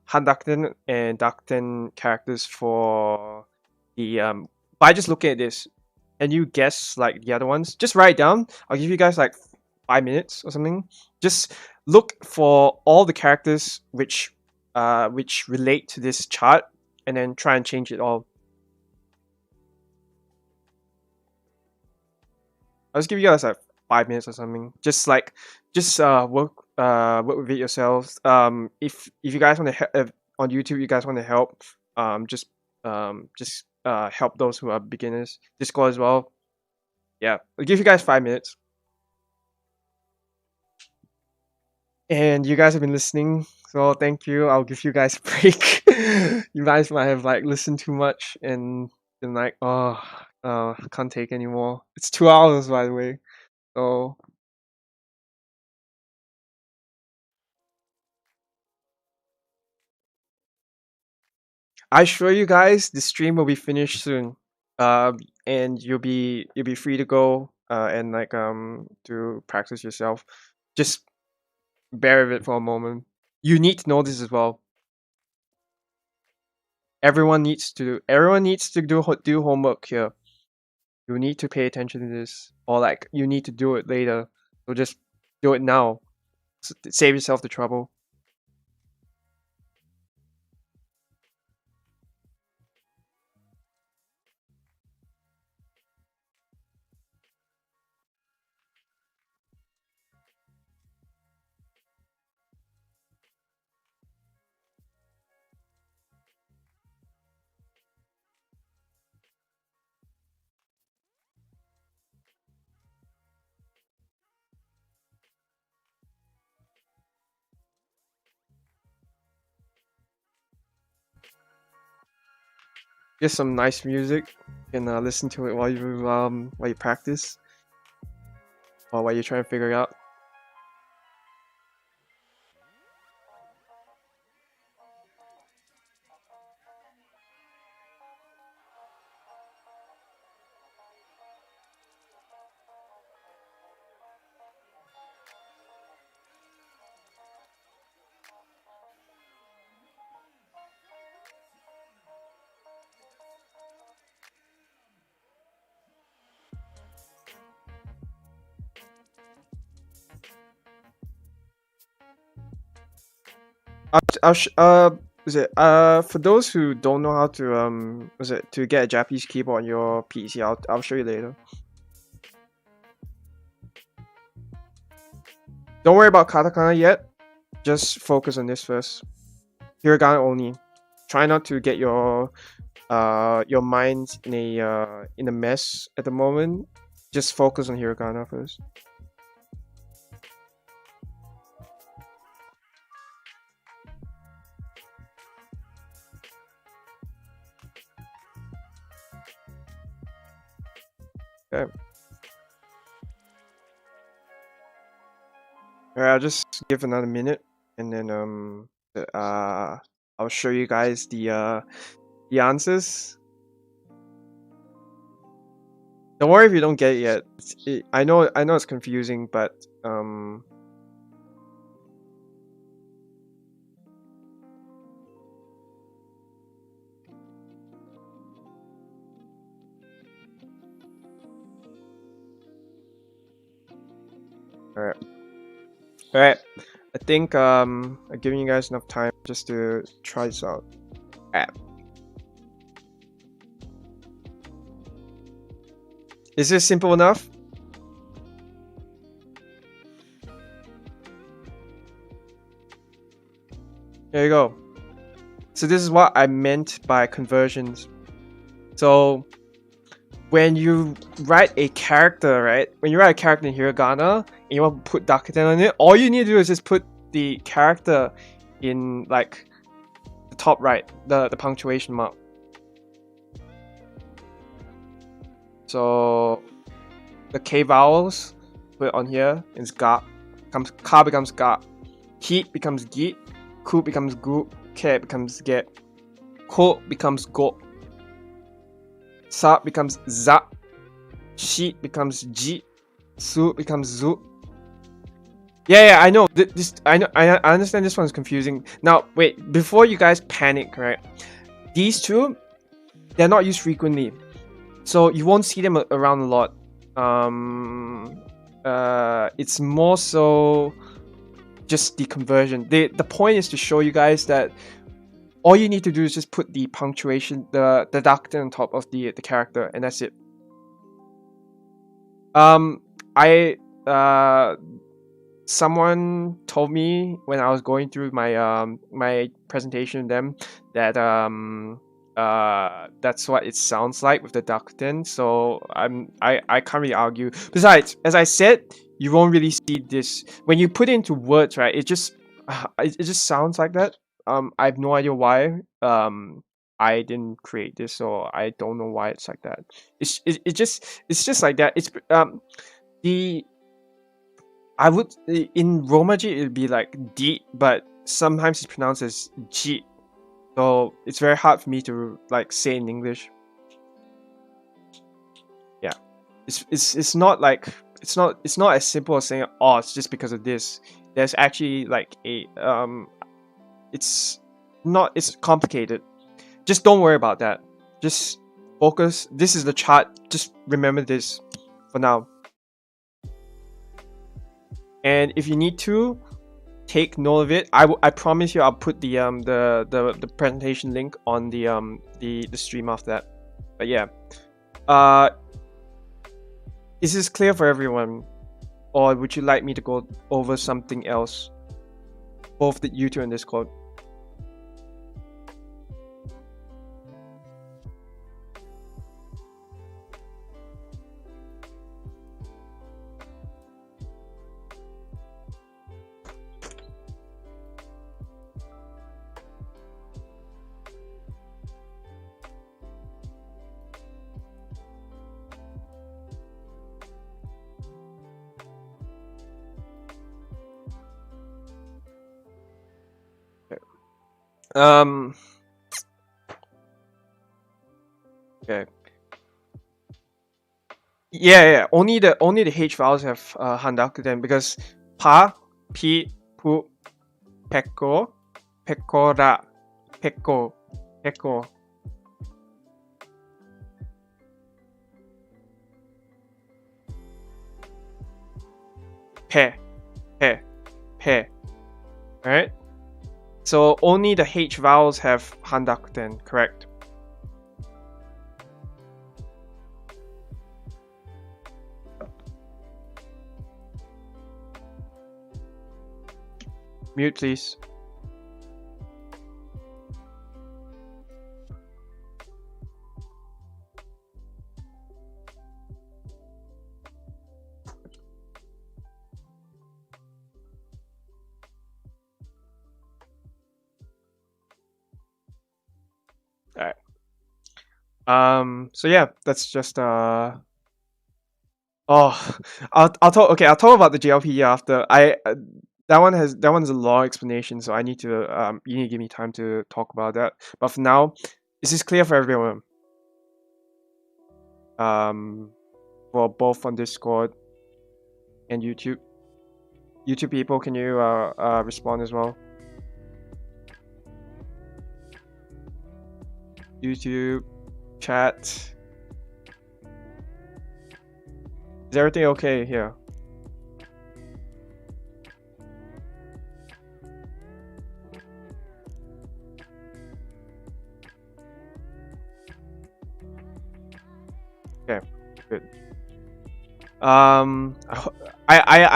S1: Handakuten and Dakuten characters for the by just looking at this, and you guess like the other ones, just write it down. I'll give you guys like 5 minutes or something. Just look for all the characters which relate to this chart, and then try and change it all. I'll just give you guys like 5 minutes or something. Just work with it yourselves. If you guys want to on YouTube, you guys want to help, just help those who are beginners. Discord as well. Yeah, I'll give you guys 5 minutes. And you guys have been listening, so thank you. I'll give you guys a break. You guys might have like listened too much and been like, oh, can't take anymore. It's 2 hours, by the way. So I assure you guys, the stream will be finished soon. And you'll be free to go and like to practice yourself. Just bear with it for a moment. You need to know this as well. Everyone needs to do homework here. You need to pay attention to this, or like you need to do it later. So just do it now. Save yourself the trouble. get some nice music and listen to it while you practice or while you're trying to figure it out. Is it for those who don't know how to was it to get a Japanese keyboard on your PC? I'll show you later. Don't worry about katakana yet. Just focus on this first. Hiragana only. Try not to get your mind in a mess at the moment. Just focus on hiragana first. Okay. Alright, I'll just give another minute and then I'll show you guys the answers. Don't worry if you don't get it yet. I know it's confusing, but alright. Alright. I think I'm giving you guys enough time just to try this out. Alright. Is this simple enough? There you go. So this is what I meant by conversions. So when you write a character, right? When you write a character in hiragana and you want to put Dakuten on it, all you need to do is just put the character in like the top right, the punctuation mark. So the K vowels, put it on here, is ga. Ka becomes ga. Heat becomes gi. Ku becomes gu. Ke becomes ge. Ko becomes go. Sa becomes za. Shi becomes ji. Su becomes zu. Yeah, I know. I understand this one is confusing. Now, wait, before you guys panic, right? These two, they're not used frequently, so you won't see them around a lot. It's more so just the conversion. The point is to show you guys that all you need to do is just put the punctuation, the Dakuten on top of the character, and that's it. Someone told me when I was going through my my presentation with them that that's what it sounds like with the Dakuten. So I can't really argue. Besides, as I said, you won't really see this when you put it into words, right? It just sounds like that. I have no idea why. I didn't create this, so I don't know why it's like that. It's just like that. It's the I would in Romaji it'd be like D, but sometimes it's pronounced as G. So it's very hard for me to like say in English. Yeah. It's not like it's not as simple as saying, oh, it's just because of this. There's actually like a it's complicated. Just don't worry about that. Just focus. This is the chart. Just remember this for now. And if you need to take note of it, I promise you I'll put the presentation link on the stream after that. But yeah, is this clear for everyone, or would you like me to go over something else? Both the YouTube and Discord. Um. Okay. Yeah. Only the H vowels have Handakuten because pa, pi, pu, peko, pekora, peko, peko. Pe, pe, pe. Alright? So only the H vowels have Handakuten, correct? Mute, please. Alright. So yeah, that's just Oh, I'll talk. Okay, I'll talk about the JLP after. That one's a long explanation, so I need to you need to give me time to talk about that. But for now, is this clear for everyone? For both on Discord and YouTube. YouTube people, can you respond as well? YouTube chat. Is everything okay here? Okay, good. I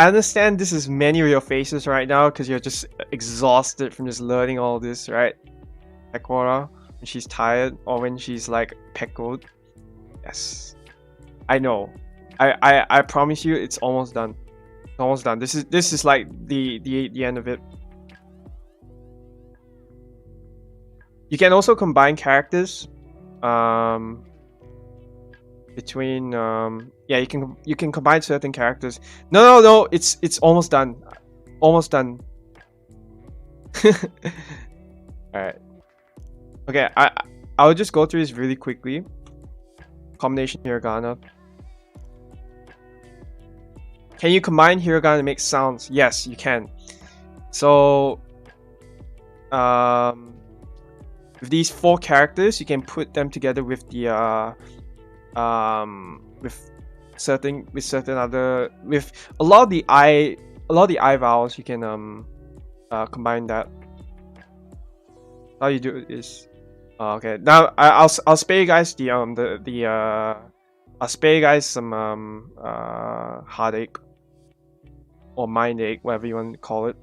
S1: understand this is many of your faces right now because you're just exhausted from just learning all this, right? Pekora, when she's tired or when she's like peckled. Yes, I know. I promise you, it's almost done. It's almost done. This is like the end of it. You can also combine characters. Between yeah, you can combine certain characters. No, it's almost done. Almost done. Alright. Okay, I'll just go through this really quickly. Combination hiragana. Can you combine hiragana to make sounds? Yes, you can. So with these 4 characters, you can put them together with the with certain other, with a lot of the I vowels. You can combine that. How you do it is okay. Now I'll spare you guys the I'll spare you guys some heartache or mind ache, whatever you want to call it.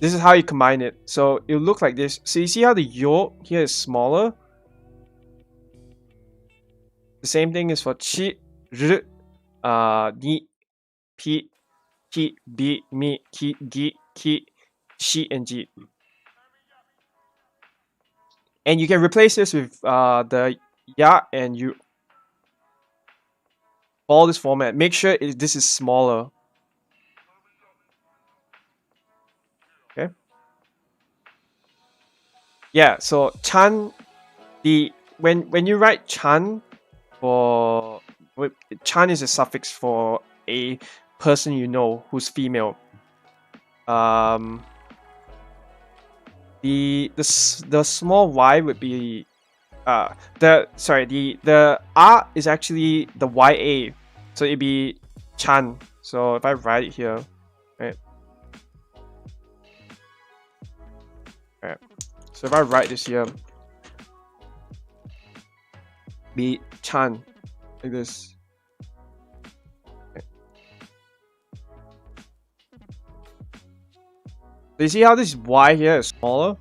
S1: This is how you combine it. So it'll look like this. So you see how the yo here is smaller? The same thing is for chi, r, ni, pi, ki, bi, mi, ki, gi, ki, shi, and ji. And you can replace this with the ya and you. Follow this format. Make sure this is smaller. Okay. Yeah. So chan, when you write chan for chan is a suffix for a person you know who's female. The small y would be the r is actually the ya, so it'd be chan. So if I write it here, right? Alright. So if I write this here, be chan, like this. Okay. So you see how this y here is smaller?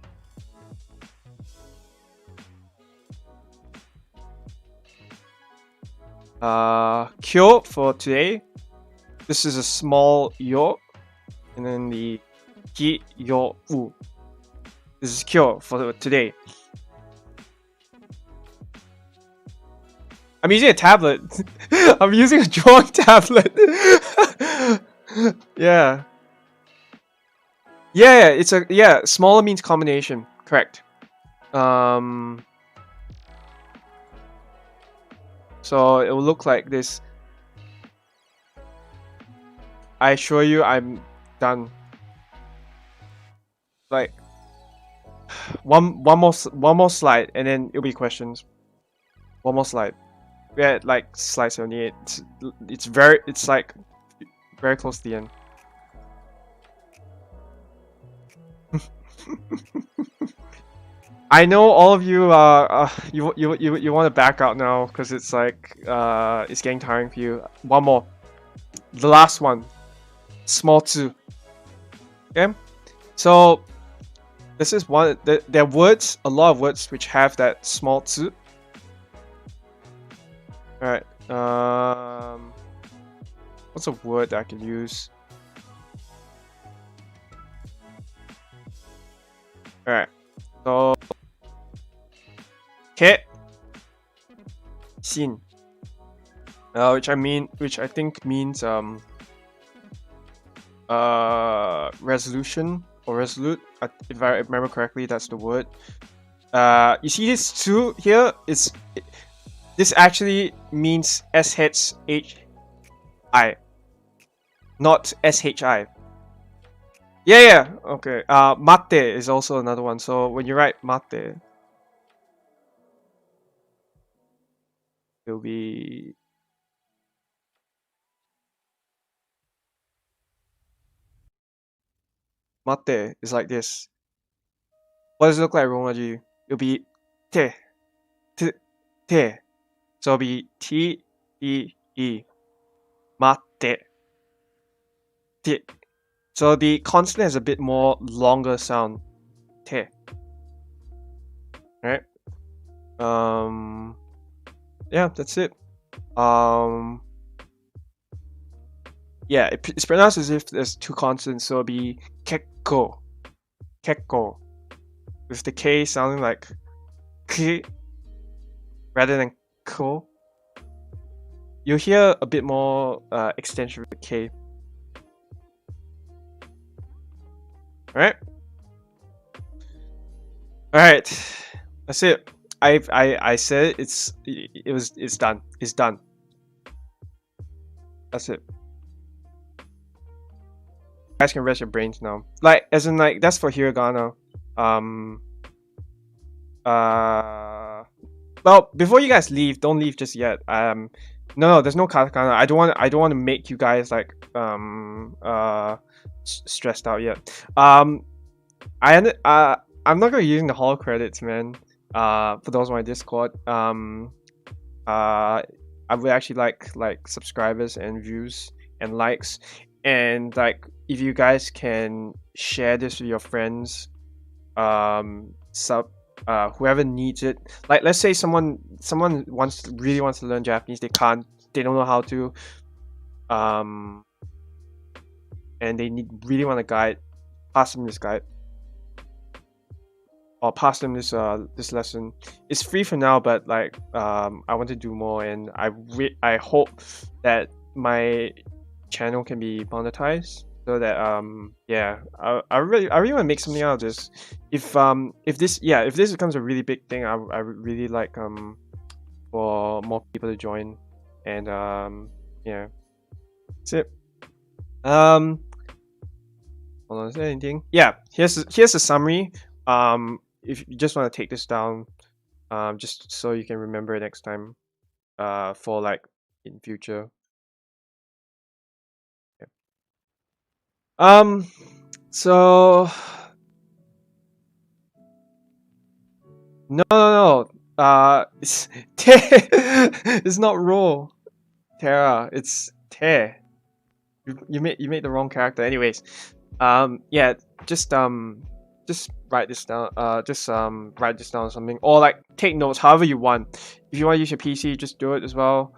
S1: Kyo for today. This is a small yo, and then the ki yo u. This is kyo for today. I'm using a tablet. I'm using a drawing tablet. Yeah, it's a smaller means combination. Correct. So it will look like this. I assure you, I'm done. Like one more slide, and then it'll be questions. One more slide. We're at like slide 78. It's like very close to the end. I know all of you you want to back out now because it's like it's getting tiring for you. One more, the last one, small 2. Okay, so this is one. There are words, a lot of words which have that small 2. All right. What's a word that I can use? All right. So, ke, sin, which I think means resolution or resolute. If I remember correctly, that's the word. You see this 2 here? This actually means SHI, not SHI. Yeah. Okay. Mate is also another one. So when you write mate, it'll be mate is like this. What does it look like, Romaji? It'll be te, te. So it'll be T-E-E. Mate. Te. So the consonant has a bit more longer sound. Te. Right? Yeah, that's it. Yeah, it's pronounced as if there's 2 consonants, so it'll be kekko. Kekko. With the K sounding like k rather than ko. You'll hear a bit more extension of the K. Alright? Alright. That's it. I said it's done. It's done. That's it. You guys can rest your brains now. Like, as in, like, that's for Hiragana. Well, before you guys leave, don't leave just yet. No, there's no katakana. I don't want to make you guys like stressed out yet. I'm not gonna be using the hall credits, man. For those on my Discord. I would actually like subscribers and views and likes, and like if you guys can share this with your friends, whoever needs it. Like, let's say someone really wants to learn Japanese, they don't know how to, and they really want a guide. Pass them this guide, or pass them this this lesson. It's free for now, but like I want to do more, and I hope that my channel can be monetized, so that yeah, I really want to make something out of this. If this becomes a really big thing, I would really like for more people to join, and yeah, that's it. Hold on, is there anything? Yeah, here's a summary. If you just want to take this down, just so you can remember it next time, for like in future. So no. It's te. It's not ro. Terra. It's te. You made the wrong character. Anyways, yeah, just write this down. Write this down or something, or like take notes, however you want. If you want to use your PC, just do it as well.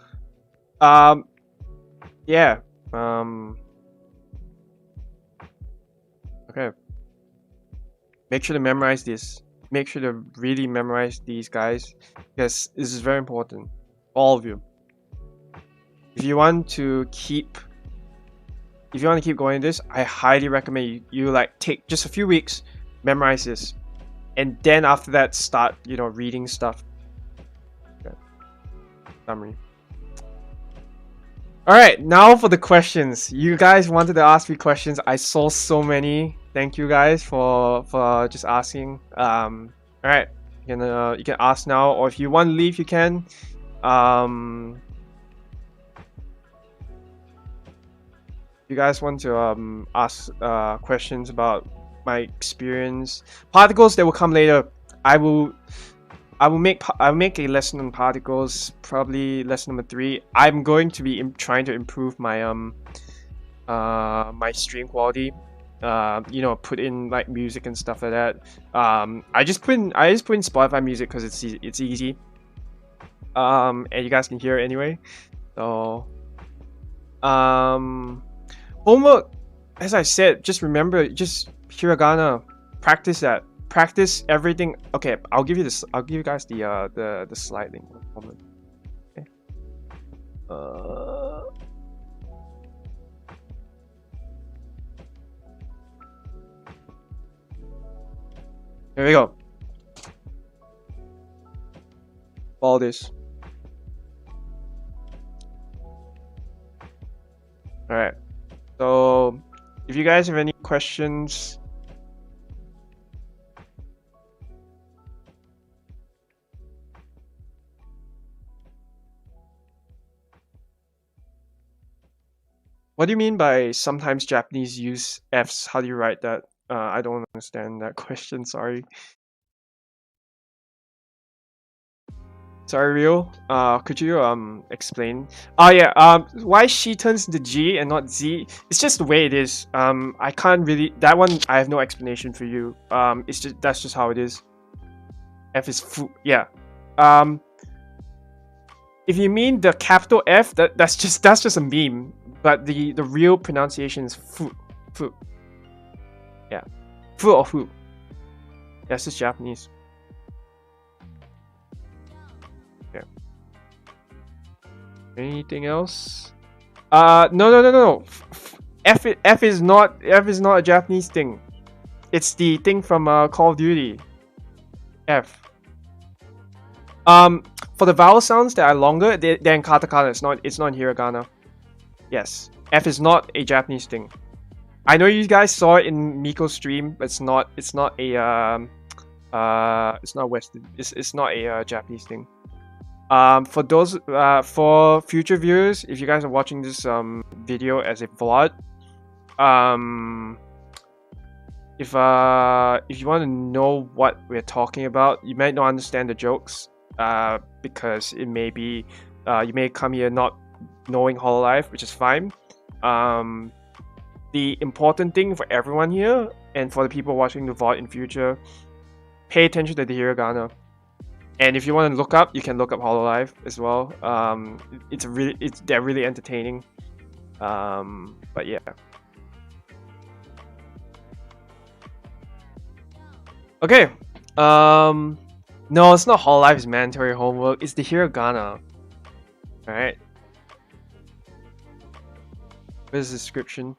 S1: Yeah. Okay. Make sure to memorize this. Make sure to really memorize these guys, because this is very important. All of you. If you want to keep going this, I highly recommend you like take just a few weeks, memorize this. and then after that start, you know, reading stuff. Okay. Summary. All right, now for the questions. You guys wanted to ask me questions. I saw so many. Thank you guys for just asking. All right, you can ask now, or if you want to leave, you can. You guys want to ask questions about my experience, particles that will come later. I will make a lesson on particles, probably lesson number 3. I'm going to be trying to improve my my stream quality. You know, put in like music and stuff like that. I just put in Spotify music because it's easy. And you guys can hear it anyway. So homework, as I said, just remember, just hiragana, practice that. Practice everything. Okay, I'll give you this. I'll give you guys the slide link. Okay. Here we go. Follow this. All right. So, if you guys have any questions. What do you mean by sometimes Japanese use Fs? How do you write that? I don't understand that question, sorry. Sorry, Rio. Could you explain? Oh yeah, why she turns into G and not Z? It's just the way it is. I can't really, that one I have no explanation for you. It's just, that's just how it is. F is fu, yeah. If you mean the capital F, that's just a meme. But the real pronunciation is fu. Yeah. Fu or fu. That's just Japanese. Yeah. Anything else? No. F is not a Japanese thing. It's the thing from Call of Duty. F. For the vowel sounds that are longer, they're in katakana. It's not in hiragana. Yes, F is not a Japanese thing. I know you guys saw it in Miko's stream, but it's not a it's not Western. It's not a Japanese thing. For those for future viewers, if you guys are watching this video as a vlog, if you want to know what we're talking about, you might not understand the jokes because it may be you may come here not knowing Hololive, which is fine. The important thing for everyone here and for the people watching the VOD in future, pay attention to the hiragana. And if you want to look up, you can look up Hololive as well. They're really entertaining. But yeah. Okay. No, it's not Hololive's mandatory homework. It's the hiragana. All right. Where's the description?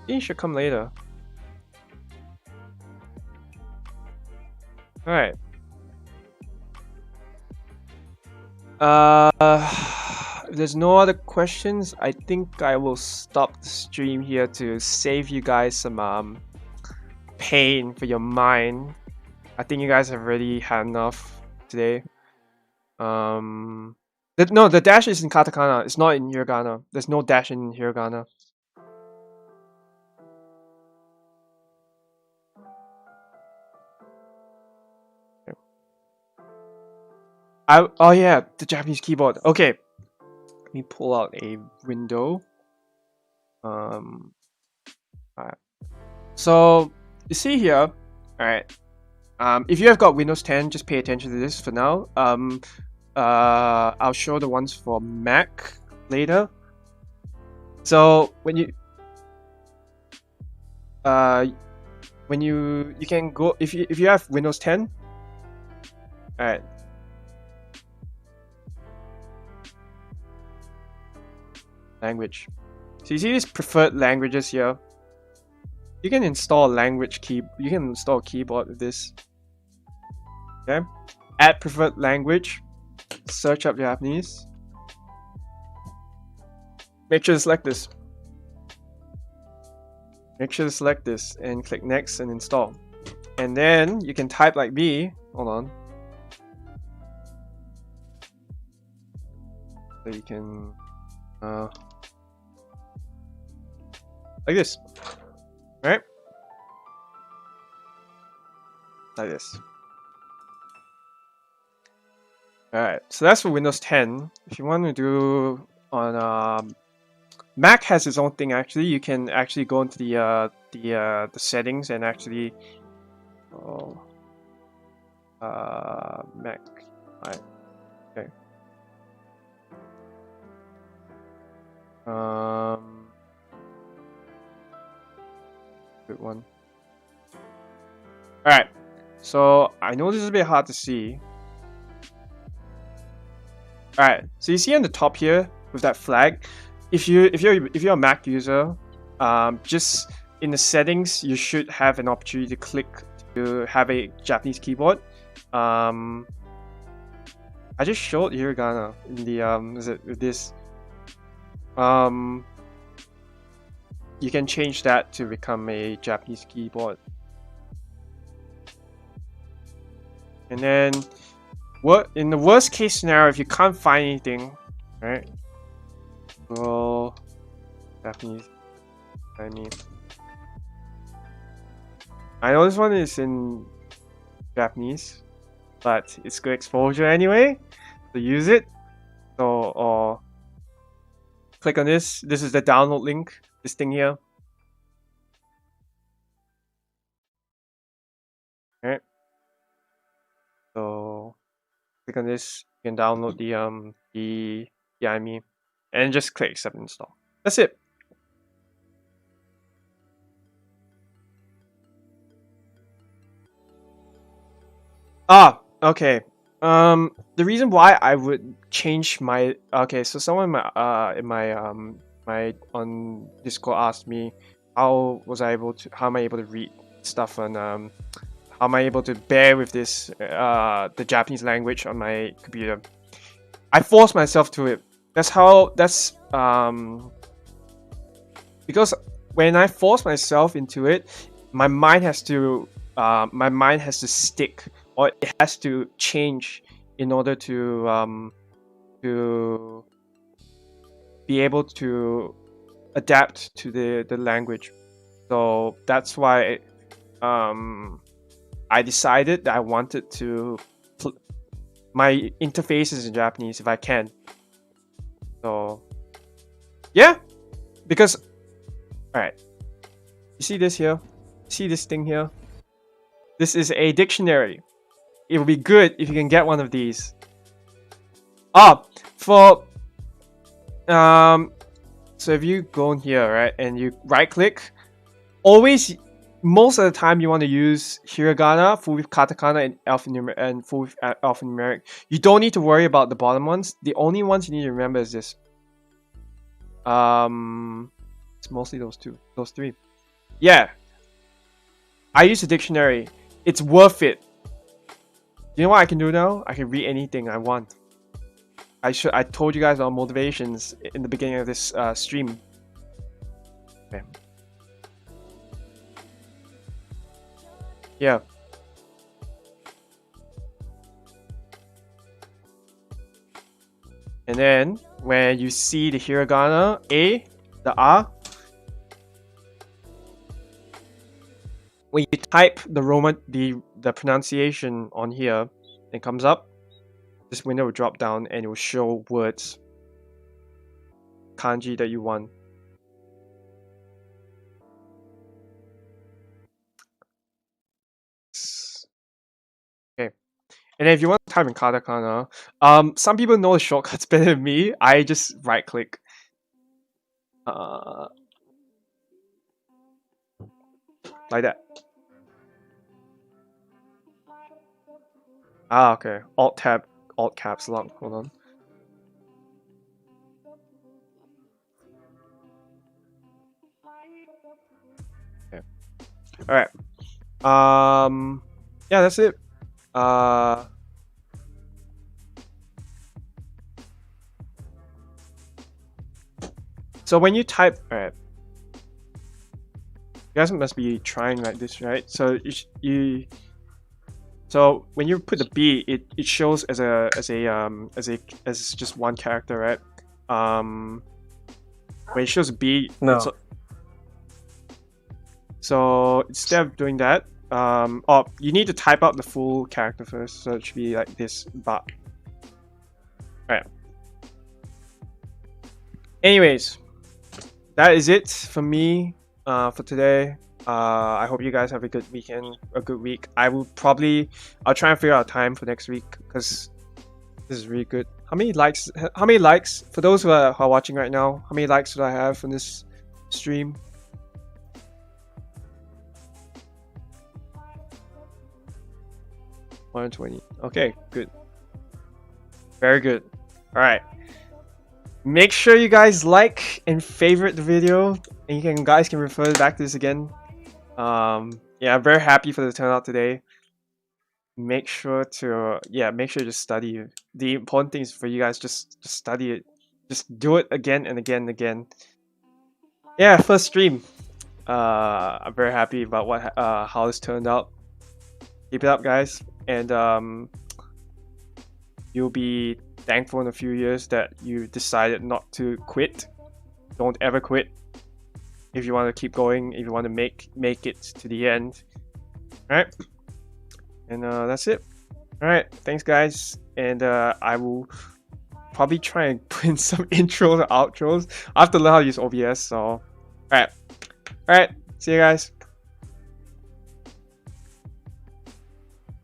S1: It should come later. All right. If there's no other questions, I think I will stop the stream here to save you guys some pain for your mind. I think you guys have already had enough today. No, the dash is in katakana. It's not in hiragana. There's no dash in hiragana. Oh yeah, the Japanese keyboard. Okay, let me pull out a window. Alright. So you see here, all right. If you have got Windows 10, just pay attention to this for now. I'll show the ones for Mac later. So when you can go if you have Windows 10, all right. Language. So you see these preferred languages here. You can install a language key. You can install a keyboard with this. Okay, add preferred language, search up Japanese. Make sure to select this. Make sure to select this and click next and install. And then you can type like me. Hold on. So you can like this, right? Like this. Alright, so that's for Windows 10. If you want to do on Mac has its own thing actually. You can actually go into the settings and actually Mac. Alright. Okay. Good one. Alright. So I know this is a bit hard to see. Alright, so you see on the top here with that flag, if you're a Mac user, just in the settings you should have an opportunity to click to have a Japanese keyboard. I just showed Hiragana in the is it with this. You can change that to become a Japanese keyboard. And then what in the worst case scenario, if you can't find anything, right? Well, Japanese. I know this one is in Japanese, but it's good exposure anyway. So use it. So or click on this. This is the download link. This thing here. Alright. So click on this. You can download the IME and just click accept and install. That's it. Okay. The reason why I would change my so someone in my on Discord asked me how am I able to read stuff on how am I able to bear with this the Japanese language on my computer. I forced myself to it. Because when I force myself into it, my mind has to stick, or it has to change in order to be able to adapt to the language. So that's why I decided that I wanted to my interface is in Japanese if I can. So yeah, because alright, you see this here? See this thing here? This is a dictionary. It would be good if you can get one of these. So if you go in here, right, and you right click, always most of the time you want to use hiragana, full with katakana, and full with alphanumeric. You don't need to worry about the bottom ones. The only ones you need to remember is this. It's mostly those three. Yeah. I use a dictionary. It's worth it. You know what I can do now? I can read anything I want. I told you guys about motivations in the beginning of this stream. Okay. Yeah. And then when you see the hiragana A, the A, when you type the Roman the pronunciation on here, it comes up. This window will drop down and it will show words, kanji that you want. Okay. And then if you want to type in katakana, some people know the shortcuts better than me. I just right click. Like that. Okay. Alt tab, alt caps lock. Hold on. Okay. Alright. Yeah, that's it. So when you type, alright, you guys must be trying like this, right? So so when you put the B, it shows as just one character, right? When it shows B,
S3: No.
S1: So instead of doing that, oh, you need to type out the full character first. So it should be like this, but right. Anyways, that is it for me for today. I hope you guys have a good weekend, a good week. I'll try and figure out time for next week because this is really good. How many likes? For those who are watching right now? How many likes do I have on this stream? 120. Okay, good. Very good. All right. Make sure you guys like and favorite the video, and guys can refer back to this again. Yeah, I'm very happy for the turnout today. Make sure to study. The important thing is for you guys just study it. Just do it again and again and again. Yeah, first stream. I'm very happy about how this turned out. Keep it up, guys, and you'll be thankful in a few years that you decided not to quit. Don't ever quit. If you want to keep going, if you want to make it to the end. Alright. And that's it. Alright, thanks guys. And I will probably try and put in some intros or outros. I have to learn how to use OBS, so alright. Alright, see you guys.